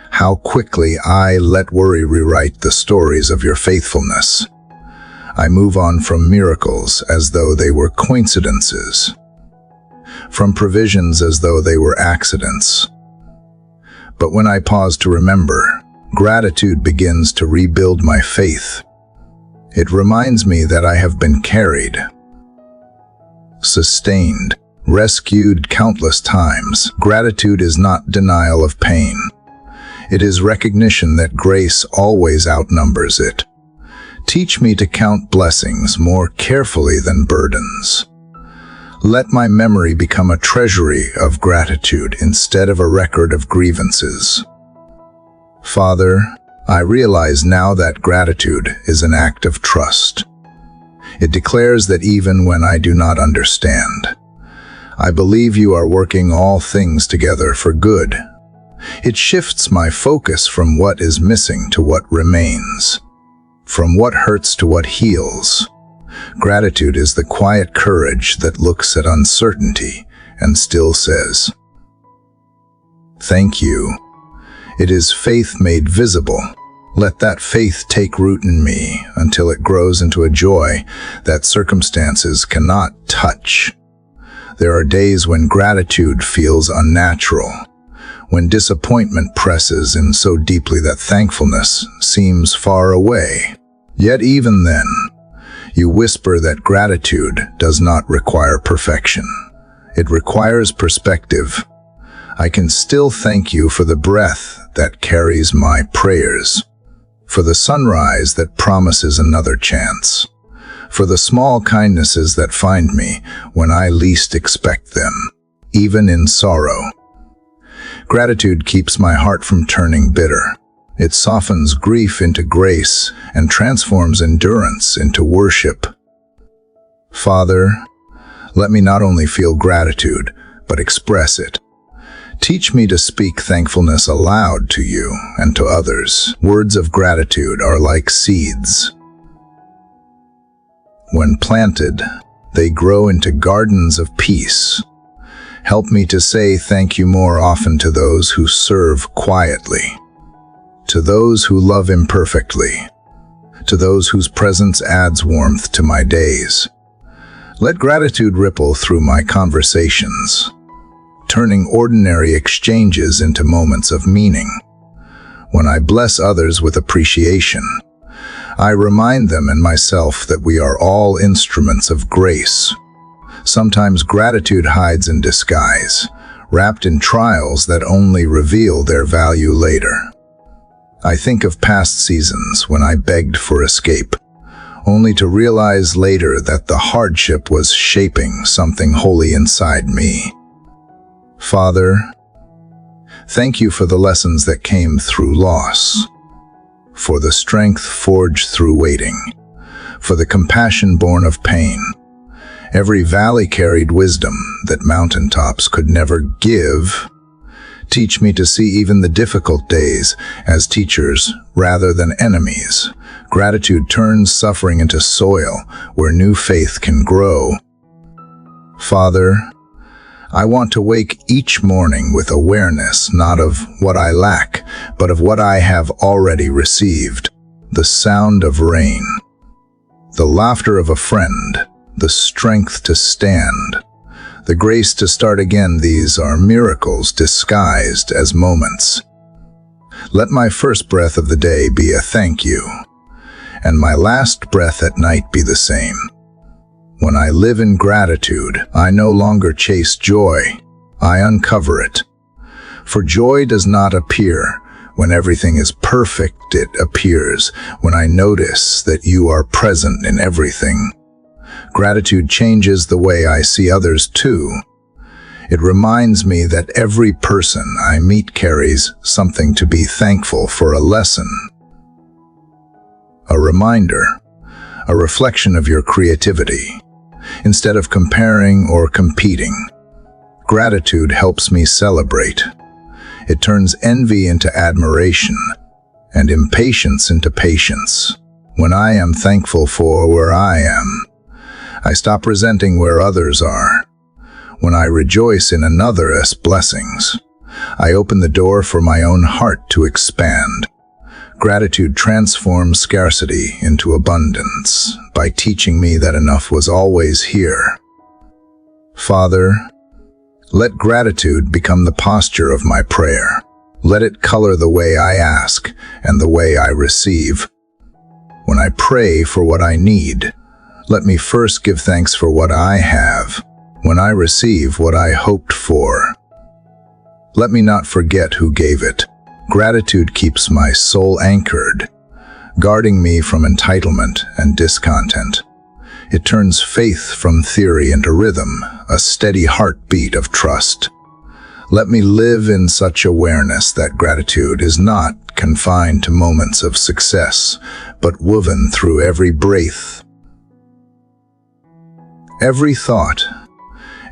Speaker 1: how quickly I let worry rewrite the stories of your faithfulness. I move on from miracles as though they were coincidences, from provisions as though they were accidents. But when I pause to remember, gratitude begins to rebuild my faith. It reminds me that I have been carried, sustained, rescued countless times. Gratitude is not denial of pain. It is recognition that grace always outnumbers it. Teach me to count blessings more carefully than burdens. Let my memory become a treasury of gratitude instead of a record of grievances. Father, I realize now that gratitude is an act of trust. It declares that even when I do not understand, I believe you are working all things together for good. It shifts my focus from what is missing to what remains, from what hurts to what heals. Gratitude is the quiet courage that looks at uncertainty and still says, "Thank you." It is faith made visible. Let that faith take root in me until it grows into a joy that circumstances cannot touch. There are days when gratitude feels unnatural, when disappointment presses in so deeply that thankfulness seems far away. Yet even then, you whisper that gratitude does not require perfection. It requires perspective. I can still thank you for the breath that carries my prayers, for the sunrise that promises another chance, for the small kindnesses that find me when I least expect them, even in sorrow. Gratitude keeps my heart from turning bitter. It softens grief into grace and transforms endurance into worship. Father, let me not only feel gratitude, but express it. Teach me to speak thankfulness aloud to you and to others. Words of gratitude are like seeds. When planted, they grow into gardens of peace. Help me to say thank you more often to those who serve quietly, to those who love imperfectly, to those whose presence adds warmth to my days. Let gratitude ripple through my conversations, turning ordinary exchanges into moments of meaning. When I bless others with appreciation, I remind them and myself that we are all instruments of grace. Sometimes gratitude hides in disguise, wrapped in trials that only reveal their value later. I think of past seasons when I begged for escape, only to realize later that the hardship was shaping something holy inside me. Father, thank you for the lessons that came through loss, for the strength forged through waiting, for the compassion born of pain. Every valley carried wisdom that mountaintops could never give. Teach me to see even the difficult days as teachers rather than enemies. Gratitude turns suffering into soil where new faith can grow. Father, I want to wake each morning with awareness not of what I lack, but of what I have already received. The sound of rain, the laughter of a friend, the strength to stand, the grace to start again. These are miracles disguised as moments. Let my first breath of the day be a thank you, and my last breath at night be the same. When I live in gratitude, I no longer chase joy, I uncover it. For joy does not appear when everything is perfect. It appears when I notice that you are present in everything. Gratitude changes the way I see others too. It reminds me that every person I meet carries something to be thankful for, a lesson, a reminder, a reflection of your creativity. Instead of comparing or competing, gratitude helps me celebrate. It turns envy into admiration and impatience into patience. When I am thankful for where I am, I stop resenting where others are. When I rejoice in another's blessings, I open the door for my own heart to expand. Gratitude transforms scarcity into abundance by teaching me that enough was always here. Father, let gratitude become the posture of my prayer. Let it color the way I ask and the way I receive. When I pray for what I need, let me first give thanks for what I have. When I receive what I hoped for, let me not forget who gave it. Gratitude keeps my soul anchored, guarding me from entitlement and discontent. It turns faith from theory into rhythm, a steady heartbeat of trust. Let me live in such awareness that gratitude is not confined to moments of success, but woven through every breath, every thought,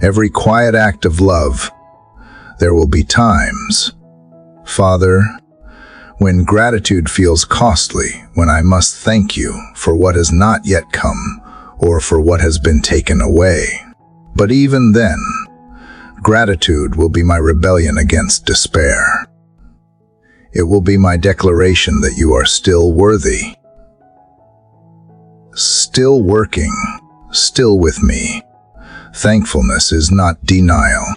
Speaker 1: every quiet act of love. There will be times, Father, when gratitude feels costly, when I must thank you for what has not yet come or for what has been taken away. But even then, gratitude will be my rebellion against despair. It will be my declaration that you are still worthy, still working, still with me. Thankfulness is not denial.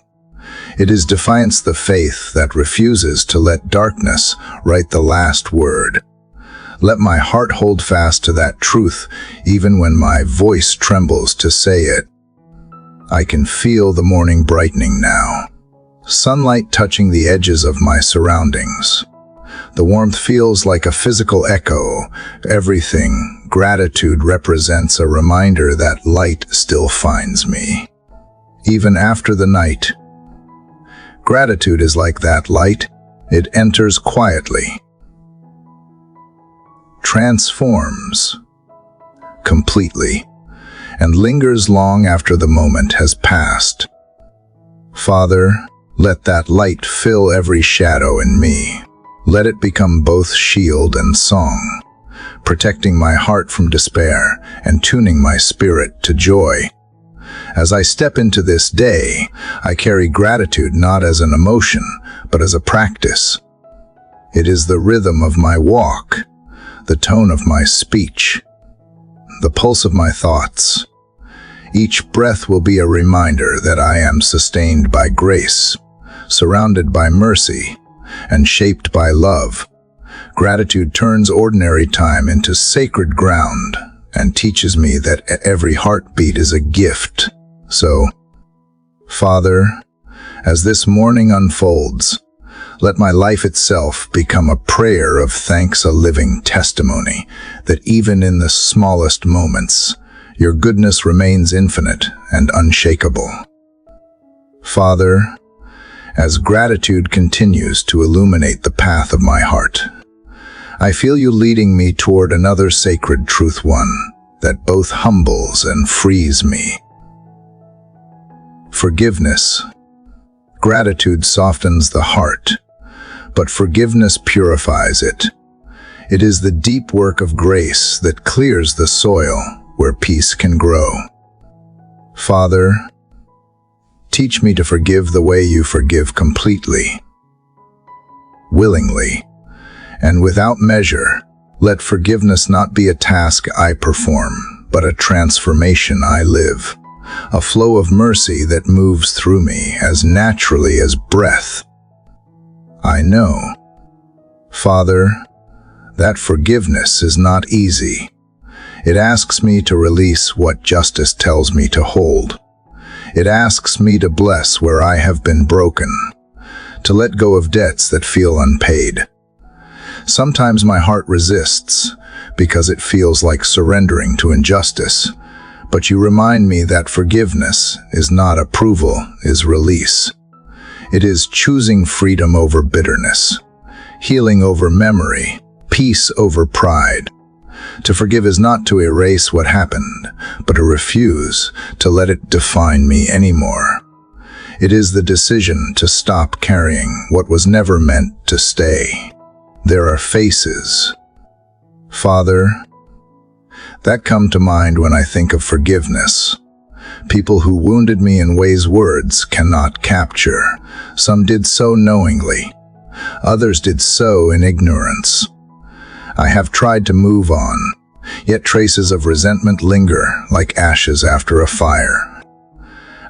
Speaker 1: It is defiance, the faith that refuses to let darkness write the last word. Let my heart hold fast to that truth, even when my voice trembles to say it. I can feel the morning brightening now, sunlight touching the edges of my surroundings. The warmth feels like a physical echo. Everything, gratitude represents a reminder that light still finds me, even after the night. Gratitude is like that light. It enters quietly, transforms completely, and lingers long after the moment has passed. Father, let that light fill every shadow in me. Let it become both shield and song, protecting my heart from despair and tuning my spirit to joy. As I step into this day, I carry gratitude not as an emotion, but as a practice. It is the rhythm of my walk, the tone of my speech, the pulse of my thoughts. Each breath will be a reminder that I am sustained by grace, surrounded by mercy, and shaped by love. Gratitude turns ordinary time into sacred ground and teaches me that every heartbeat is a gift. So, Father, as this morning unfolds, let my life itself become a prayer of thanks, a living testimony that even in the smallest moments, your goodness remains infinite and unshakable. Father, as gratitude continues to illuminate the path of my heart, I feel you leading me toward another sacred truth, one that both humbles and frees me. Forgiveness. Gratitude softens the heart, but forgiveness purifies it. It is the deep work of grace that clears the soil where peace can grow. Father, teach me to forgive the way you forgive, completely, willingly, and without measure. Let forgiveness not be a task I perform, but a transformation I live, a flow of mercy that moves through me as naturally as breath. I know, Father, that forgiveness is not easy. It asks me to release what justice tells me to hold. It asks me to bless where I have been broken, to let go of debts that feel unpaid. Sometimes my heart resists because it feels like surrendering to injustice, but you remind me that forgiveness is not approval, is release. It is choosing freedom over bitterness, healing over memory, peace over pride. To forgive is not to erase what happened, but to refuse to let it define me anymore. It is the decision to stop carrying what was never meant to stay. There are faces, Father, that come to mind when I think of forgiveness. People who wounded me in ways words cannot capture. Some did so knowingly. Others did so in ignorance. I have tried to move on, yet traces of resentment linger like ashes after a fire.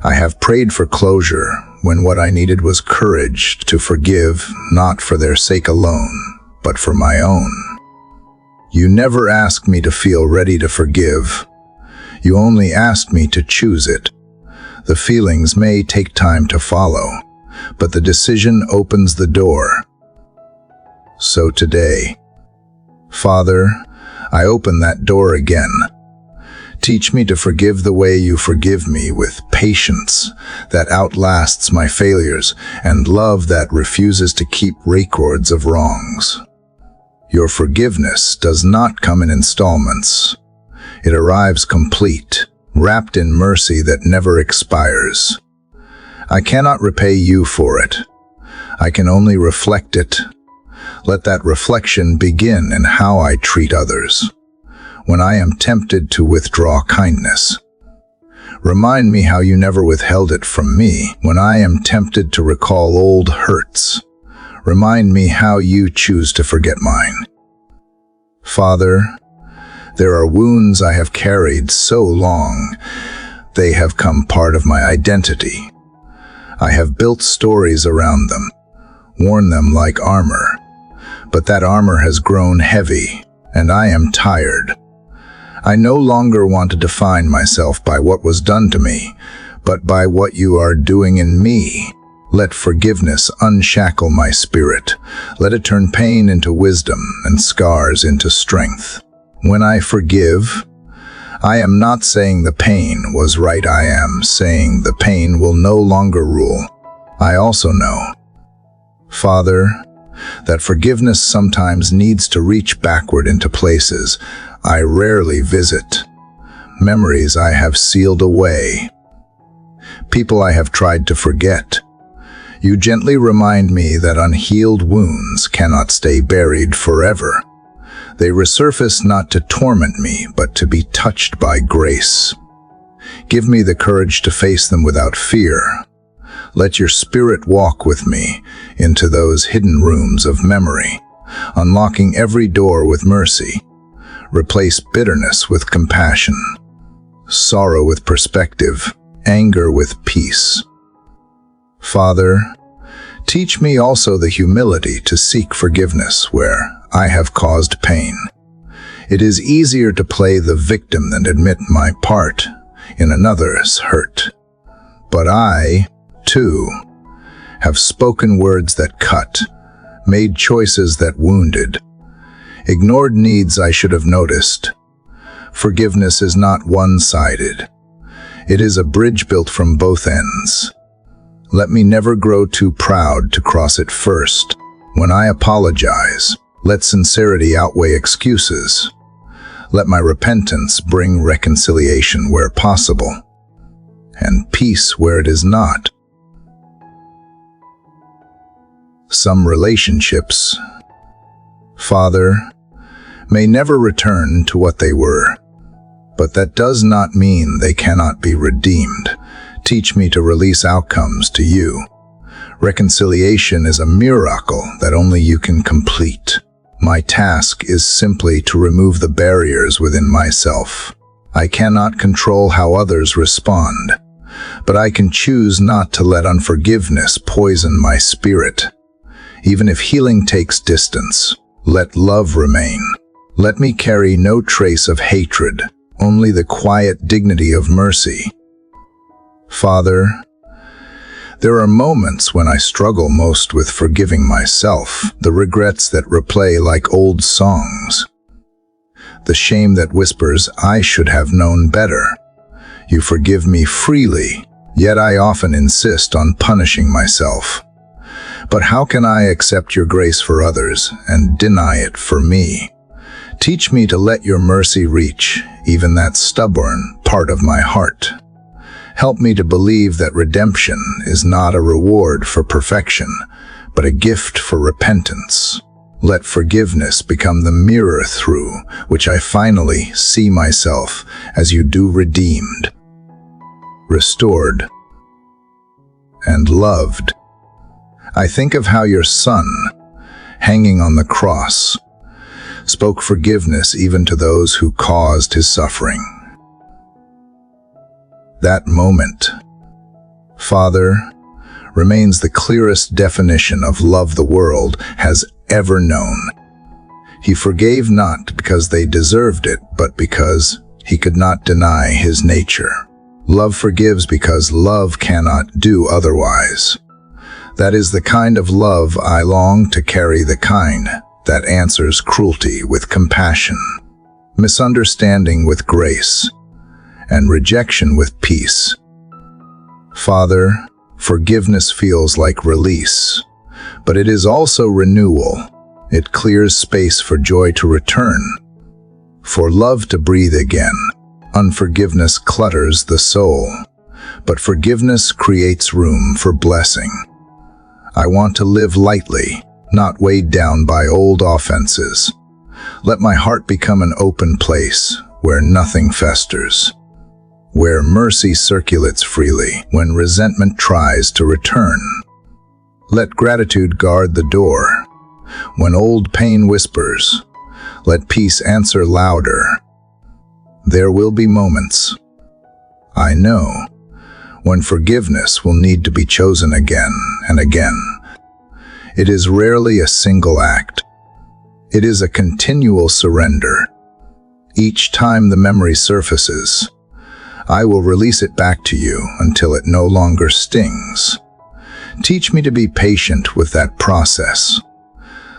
Speaker 1: I have prayed for closure when what I needed was courage to forgive, not for their sake alone, but for my own. You never asked me to feel ready to forgive. You only asked me to choose it. The feelings may take time to follow, but the decision opens the door. So today, Father, I open that door again. Teach me to forgive the way you forgive me, with patience that outlasts my failures and love that refuses to keep records of wrongs. Your forgiveness does not come in installments. It arrives complete, wrapped in mercy that never expires. I cannot repay you for it. I can only reflect it. Let that reflection begin in how I treat others. When I am tempted to withdraw kindness, remind me how you never withheld it from me. When I am tempted to recall old hurts, remind me how you choose to forget mine. Father, there are wounds I have carried so long, they have come part of my identity. I have built stories around them, worn them like armor, but that armor has grown heavy, and I am tired. I no longer want to define myself by what was done to me, but by what you are doing in me. Let forgiveness unshackle my spirit. Let it turn pain into wisdom and scars into strength. When I forgive, I am not saying the pain was right. I am saying the pain will no longer rule. I also know, Father, that forgiveness sometimes needs to reach backward into places I rarely visit, memories I have sealed away, people I have tried to forget. You gently remind me that unhealed wounds cannot stay buried forever. They resurface not to torment me, but to be touched by grace. Give me the courage to face them without fear. Let your Spirit walk with me into those hidden rooms of memory, unlocking every door with mercy. Replace bitterness with compassion, sorrow with perspective, anger with peace. Father, teach me also the humility to seek forgiveness where I have caused pain. It is easier to play the victim than admit my part in another's hurt. But I, too, have spoken words that cut, made choices that wounded, ignored needs I should have noticed. Forgiveness is not one-sided. It is a bridge built from both ends. Let me never grow too proud to cross it first. When I apologize, let sincerity outweigh excuses. Let my repentance bring reconciliation where possible, and peace where it is not. Some relationships, Father, may never return to what they were, but that does not mean they cannot be redeemed. Teach me to release outcomes to you. Reconciliation is a miracle that only you can complete. My task is simply to remove the barriers within myself. I cannot control how others respond, but I can choose not to let unforgiveness poison my spirit. Even if healing takes distance, let love remain. Let me carry no trace of hatred, only the quiet dignity of mercy. Father, there are moments when I struggle most with forgiving myself, the regrets that replay like old songs, the shame that whispers I should have known better. You forgive me freely, yet I often insist on punishing myself. But how can I accept your grace for others and deny it for me? Teach me to let your mercy reach even that stubborn part of my heart. Help me to believe that redemption is not a reward for perfection, but a gift for repentance. Let forgiveness become the mirror through which I finally see myself as you do, redeemed, restored, and loved. I think of how your Son, hanging on the cross, spoke forgiveness even to those who caused his suffering. That moment, Father, remains the clearest definition of love the world has ever known. He forgave not because they deserved it, but because he could not deny his nature. Love forgives because love cannot do otherwise. That is the kind of love I long to carry, the kind that answers cruelty with compassion, misunderstanding with grace, and rejection with peace. Father, forgiveness feels like release, but it is also renewal. It clears space for joy to return, for love to breathe again. Unforgiveness clutters the soul, but forgiveness creates room for blessing. I want to live lightly, not weighed down by old offenses. Let my heart become an open place where nothing festers, where mercy circulates freely when resentment tries to return. Let gratitude guard the door. When old pain whispers, let peace answer louder. There will be moments, I know, when forgiveness will need to be chosen again and again. It is rarely a single act. It is a continual surrender. Each time the memory surfaces, I will release it back to you until it no longer stings. Teach me to be patient with that process.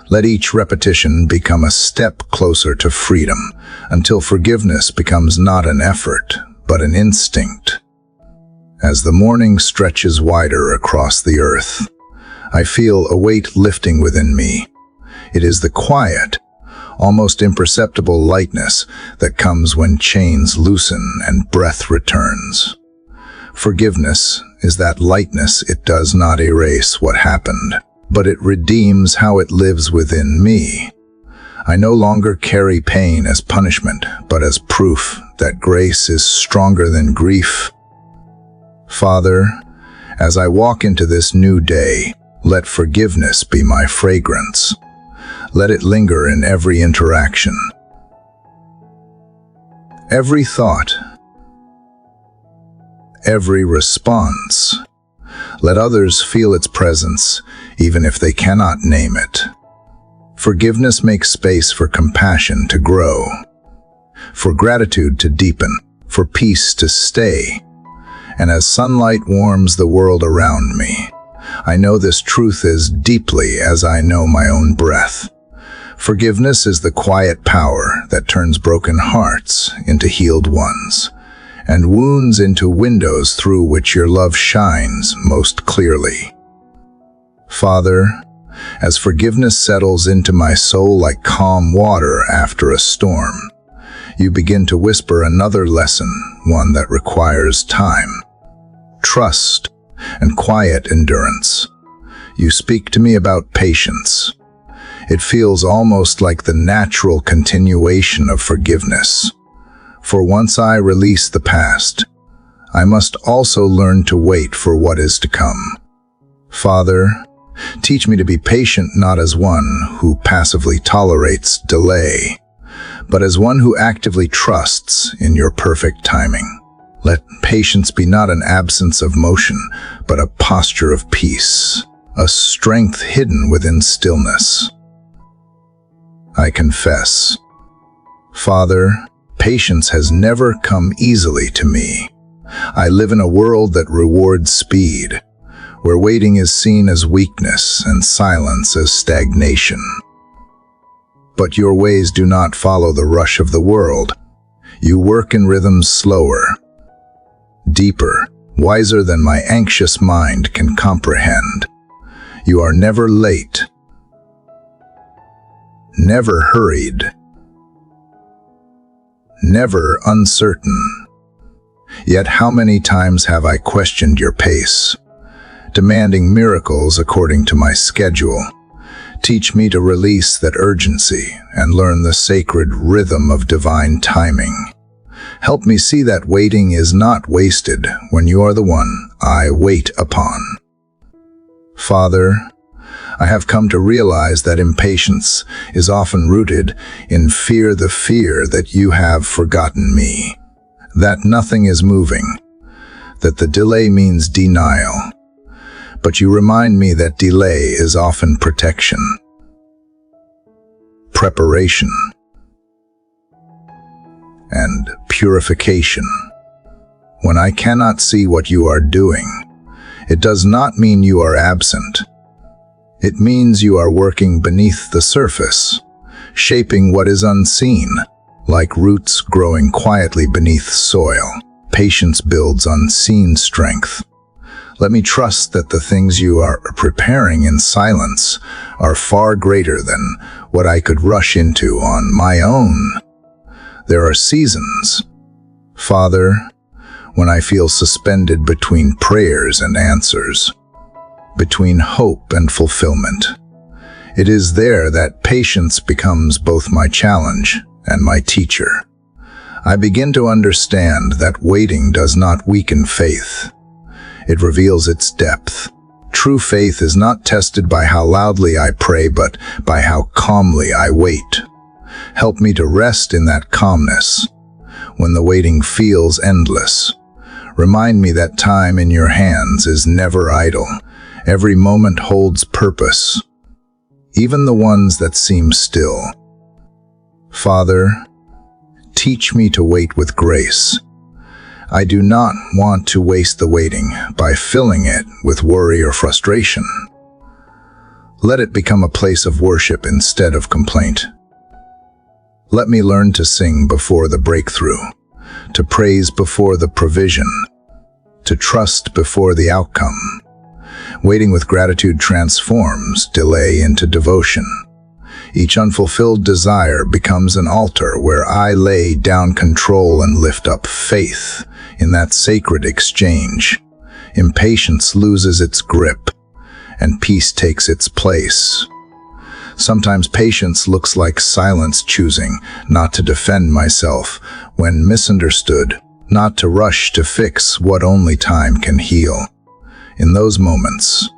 Speaker 1: Let each repetition become a step closer to freedom, until forgiveness becomes not an effort, but an instinct. As the morning stretches wider across the earth, I feel a weight lifting within me. It is the quiet, almost imperceptible lightness that comes when chains loosen and breath returns. Forgiveness is that lightness. It does not erase what happened, but it redeems how it lives within me. I no longer carry pain as punishment, but as proof that grace is stronger than grief. Father, as I walk into this new day, let forgiveness be my fragrance. Let it linger in every interaction, every thought, every response. Let others feel its presence, even if they cannot name it. Forgiveness makes space for compassion to grow, for gratitude to deepen, for peace to stay. And as sunlight warms the world around me, I know this truth as deeply as I know my own breath. Forgiveness is the quiet power that turns broken hearts into healed ones, and wounds into windows through which your love shines most clearly. Father, as forgiveness settles into my soul like calm water after a storm, you begin to whisper another lesson, one that requires time, trust, and quiet endurance. You speak to me about patience. It feels almost like the natural continuation of forgiveness. For once I release the past, I must also learn to wait for what is to come. Father, teach me to be patient not as one who passively tolerates delay, but as one who actively trusts in your perfect timing. Let patience be not an absence of motion, but a posture of peace, a strength hidden within stillness. I confess, Father, patience has never come easily to me. I live in a world that rewards speed, where waiting is seen as weakness and silence as stagnation. But your ways do not follow the rush of the world. You work in rhythms slower, deeper, wiser than my anxious mind can comprehend. You are never late, never hurried, never uncertain. Yet how many times have I questioned your pace, demanding miracles according to my schedule? Teach me to release that urgency and learn the sacred rhythm of divine timing. Help me see that waiting is not wasted when you are the one I wait upon. Father, I have come to realize that impatience is often rooted in the fear that you have forgotten me, that nothing is moving, that the delay means denial. But you remind me that delay is often protection, preparation, and purification. When I cannot see what you are doing, it does not mean you are absent. It means you are working beneath the surface, shaping what is unseen, like roots growing quietly beneath soil. Patience builds unseen strength. Let me trust that the things you are preparing in silence are far greater than what I could rush into on my own. There are seasons, Father, when I feel suspended between prayers and answers, between hope and fulfillment. It is there that patience becomes both my challenge and my teacher. I begin to understand that waiting does not weaken faith. It reveals its depth. True faith is not tested by how loudly I pray, but by how calmly I wait. Help me to rest in that calmness when the waiting feels endless. Remind me that time in your hands is never idle. Every moment holds purpose, even the ones that seem still. Father, teach me to wait with grace. I do not want to waste the waiting by filling it with worry or frustration. Let it become a place of worship instead of complaint. Let me learn to sing before the breakthrough, to praise before the provision, to trust before the outcome. Waiting with gratitude transforms delay into devotion. Each unfulfilled desire becomes an altar where I lay down control and lift up faith. In that sacred exchange, impatience loses its grip and peace takes its place. Sometimes patience looks like silence, choosing not to defend myself when misunderstood, not to rush to fix what only time can heal. In those moments,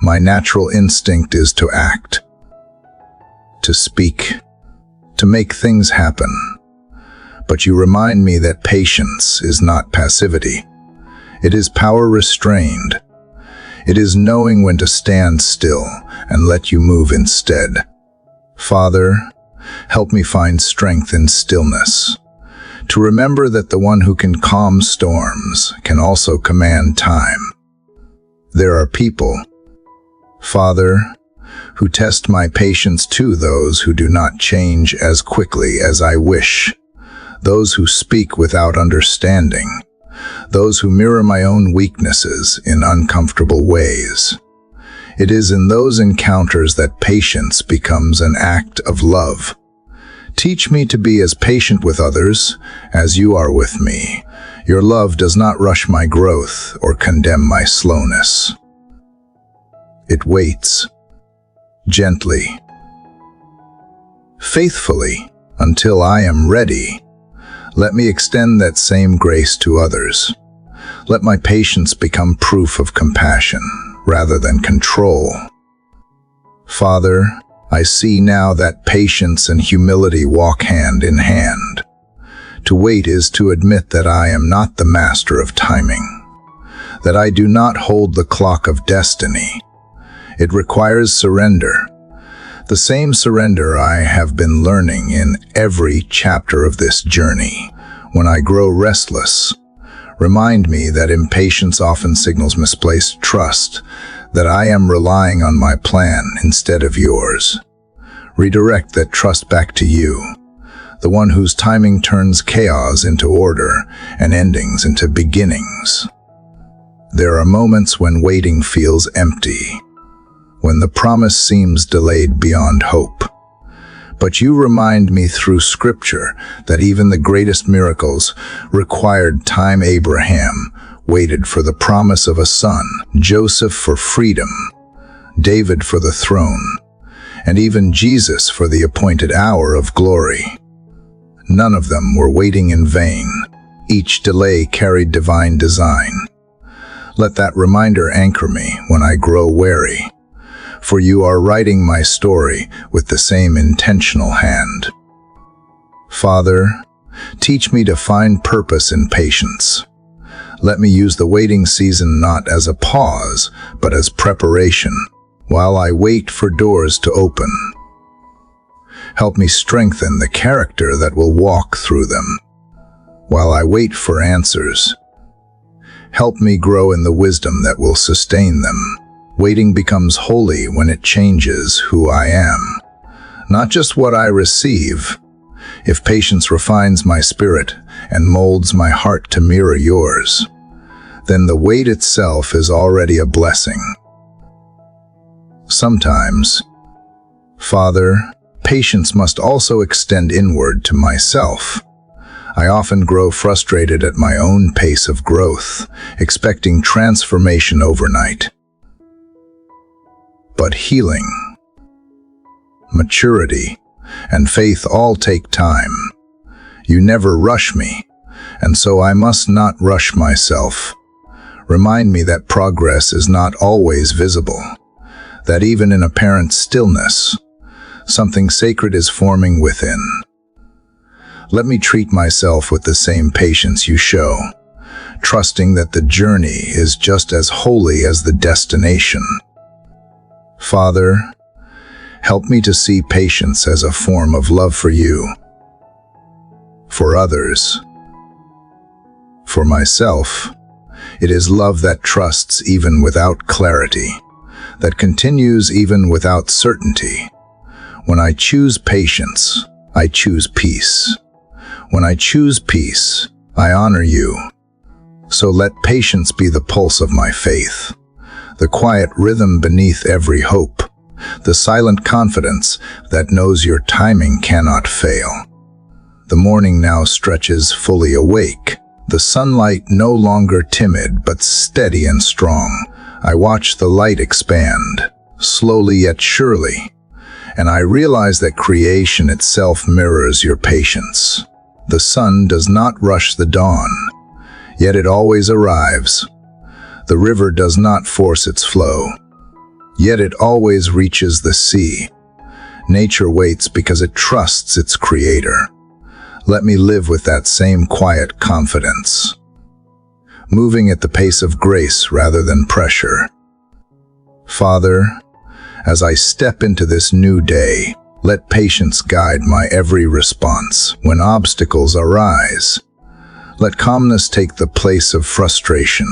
Speaker 1: my natural instinct is to act, to speak, to make things happen. But you remind me that patience is not passivity. It is power restrained. It is knowing when to stand still and let you move instead. Father, help me find strength in stillness, to remember that the one who can calm storms can also command time. There are people, Father, who test my patience too, those who do not change as quickly as I wish. Those who speak without understanding, those who mirror my own weaknesses in uncomfortable ways. It is in those encounters that patience becomes an act of love. Teach me to be as patient with others as you are with me. Your love does not rush my growth or condemn my slowness. It waits, gently, faithfully, until I am ready. Let me extend that same grace to others. Let my patience become proof of compassion rather than control. Father, I see now that patience and humility walk hand in hand. To wait is to admit that I am not the master of timing, that I do not hold the clock of destiny. It requires surrender. The same surrender I have been learning in every chapter of this journey. When I grow restless, remind me that impatience often signals misplaced trust, that I am relying on my plan instead of yours. Redirect that trust back to you, the one whose timing turns chaos into order and endings into beginnings. There are moments when waiting feels empty, when the promise seems delayed beyond hope. But you remind me through Scripture that even the greatest miracles required time. Abraham waited for the promise of a son, Joseph for freedom, David for the throne, and even Jesus for the appointed hour of glory. None of them were waiting in vain. Each delay carried divine design. Let that reminder anchor me when I grow weary, for you are writing my story with the same intentional hand. Father, teach me to find purpose in patience. Let me use the waiting season not as a pause, but as preparation, while I wait for doors to open. Help me strengthen the character that will walk through them. While I wait for answers, help me grow in the wisdom that will sustain them. Waiting becomes holy when it changes who I am, not just what I receive. If patience refines my spirit and molds my heart to mirror yours, then the wait itself is already a blessing. Sometimes, Father, patience must also extend inward to myself. I often grow frustrated at my own pace of growth, expecting transformation overnight. But healing, maturity, and faith all take time. You never rush me, and so I must not rush myself. Remind me that progress is not always visible, that even in apparent stillness, something sacred is forming within. Let me treat myself with the same patience you show, trusting that the journey is just as holy as the destination. Father, help me to see patience as a form of love for you, for others, for myself. It is love that trusts even without clarity, that continues even without certainty. When I choose patience, I choose peace. When I choose peace, I honor you. So let patience be the pulse of my faith, the quiet rhythm beneath every hope, the silent confidence that knows your timing cannot fail. The morning now stretches fully awake, the sunlight no longer timid but steady and strong. I watch the light expand, slowly yet surely, and I realize that creation itself mirrors your patience. The sun does not rush the dawn, yet it always arrives. The river does not force its flow, yet it always reaches the sea. Nature waits because it trusts its creator. Let me live with that same quiet confidence, moving at the pace of grace rather than pressure. Father, as I step into this new day, let patience guide my every response. When obstacles arise, let calmness take the place of frustration.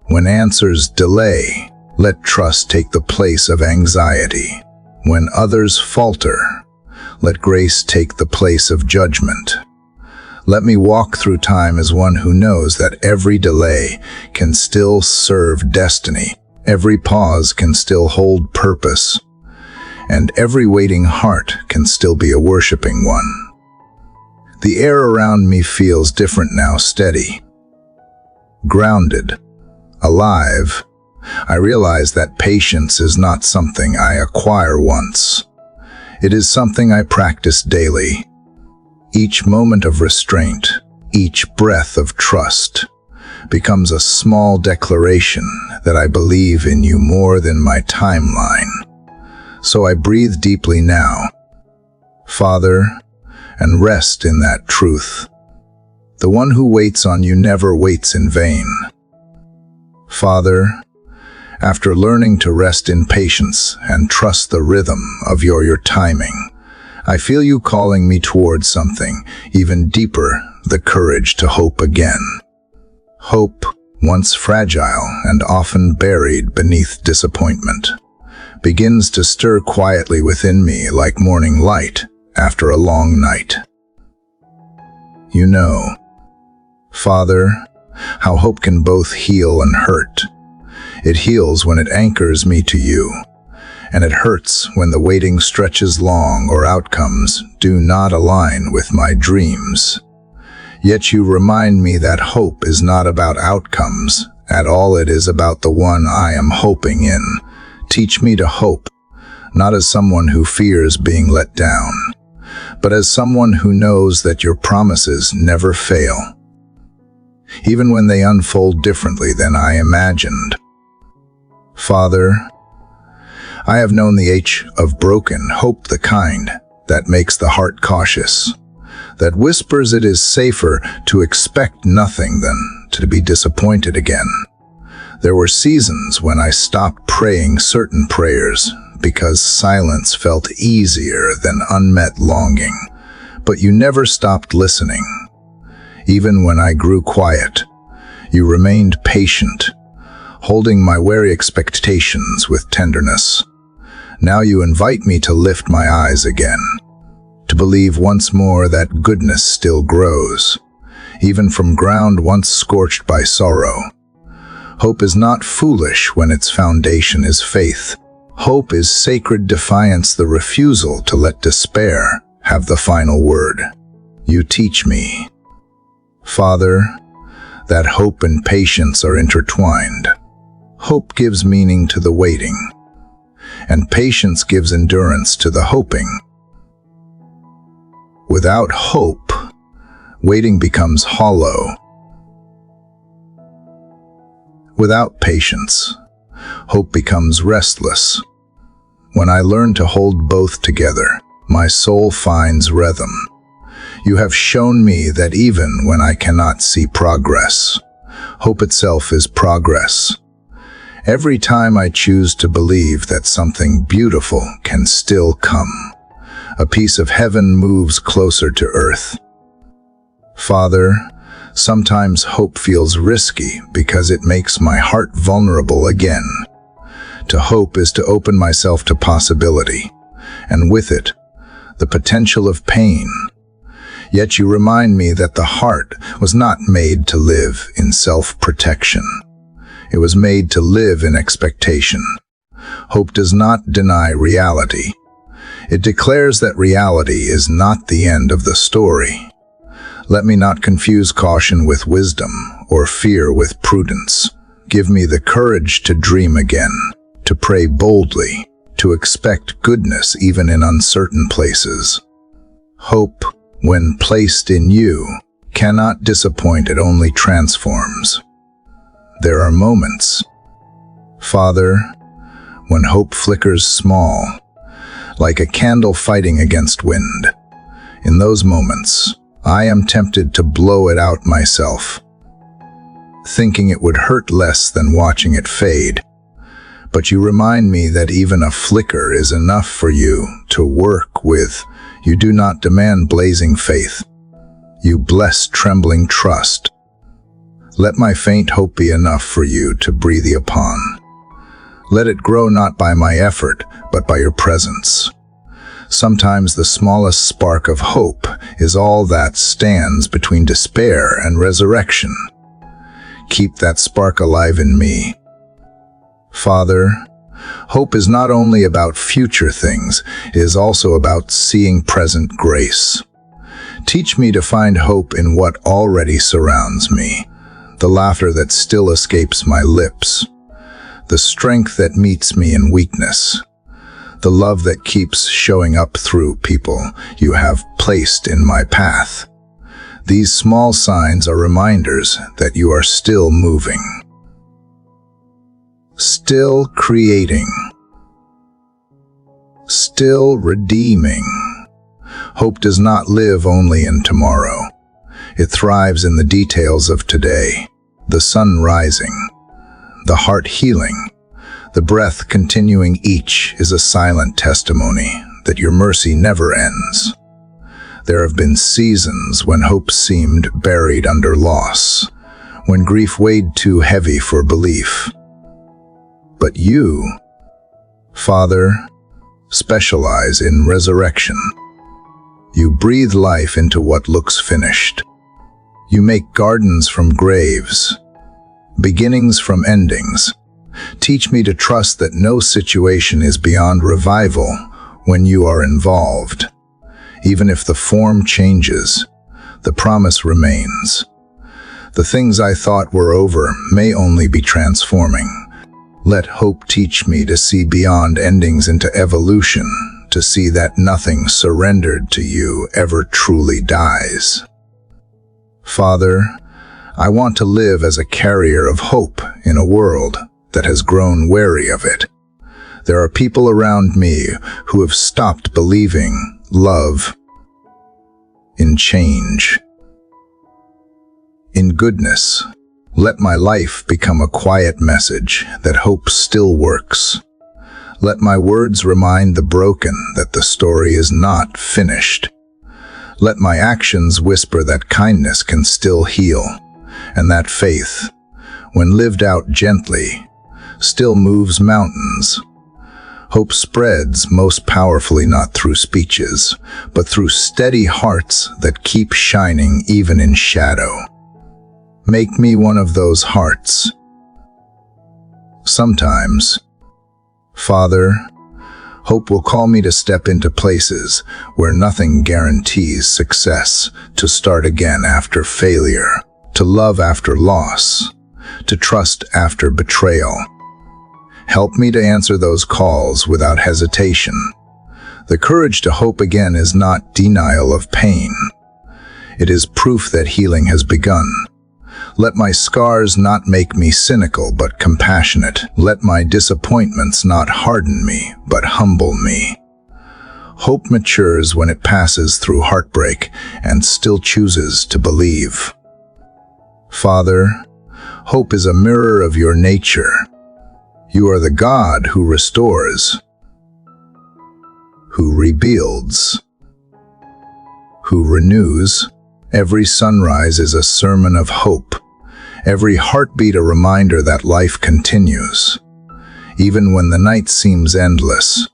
Speaker 1: When answers delay, let trust take the place of anxiety. When others falter, let grace take the place of judgment. Let me walk through time as one who knows that every delay can still serve destiny, every pause can still hold purpose, and every waiting heart can still be a worshiping one. The air around me feels different now, steady, grounded, alive. I realize that patience is not something I acquire once. It is something I practice daily. Each moment of restraint, each breath of trust, becomes a small declaration that I believe in you more than my timeline. So I breathe deeply now, Father, and rest in that truth. The one who waits on you never waits in vain. Father, after learning to rest in patience and trust the rhythm of your timing, I feel you calling me towards something even deeper, the courage to hope again. Hope, once fragile and often buried beneath disappointment, begins to stir quietly within me like morning light after a long night. you know. Father, how hope can both heal and hurt. It heals when it anchors me to you, and it hurts when the waiting stretches long or outcomes do not align with my dreams. Yet you remind me that hope is not about outcomes at all. It is about the one I am hoping in. Teach me to hope, not as someone who fears being let down, but as someone who knows that your promises never fail, even when they unfold differently than I imagined. Father, I have known the H of broken hope, the kind that makes the heart cautious, that whispers it is safer to expect nothing than to be disappointed again. There were seasons when I stopped praying certain prayers because silence felt easier than unmet longing, but you never stopped listening. Even when I grew quiet, you remained patient, holding my weary expectations with tenderness. Now you invite me to lift my eyes again, to believe once more that goodness still grows, even from ground once scorched by sorrow. Hope is not foolish when its foundation is faith. Hope is sacred defiance, the refusal to let despair have the final word. You teach me, Father, that hope and patience are intertwined. Hope gives meaning to the waiting, and patience gives endurance to the hoping. Without hope, waiting becomes hollow. Without patience, hope becomes restless. When I learn to hold both together, my soul finds rhythm. You have shown me that even when I cannot see progress, hope itself is progress. Every time I choose to believe that something beautiful can still come, a piece of heaven moves closer to earth. Father, sometimes hope feels risky because it makes my heart vulnerable again. To hope is to open myself to possibility, and with it, the potential of pain. Yet you remind me that the heart was not made to live in self-protection. It was made to live in expectation. Hope does not deny reality. It declares that reality is not the end of the story. Let me not confuse caution with wisdom or fear with prudence. Give me the courage to dream again, to pray boldly, to expect goodness even in uncertain places. Hope, when placed in you, cannot disappoint, it only transforms. There are moments, Father, when hope flickers small, like a candle fighting against wind. In those moments, I am tempted to blow it out myself, thinking it would hurt less than watching it fade. But you remind me that even a flicker is enough for you to work with. You do not demand blazing faith. You bless trembling trust. Let my faint hope be enough for you to breathe upon. Let it grow not by my effort, but by your presence. Sometimes the smallest spark of hope is all that stands between despair and resurrection. Keep that spark alive in me. Father, hope is not only about future things, it is also about seeing present grace. Teach me to find hope in what already surrounds me, the laughter that still escapes my lips, the strength that meets me in weakness, the love that keeps showing up through people you have placed in my path. These small signs are reminders that you are still moving, still creating, still redeeming. Hope does not live only in tomorrow. It thrives in the details of today, the sun rising, the heart healing, the breath continuing. Each is a silent testimony that your mercy never ends. There have been seasons when hope seemed buried under loss, when grief weighed too heavy for belief. But you, Father, specialize in resurrection. You breathe life into what looks finished, You make gardens from graves, beginnings from endings. Teach me to trust that no situation is beyond revival when you are involved. Even if the form changes, the promise remains. The things I thought were over may only be transforming. Let hope teach me to see beyond endings into evolution, to see that nothing surrendered to you ever truly dies. Father, I want to live as a carrier of hope in a world that has grown wary of it. There are people around me who have stopped believing love in change, in goodness. Let my life become a quiet message that hope still works. Let my words remind the broken that the story is not finished. Let my actions whisper that kindness can still heal, and that faith, when lived out gently, still moves mountains. Hope spreads most powerfully not through speeches, but through steady hearts that keep shining even in shadow. Make me one of those hearts. Sometimes, Father, hope will call me to step into places where nothing guarantees success, to start again after failure, to love after loss, to trust after betrayal. Help me to answer those calls without hesitation. The courage to hope again is not denial of pain. It is proof that healing has begun. Let my scars not make me cynical but compassionate. Let my disappointments not harden me but humble me. Hope matures when it passes through heartbreak and still chooses to believe. Father, hope is a mirror of your nature. You are the God who restores, who rebuilds, who renews. Every sunrise is a sermon of hope. Every heartbeat a reminder that life continues. Even when the night seems endless,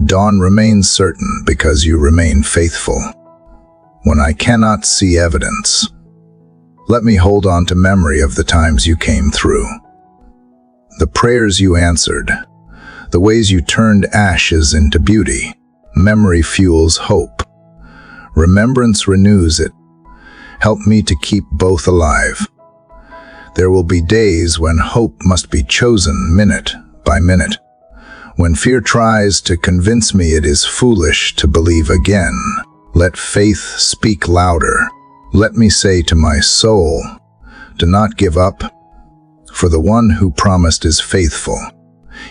Speaker 1: dawn remains certain because you remain faithful. When I cannot see evidence, let me hold on to memory of the times you came through. The prayers you answered, the ways you turned ashes into beauty. Memory fuels hope. Remembrance renews it. Help me to keep both alive. There will be days when hope must be chosen minute by minute. When fear tries to convince me it is foolish to believe again, let faith speak louder. Let me say to my soul, do not give up, for the one who promised is faithful.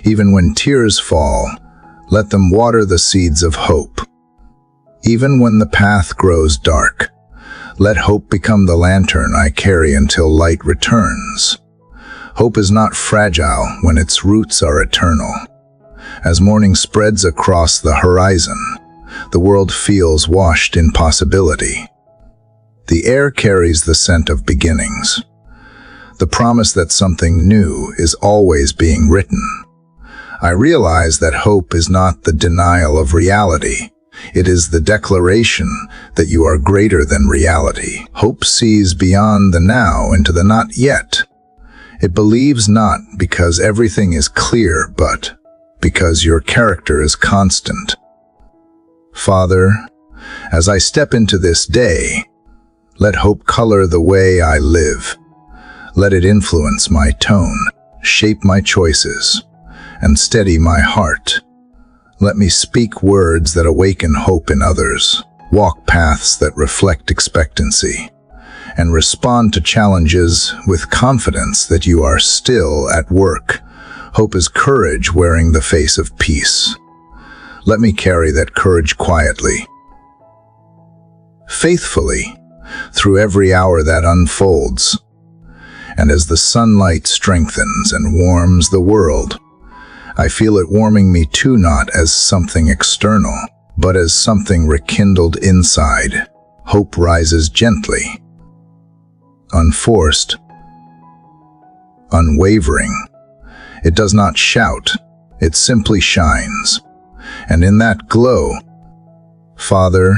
Speaker 1: Even when tears fall, let them water the seeds of hope. Even when the path grows dark, let hope become the lantern I carry until light returns. Hope is not fragile when its roots are eternal. As morning spreads across the horizon, the world feels washed in possibility. The air carries the scent of beginnings, the promise that something new is always being written. I realize that hope is not the denial of reality. It is the declaration that you are greater than reality. Hope sees beyond the now into the not yet. It believes not because everything is clear, but because your character is constant. Father, as I step into this day, let hope color the way I live. Let it influence my tone, shape my choices, and steady my heart. Let me speak words that awaken hope in others, walk paths that reflect expectancy, and respond to challenges with confidence that you are still at work. Hope is courage wearing the face of peace. Let me carry that courage quietly, faithfully, through every hour that unfolds. And as the sunlight strengthens and warms the world, I feel it warming me too, not as something external, but as something rekindled inside. Hope rises gently, unforced, unwavering. It does not shout, it simply shines. And in that glow, Father,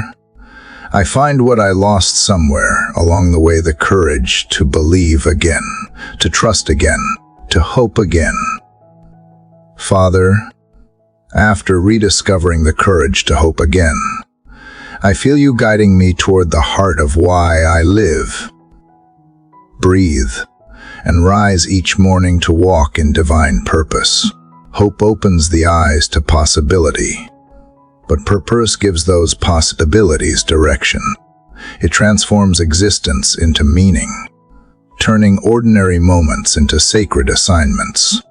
Speaker 1: I find what I lost somewhere along the way: the courage to believe again, to trust again, to hope again. Father, after rediscovering the courage to hope again, I feel you guiding me toward the heart of why I live. Breathe and rise each morning to walk in divine purpose. Hope opens the eyes to possibility, but purpose gives those possibilities direction. It transforms existence into meaning, turning ordinary moments into sacred assignments.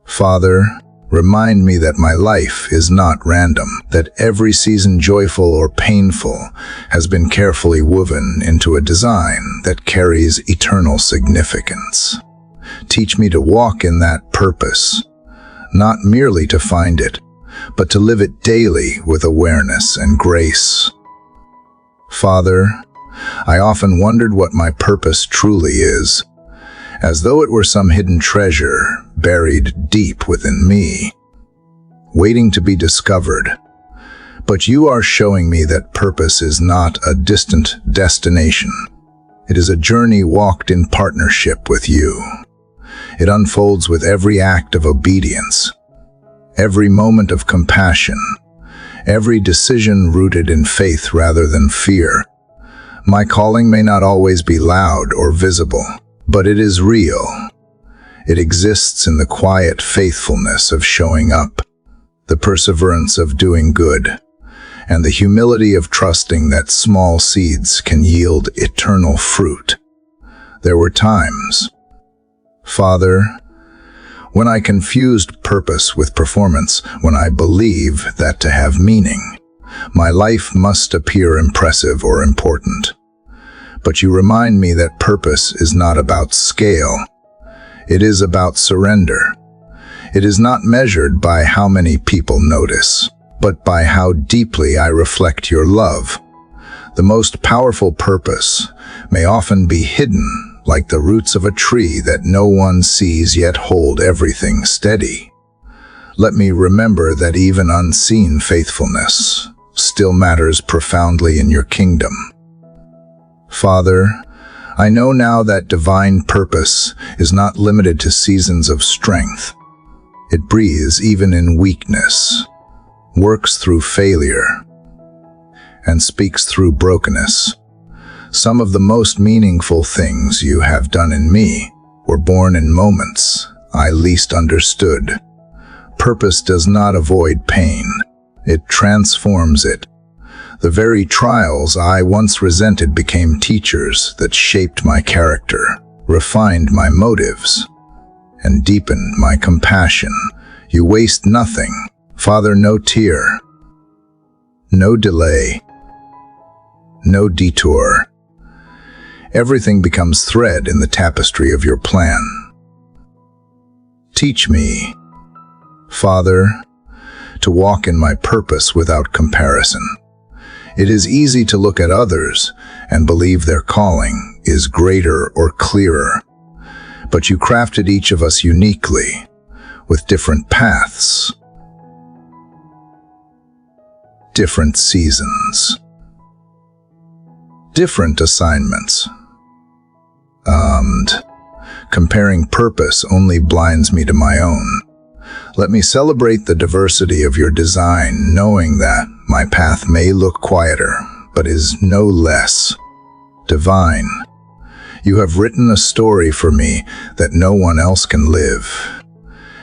Speaker 1: Father, remind me that my life is not random, that every season, joyful or painful, has been carefully woven into a design that carries eternal significance. Teach me to walk in that purpose, not merely to find it, but to live it daily with awareness and grace. Father, I often wondered what my purpose truly is, as though it were some hidden treasure buried deep within me, waiting to be discovered. But you are showing me that purpose is not a distant destination. It is a journey walked in partnership with you. It unfolds with every act of obedience, every moment of compassion, every decision rooted in faith rather than fear. My calling may not always be loud or visible, but it is real. It exists in the quiet faithfulness of showing up, the perseverance of doing good, and the humility of trusting that small seeds can yield eternal fruit. There were times, Father, when I confused purpose with performance, when I believed that to have meaning, my life must appear impressive or important. But you remind me that purpose is not about scale. It is about surrender. It is not measured by how many people notice, but by how deeply I reflect your love. The most powerful purpose may often be hidden, like the roots of a tree that no one sees yet hold everything steady. Let me remember that even unseen faithfulness still matters profoundly in your kingdom. Father, I know now that divine purpose is not limited to seasons of strength. It breathes even in weakness, works through failure, and speaks through brokenness. Some of the most meaningful things you have done in me were born in moments I least understood. Purpose does not avoid pain. It transforms it. The very trials I once resented became teachers that shaped my character, refined my motives, and deepened my compassion. You waste nothing, Father, no tear, no delay, no detour. Everything becomes thread in the tapestry of your plan. Teach me, Father, to walk in my purpose without comparison. It is easy to look at others and believe their calling is greater or clearer, but you crafted each of us uniquely, with different paths, different seasons, different assignments. And comparing purpose only blinds me to my own. Let me celebrate the diversity of your design, knowing that my path may look quieter, but is no less divine. You have written a story for me that no one else can live,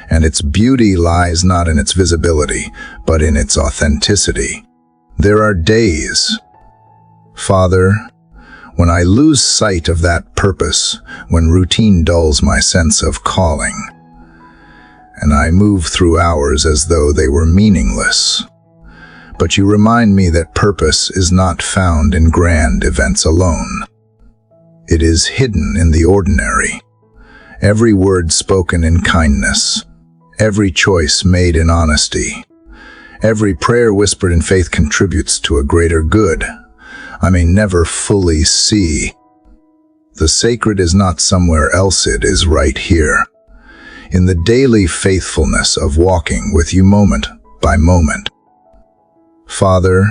Speaker 1: and its beauty lies not in its visibility, but in its authenticity. There are days, Father, when I lose sight of that purpose, when routine dulls my sense of calling, and I move through hours as though they were meaningless. But you remind me that purpose is not found in grand events alone. It is hidden in the ordinary. Every word spoken in kindness, every choice made in honesty, every prayer whispered in faith contributes to a greater good I may never fully see. The sacred is not somewhere else, it is right here, in the daily faithfulness of walking with you moment by moment. Father,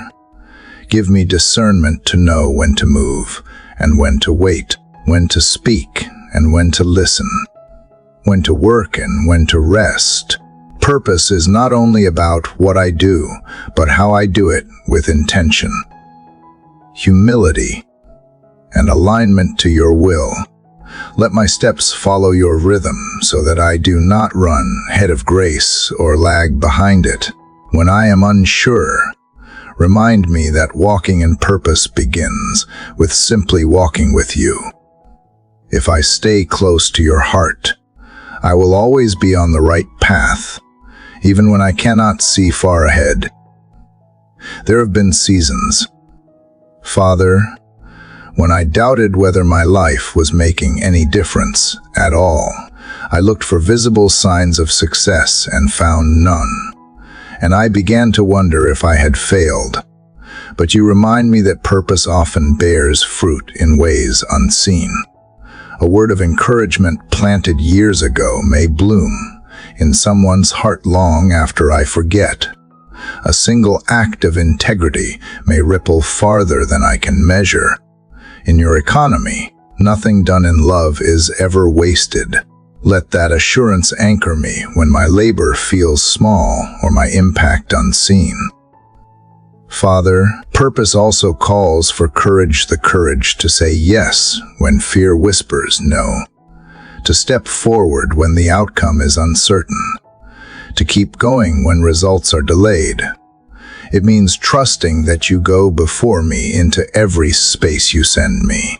Speaker 1: Give me discernment to know when to move and when to wait, when to speak and when to listen, when to work and when to rest. Purpose is not only about what I do, but how I do it with intention, humility, and alignment to your will. Let my steps follow your rhythm so that I do not run ahead of grace or lag behind it. When I am unsure, remind me that walking in purpose begins with simply walking with you. If I stay close to your heart, I will always be on the right path, even when I cannot see far ahead. There have been seasons, Father, when I doubted whether my life was making any difference at all. I looked for visible signs of success and found none. And I began to wonder if I had failed. But you remind me that purpose often bears fruit in ways unseen. A word of encouragement planted years ago may bloom in someone's heart long after I forget. A single act of integrity may ripple farther than I can measure. In your economy, nothing done in love is ever wasted. Let that assurance anchor me when my labor feels small or my impact unseen. Father, purpose also calls for courage, the courage to say yes when fear whispers no, to step forward when the outcome is uncertain, to keep going when results are delayed. It means trusting that you go before me into every space you send me.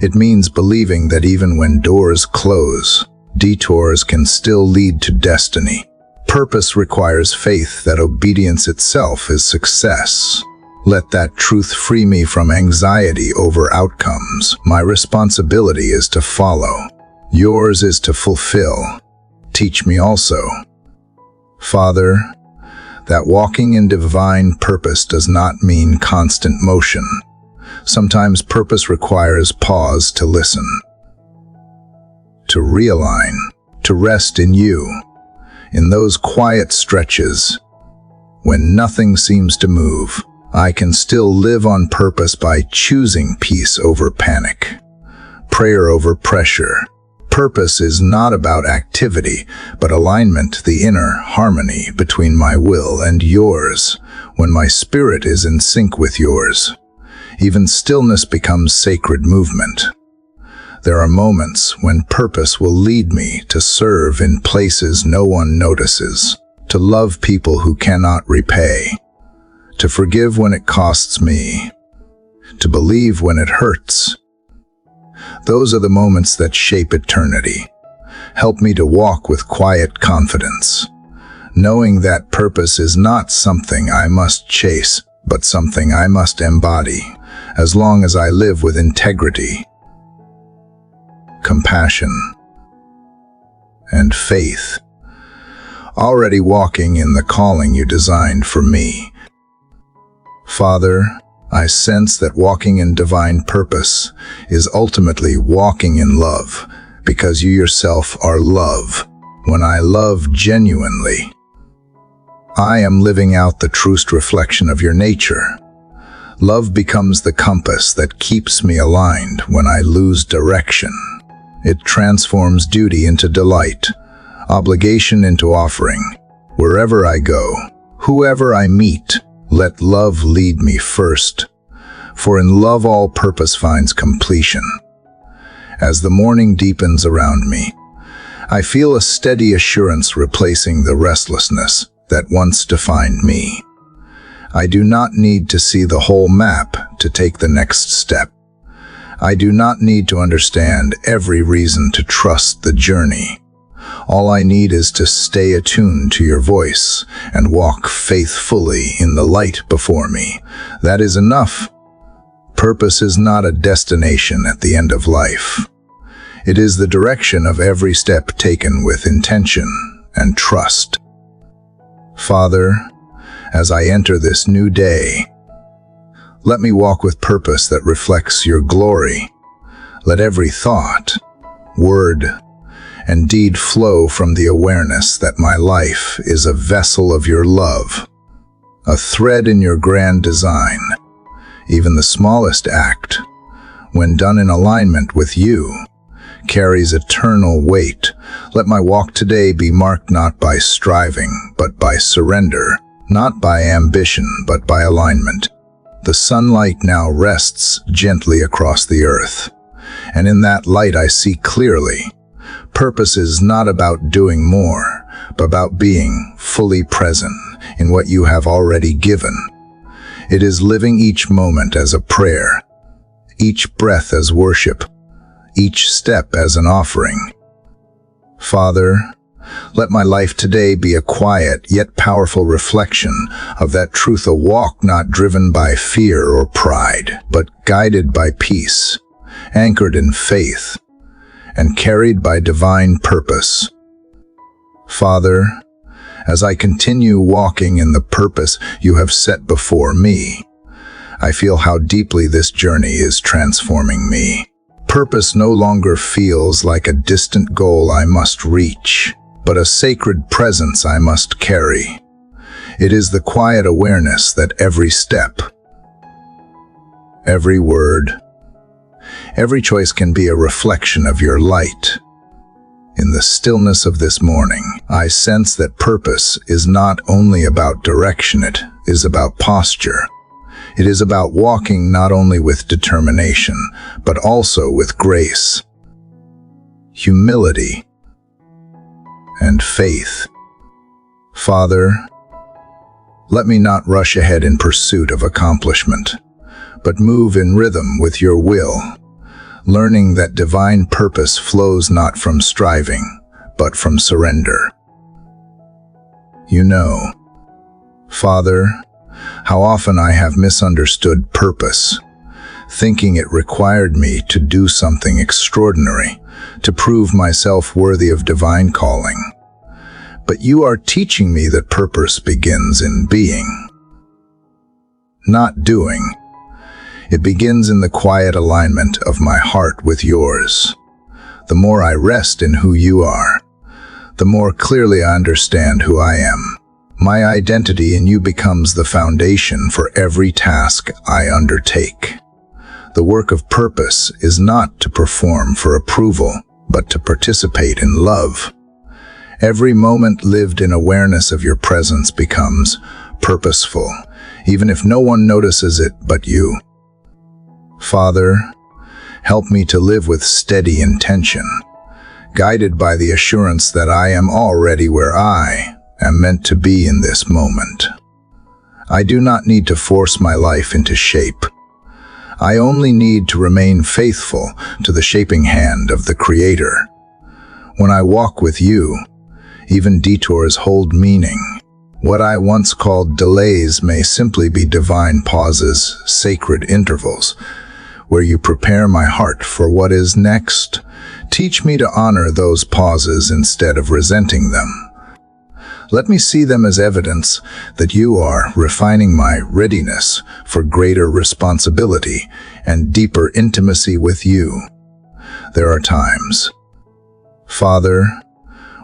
Speaker 1: It means believing that even when doors close, detours can still lead to destiny. Purpose requires faith that obedience itself is success. Let that truth free me from anxiety over outcomes. My responsibility is to follow. Yours is to fulfill. Teach me also, Father, that walking in divine purpose does not mean constant motion. Sometimes purpose requires pause to listen, to realign, to rest in you. In those quiet stretches, when nothing seems to move, I can still live on purpose by choosing peace over panic, prayer over pressure. Purpose is not about activity, but alignment, the inner harmony between my will and yours. When my spirit is in sync with yours, even stillness becomes sacred movement. There are moments when purpose will lead me to serve in places no one notices, to love people who cannot repay, to forgive when it costs me, to believe when it hurts. Those are the moments that shape eternity. Help me to walk with quiet confidence, knowing that purpose is not something I must chase, but something I must embody, as long as I live with integrity, compassion, and faith, already walking in the calling you designed for me. Father, I sense that walking in divine purpose is ultimately walking in love, because you yourself are love. When I love genuinely, I am living out the truest reflection of your nature. Love becomes the compass that keeps me aligned when I lose direction. It transforms duty into delight, obligation into offering. Wherever I go, whoever I meet, let love lead me first, for in love all purpose finds completion. As the morning deepens around me, I feel a steady assurance replacing the restlessness that once defined me. I do not need to see the whole map to take the next step. I do not need to understand every reason to trust the journey. All I need is to stay attuned to your voice and walk faithfully in the light before me. That is enough. Purpose is not a destination at the end of life. It is the direction of every step taken with intention and trust. Father, as I enter this new day, let me walk with purpose that reflects your glory. Let every thought, word, and deed flow from the awareness that my life is a vessel of your love, a thread in your grand design. Even the smallest act, when done in alignment with you, carries eternal weight. Let my walk today be marked not by striving, but by surrender, not by ambition, but by alignment. The sunlight now rests gently across the earth, and in that light I see clearly. Purpose is not about doing more, but about being fully present in what you have already given. It is living each moment as a prayer, each breath as worship, each step as an offering. Father, let my life today be a quiet yet powerful reflection of that truth, a walk not driven by fear or pride, but guided by peace, anchored in faith, and carried by divine purpose. Father, as I continue walking in the purpose you have set before me, I feel how deeply this journey is transforming me. Purpose no longer feels like a distant goal I must reach, but a sacred presence I must carry. It is the quiet awareness that every step, every word, every choice can be a reflection of your light. In the stillness of this morning, I sense that purpose is not only about direction, it is about posture. It is about walking not only with determination, but also with grace, humility, and faith. Father, let me not rush ahead in pursuit of accomplishment, but move in rhythm with your will, learning that divine purpose flows not from striving, but from surrender. You know, Father, how often I have misunderstood purpose, thinking it required me to do something extraordinary, to prove myself worthy of divine calling. But you are teaching me that purpose begins in being, not doing. It begins in the quiet alignment of my heart with yours. The more I rest in who you are, the more clearly I understand who I am. My identity in you becomes the foundation for every task I undertake. The work of purpose is not to perform for approval, but to participate in love. Every moment lived in awareness of your presence becomes purposeful, even if no one notices it but you. Father, help me to live with steady intention, guided by the assurance that I am already where I am meant to be in this moment. I do not need to force my life into shape. I only need to remain faithful to the shaping hand of the Creator. When I walk with you, even detours hold meaning. What I once called delays may simply be divine pauses, sacred intervals, where you prepare my heart for what is next. Teach me to honor those pauses instead of resenting them. Let me see them as evidence that you are refining my readiness for greater responsibility and deeper intimacy with you. There are times, Father,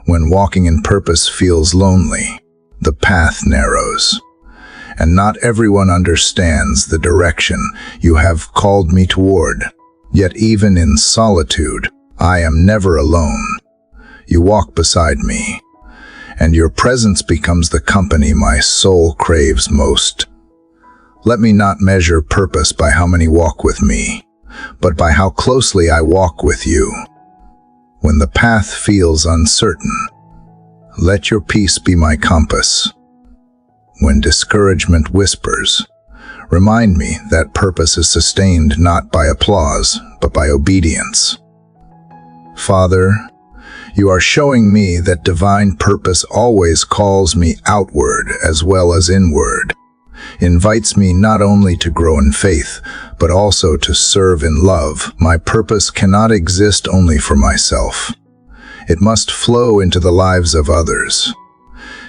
Speaker 1: when walking in purpose feels lonely, the path narrows, and not everyone understands the direction you have called me toward. Yet even in solitude, I am never alone. You walk beside me, and your presence becomes the company my soul craves most. Let me not measure purpose by how many walk with me, but by how closely I walk with you. When the path feels uncertain, let your peace be my compass. When discouragement whispers, remind me that purpose is sustained not by applause, but by obedience. Father, you are showing me that divine purpose always calls me outward as well as inward, invites me not only to grow in faith, but also to serve in love. My purpose cannot exist only for myself. It must flow into the lives of others.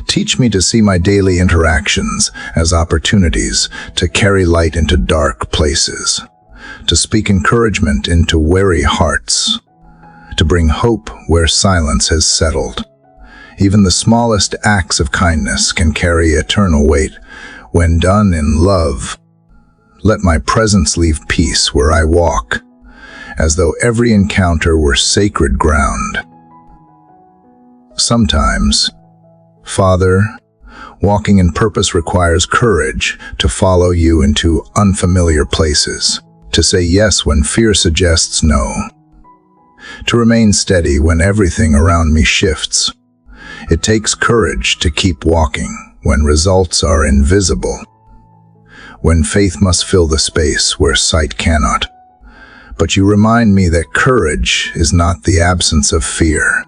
Speaker 1: Teach me to see my daily interactions as opportunities to carry light into dark places, to speak encouragement into weary hearts, to bring hope where silence has settled. Even the smallest acts of kindness can carry eternal weight when done in love. Let my presence leave peace where I walk, as though every encounter were sacred ground. Sometimes, Father, walking in purpose requires courage to follow you into unfamiliar places, to say yes when fear suggests no, to remain steady when everything around me shifts. It takes courage to keep walking when results are invisible, when faith must fill the space where sight cannot. But you remind me that courage is not the absence of fear.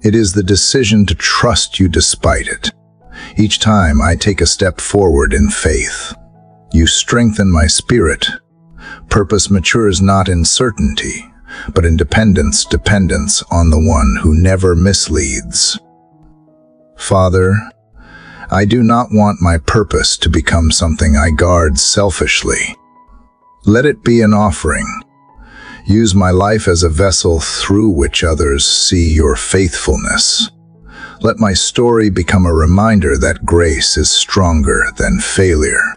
Speaker 1: It is the decision to trust you despite it. Each time I take a step forward in faith, you strengthen my spirit. Purpose matures not in certainty, but in dependence on the one who never misleads. Father, I do not want my purpose to become something I guard selfishly. Let it be an offering. Use my life as a vessel through which others see your faithfulness. Let my story become a reminder that grace is stronger than failure,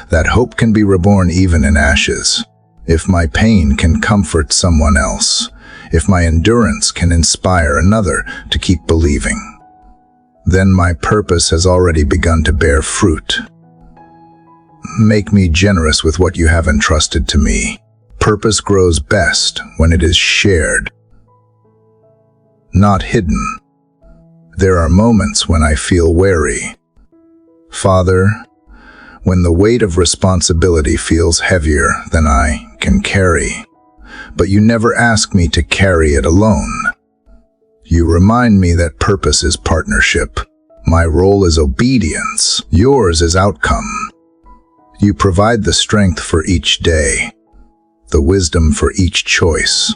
Speaker 1: that hope can be reborn even in ashes. If my pain can comfort someone else, if my endurance can inspire another to keep believing, then my purpose has already begun to bear fruit. Make me generous with what you have entrusted to me. Purpose grows best when it is shared, not hidden. There are moments when I feel weary. Father, when the weight of responsibility feels heavier than I can carry, but you never ask me to carry it alone. You remind me that purpose is partnership. My role is obedience. Yours is outcome. You provide the strength for each day, the wisdom for each choice,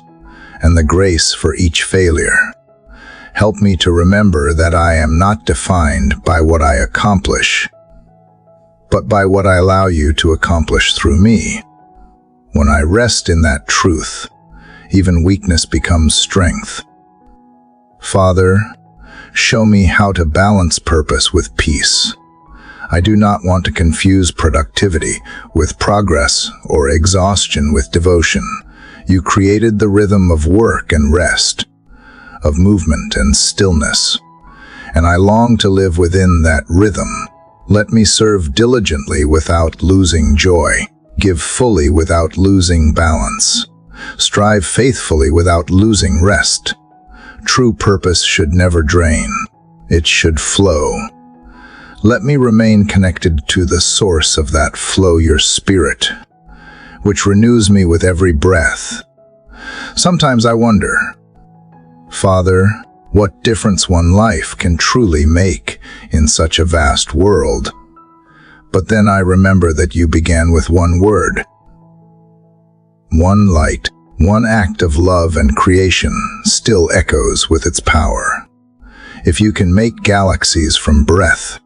Speaker 1: and the grace for each failure. Help me to remember that I am not defined by what I accomplish, but by what I allow you to accomplish through me. When I rest in that truth, even weakness becomes strength. Father, show me how to balance purpose with peace. I do not want to confuse productivity with progress or exhaustion with devotion. You created the rhythm of work and rest, of movement and stillness, and I long to live within that rhythm. Let me serve diligently without losing joy, give fully without losing balance, strive faithfully without losing rest. True purpose should never drain, it should flow. Let me remain connected to the source of that flow, your spirit, which renews me with every breath. Sometimes I wonder, Father, what difference one life can truly make in such a vast world. But then I remember that you began with one word, one light. One act of love and creation still echoes with its power. If you can make galaxies from breath,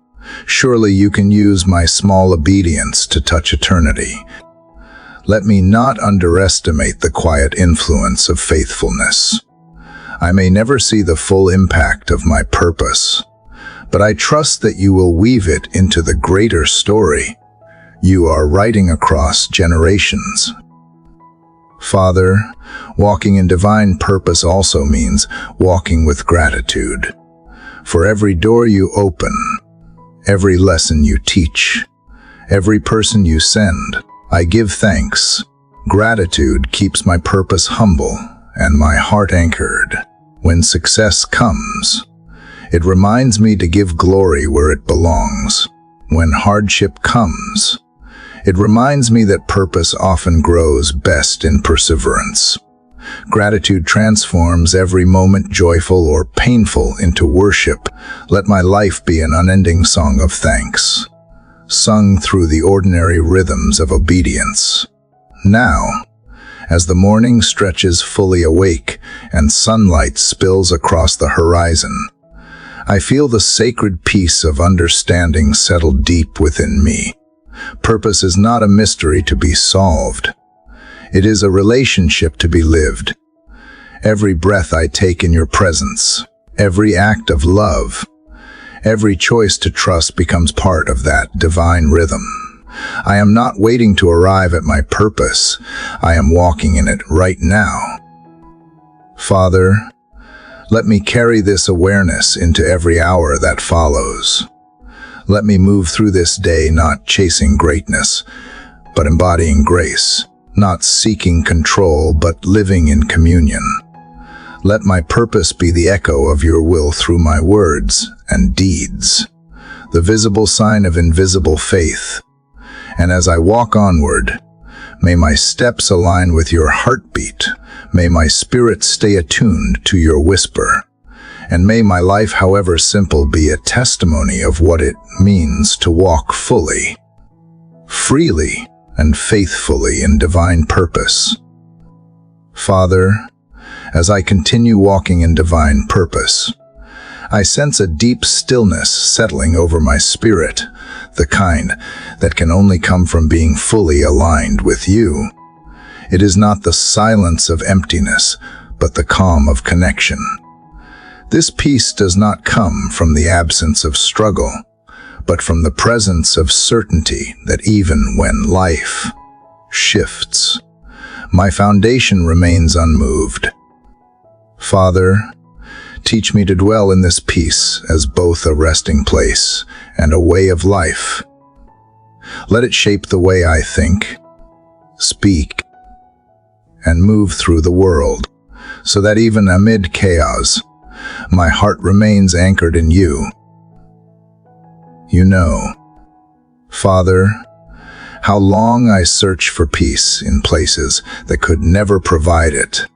Speaker 1: surely you can use my small obedience to touch eternity. Let me not underestimate the quiet influence of faithfulness. I may never see the full impact of my purpose, but I trust that you will weave it into the greater story you are writing across generations. Father, walking in divine purpose also means walking with gratitude. For every door you open, every lesson you teach, every person you send, I give thanks. Gratitude keeps my purpose humble and my heart anchored. When success comes, it reminds me to give glory where it belongs. When hardship comes, it reminds me that purpose often grows best in perseverance. Gratitude transforms every moment, joyful or painful, into worship. Let my life be an unending song of thanks, sung through the ordinary rhythms of obedience. Now, as the morning stretches fully awake and sunlight spills across the horizon, I feel the sacred peace of understanding settle deep within me. Purpose is not a mystery to be solved. It is a relationship to be lived. Every breath I take in your presence, every act of love, every choice to trust becomes part of that divine rhythm. I am not waiting to arrive at my purpose. I am walking in it right now. Father, let me carry this awareness into every hour that follows. Let me move through this day not chasing greatness, but embodying grace, not seeking control, but living in communion. Let my purpose be the echo of your will through my words and deeds, the visible sign of invisible faith. And as I walk onward, may my steps align with your heartbeat. May my spirit stay attuned to your whisper. And may my life, however simple, be a testimony of what it means to walk fully, freely, and faithfully in divine purpose. Father, as I continue walking in divine purpose, I sense a deep stillness settling over my spirit, the kind that can only come from being fully aligned with you. It is not the silence of emptiness, but the calm of connection. This peace does not come from the absence of struggle, but from the presence of certainty that even when life shifts, my foundation remains unmoved. Father, teach me to dwell in this peace as both a resting place and a way of life. Let it shape the way I think, speak, and move through the world, so that even amid chaos, my heart remains anchored in you. You know, Father, how long I searched for peace in places that could never provide it.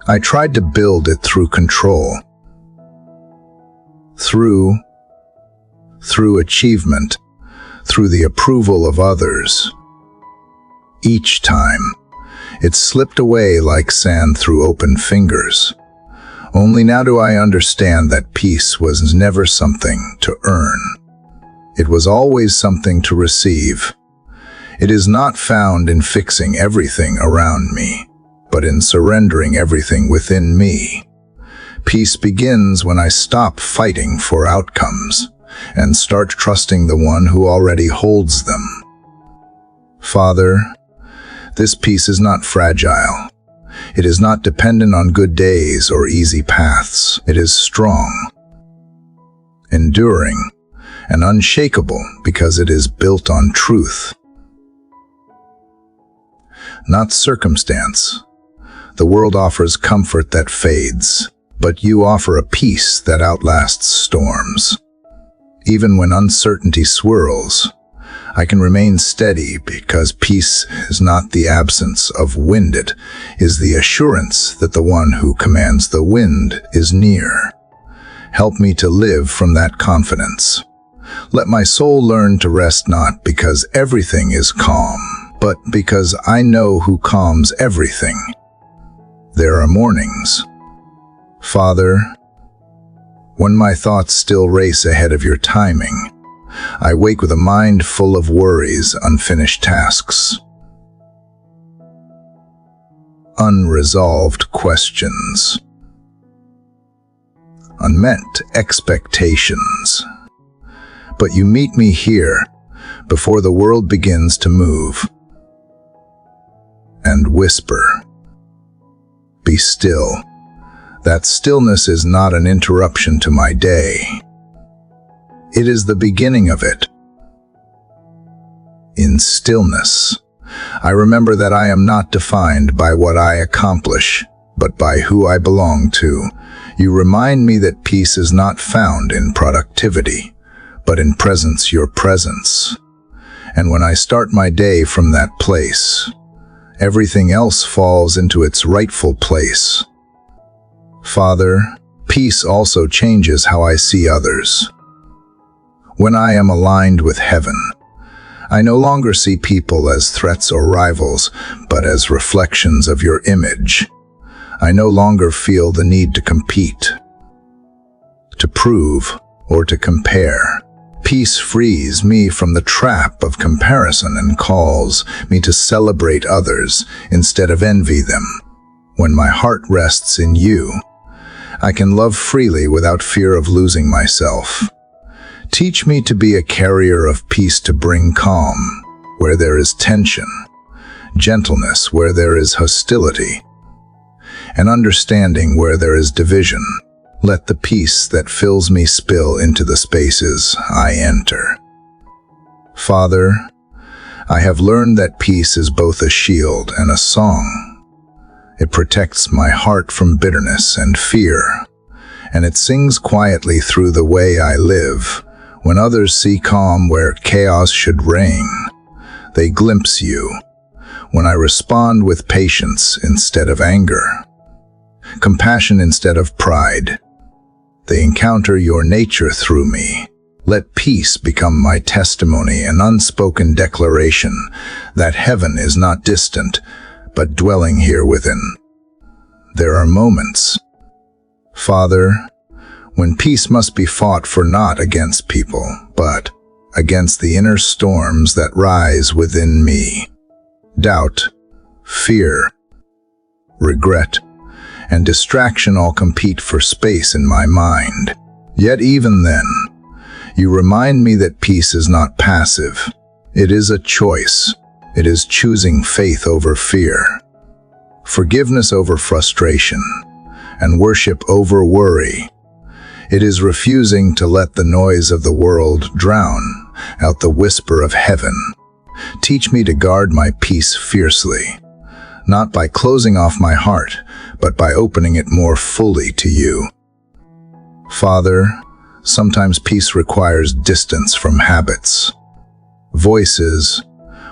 Speaker 1: I tried to build it through control, through achievement, through the approval of others. Each time, it slipped away like sand through open fingers. Only now do I understand that peace was never something to earn. It was always something to receive. It is not found in fixing everything around me, but in surrendering everything within me. Peace begins when I stop fighting for outcomes and start trusting the one who already holds them. Father, this peace is not fragile. It is not dependent on good days or easy paths. It is strong, enduring, and unshakable because it is built on truth, not circumstance. The world offers comfort that fades, but you offer a peace that outlasts storms. Even when uncertainty swirls, I can remain steady because peace is not the absence of wind. It is the assurance that the one who commands the wind is near. Help me to live from that confidence. Let my soul learn to rest not because everything is calm, but because I know who calms everything. There are mornings, Father, when my thoughts still race ahead of your timing. I wake with a mind full of worries, unfinished tasks, unresolved questions, unmet expectations. But you meet me here before the world begins to move and whisper, "Be still." That stillness is not an interruption to my day. It is the beginning of it. In stillness, I remember that I am not defined by what I accomplish, but by who I belong to. You remind me that peace is not found in productivity, but in presence, your presence. And when I start my day from that place, everything else falls into its rightful place. Father, peace also changes how I see others. When I am aligned with heaven, I no longer see people as threats or rivals, but as reflections of your image. I no longer feel the need to compete, to prove, or to compare. Peace frees me from the trap of comparison and calls me to celebrate others instead of envy them. When my heart rests in you, I can love freely without fear of losing myself. Teach me to be a carrier of peace, to bring calm, where there is tension, gentleness where there is hostility, and understanding where there is division. Let the peace that fills me spill into the spaces I enter. Father, I have learned that peace is both a shield and a song. It protects my heart from bitterness and fear, and it sings quietly through the way I live. When others see calm where chaos should reign, they glimpse you. When I respond with patience instead of anger, compassion instead of pride, they encounter your nature through me. Let peace become my testimony, an unspoken declaration that heaven is not distant, but dwelling here within. There are moments, Father, when peace must be fought for, not against people, but against the inner storms that rise within me. Doubt, fear, regret, and distraction all compete for space in my mind. Yet even then, you remind me that peace is not passive. It is a choice. It is choosing faith over fear, forgiveness over frustration, and worship over worry. It is refusing to let the noise of the world drown out the whisper of heaven. Teach me to guard my peace fiercely, not by closing off my heart, but by opening it more fully to you. Father, sometimes peace requires distance from habits, voices,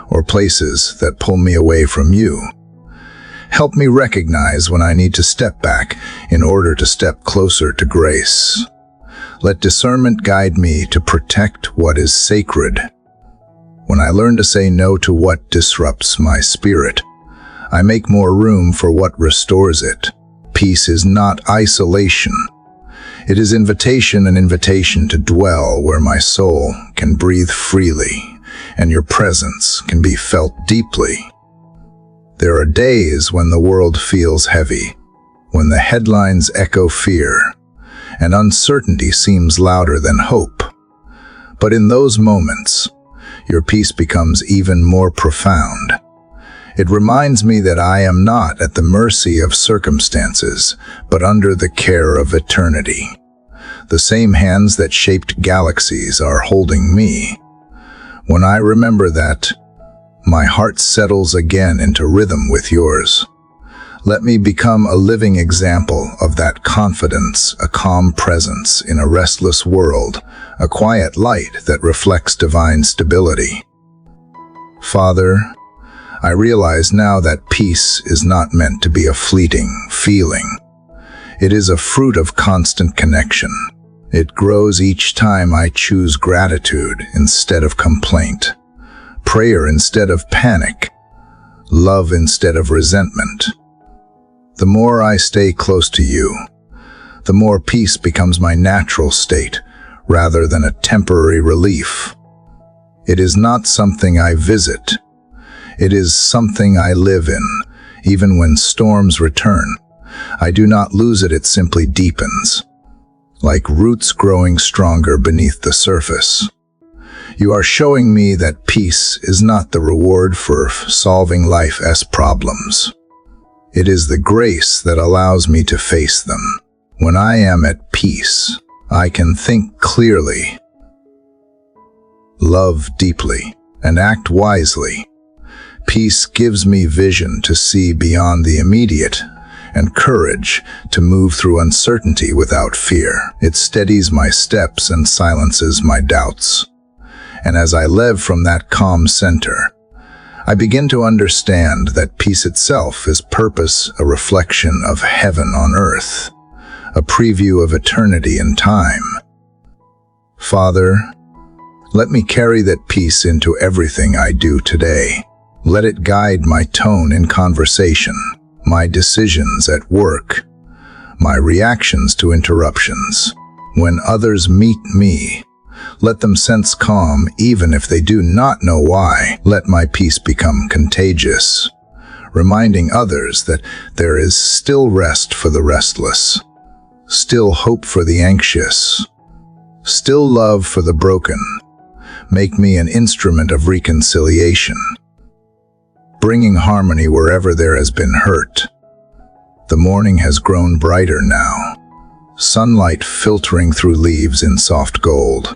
Speaker 1: or places that pull me away from you. Help me recognize when I need to step back in order to step closer to grace. Let discernment guide me to protect what is sacred. When I learn to say no to what disrupts my spirit, I make more room for what restores it. Peace is not isolation. It is invitation, an invitation to dwell where my soul can breathe freely and your presence can be felt deeply. There are days when the world feels heavy, when the headlines echo fear, and uncertainty seems louder than hope. But in those moments, your peace becomes even more profound. It reminds me that I am not at the mercy of circumstances, but under the care of eternity. The same hands that shaped galaxies are holding me. When I remember that, my heart settles again into rhythm with yours. Let me become a living example of that confidence, a calm presence in a restless world, a quiet light that reflects divine stability. Father, I realize now that peace is not meant to be a fleeting feeling. It is a fruit of constant connection. It grows each time I choose gratitude instead of complaint, prayer instead of panic, love instead of resentment. The more I stay close to you, the more peace becomes my natural state rather than a temporary relief. It is not something I visit. It is something I live in. Even when storms return, I do not lose it, it simply deepens, like roots growing stronger beneath the surface. You are showing me that peace is not the reward for solving life's problems. It is the grace that allows me to face them. When I am at peace, I can think clearly, love deeply, and act wisely. Peace gives me vision to see beyond the immediate and courage to move through uncertainty without fear. It steadies my steps and silences my doubts. And as I live from that calm center, I begin to understand that peace itself is purpose, a reflection of heaven on earth, a preview of eternity in time. Father, let me carry that peace into everything I do today. Let it guide my tone in conversation, my decisions at work, my reactions to interruptions. When others meet me, let them sense calm even if they do not know why. Let my peace become contagious, reminding others that there is still rest for the restless, still hope for the anxious, still love for the broken. Make me an instrument of reconciliation, bringing harmony wherever there has been hurt. The morning has grown brighter now, sunlight filtering through leaves in soft gold.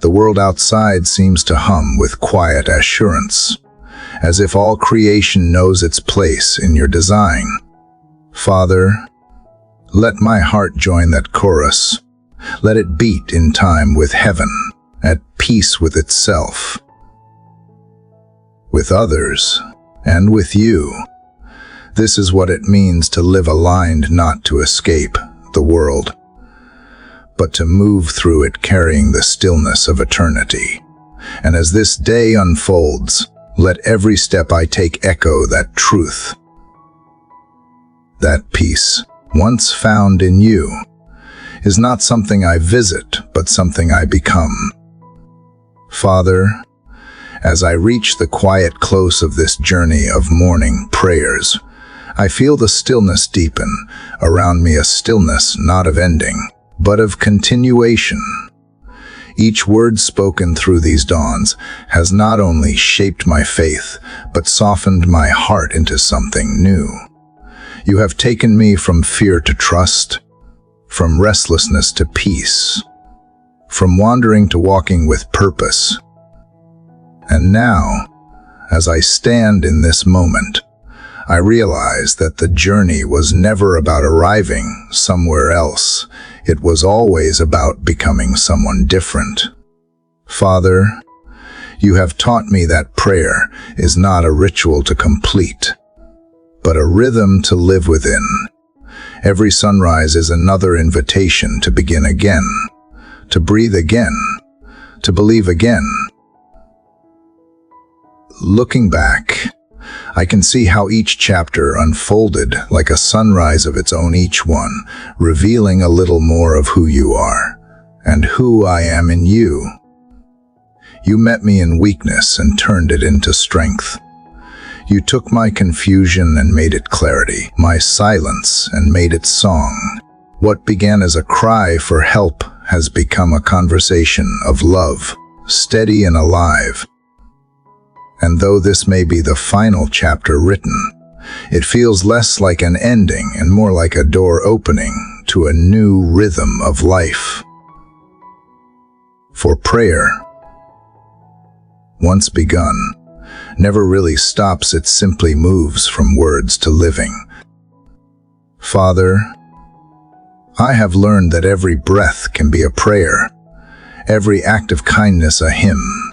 Speaker 1: The world outside seems to hum with quiet assurance, as if all creation knows its place in your design. Father, let my heart join that chorus. Let it beat in time with heaven, at peace with itself, with others, and with you. This is what it means to live aligned, not to escape the world, but to move through it carrying the stillness of eternity. And as this day unfolds, let every step I take echo that truth. That peace, once found in you, is not something I visit, but something I become. Father, as I reach the quiet close of this journey of morning prayers, I feel the stillness deepen around me, a stillness not of ending, but of continuation. Each word spoken through these dawns has not only shaped my faith, but softened my heart into something new. You have taken me from fear to trust, from restlessness to peace, from wandering to walking with purpose. And now, as I stand in this moment, I realize that the journey was never about arriving somewhere else. It was always about becoming someone different. Father, you have taught me that prayer is not a ritual to complete, but a rhythm to live within. Every sunrise is another invitation to begin again, to breathe again, to believe again. Looking back, I can see how each chapter unfolded like a sunrise of its own, each one revealing a little more of who you are and who I am in you. You met me in weakness and turned it into strength. You took my confusion and made it clarity, my silence and made it song. What began as a cry for help has become a conversation of love, steady and alive. And though this may be the final chapter written, it feels less like an ending and more like a door opening to a new rhythm of life. For prayer, once begun, never really stops. It simply moves from words to living. Father, I have learned that every breath can be a prayer, every act of kindness a hymn,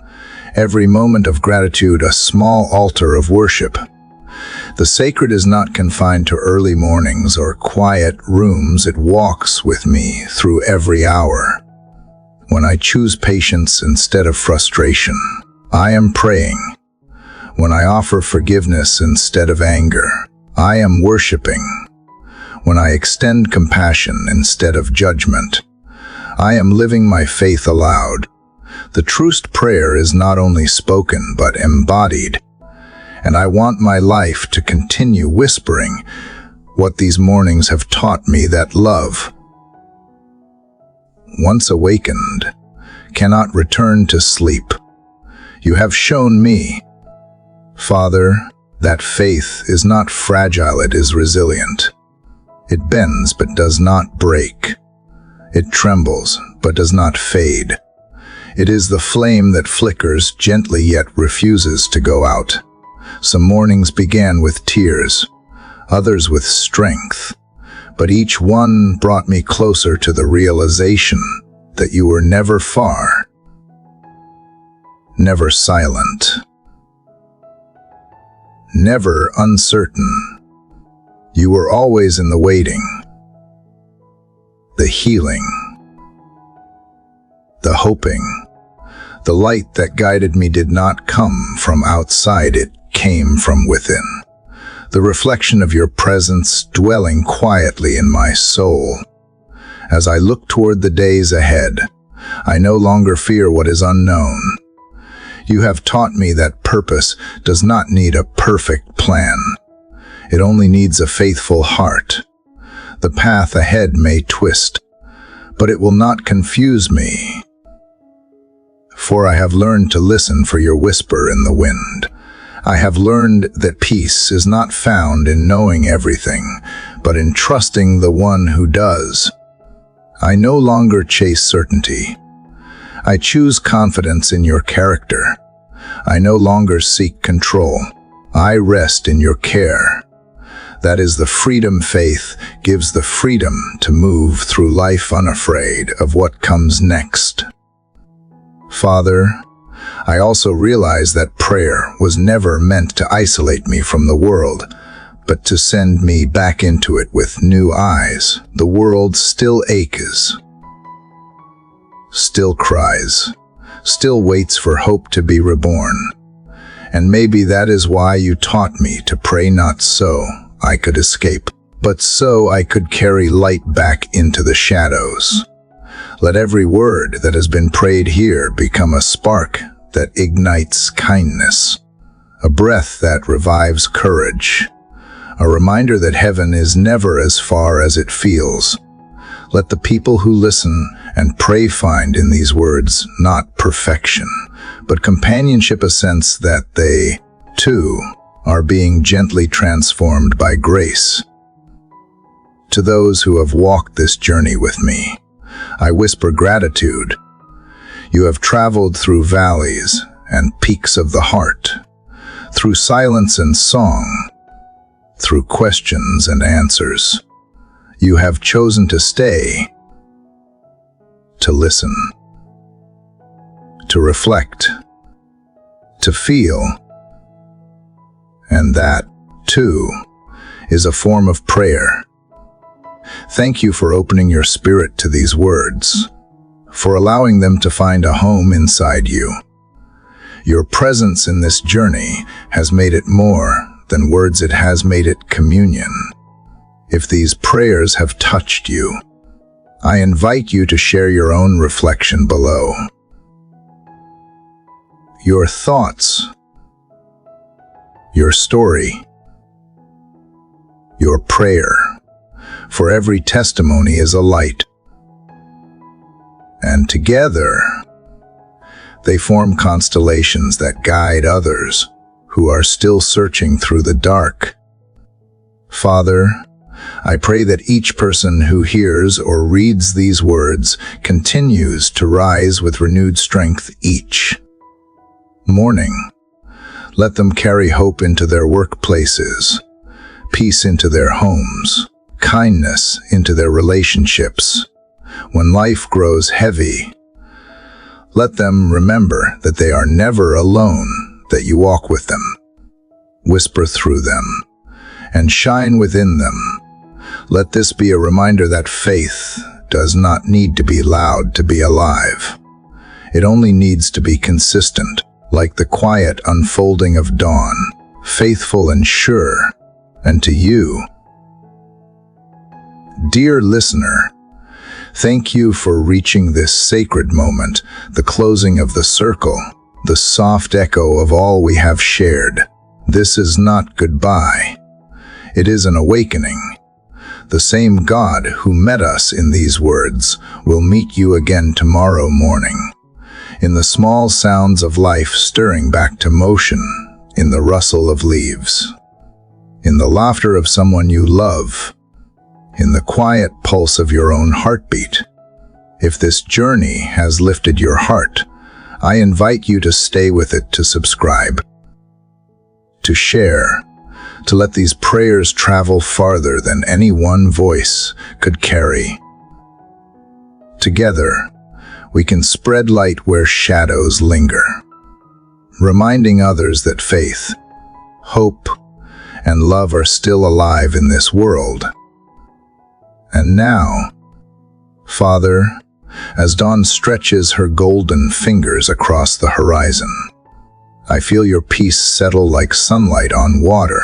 Speaker 1: every moment of gratitude a small altar of worship. The sacred is not confined to early mornings or quiet rooms. It walks with me through every hour. When I choose patience instead of frustration, I am praying. When I offer forgiveness instead of anger, I am worshiping. When I extend compassion instead of judgment, I am living my faith aloud. The truest prayer is not only spoken but embodied, and I want my life to continue whispering what these mornings have taught me, that love, once awakened, cannot return to sleep. You have shown me, Father, that faith is not fragile, it is resilient. It bends but does not break. It trembles but does not fade. It is the flame that flickers gently yet refuses to go out. Some mornings began with tears, others with strength, but each one brought me closer to the realization that you were never far, never silent, never uncertain. You were always in the waiting, the healing, the hoping. The light that guided me did not come from outside, it came from within. The reflection of your presence dwelling quietly in my soul. As I look toward the days ahead, I no longer fear what is unknown. You have taught me that purpose does not need a perfect plan. It only needs a faithful heart. The path ahead may twist, but it will not confuse me. For I have learned to listen for your whisper in the wind. I have learned that peace is not found in knowing everything, but in trusting the one who does. I no longer chase certainty. I choose confidence in your character. I no longer seek control. I rest in your care. That is the freedom faith gives, the freedom to move through life unafraid of what comes next. Father, I also realize that prayer was never meant to isolate me from the world, but to send me back into it with new eyes. The world still aches, still cries, still waits for hope to be reborn. And maybe that is why you taught me to pray, not so I could escape, but so I could carry light back into the shadows. Let every word that has been prayed here become a spark that ignites kindness, a breath that revives courage, a reminder that heaven is never as far as it feels. Let the people who listen and pray find in these words not perfection, but companionship, a sense that they, too, are being gently transformed by grace. To those who have walked this journey with me, I whisper gratitude. You have traveled through valleys and peaks of the heart, through silence and song, through questions and answers. You have chosen to stay, to listen, to reflect, to feel. And that, too, is a form of prayer. Thank you for opening your spirit to these words, for allowing them to find a home inside you. Your presence in this journey has made it more than words, it has made it communion. If these prayers have touched you, I invite you to share your own reflection below. Your thoughts, your story, your prayer, for every testimony is a light. And together, they form constellations that guide others who are still searching through the dark. Father, I pray that each person who hears or reads these words continues to rise with renewed strength each morning. Let them carry hope into their workplaces, peace into their homes, kindness into their relationships. When life grows heavy, let them remember that they are never alone, that you walk with them, whisper through them, and shine within them. Let this be a reminder that faith does not need to be loud to be alive. It only needs to be consistent, like the quiet unfolding of dawn, faithful and sure. And to you, dear listener, thank you for reaching this sacred moment, the closing of the circle, the soft echo of all we have shared. This is not goodbye. It is an awakening. The same God who met us in these words will meet you again tomorrow morning, in the small sounds of life stirring back to motion, in the rustle of leaves, in the laughter of someone you love, in the quiet pulse of your own heartbeat. If this journey has lifted your heart, I invite you to stay with it, to subscribe, to share, to let these prayers travel farther than any one voice could carry. Together, we can spread light where shadows linger, reminding others that faith, hope, and love are still alive in this world. And now, Father, as dawn stretches her golden fingers across the horizon, I feel your peace settle like sunlight on water.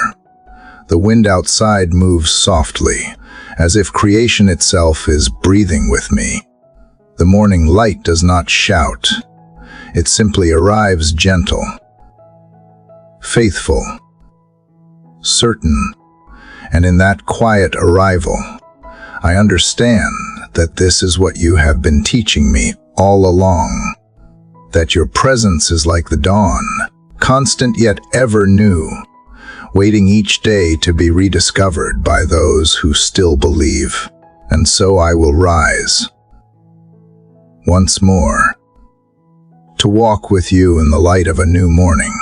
Speaker 1: The wind outside moves softly, as if creation itself is breathing with me. The morning light does not shout. It simply arrives gentle, faithful, certain, and in that quiet arrival, I understand that this is what you have been teaching me all along. that your presence is like the dawn, constant yet ever new, waiting each day to be rediscovered by those who still believe. And so I will rise once more to walk with you in the light of a new morning.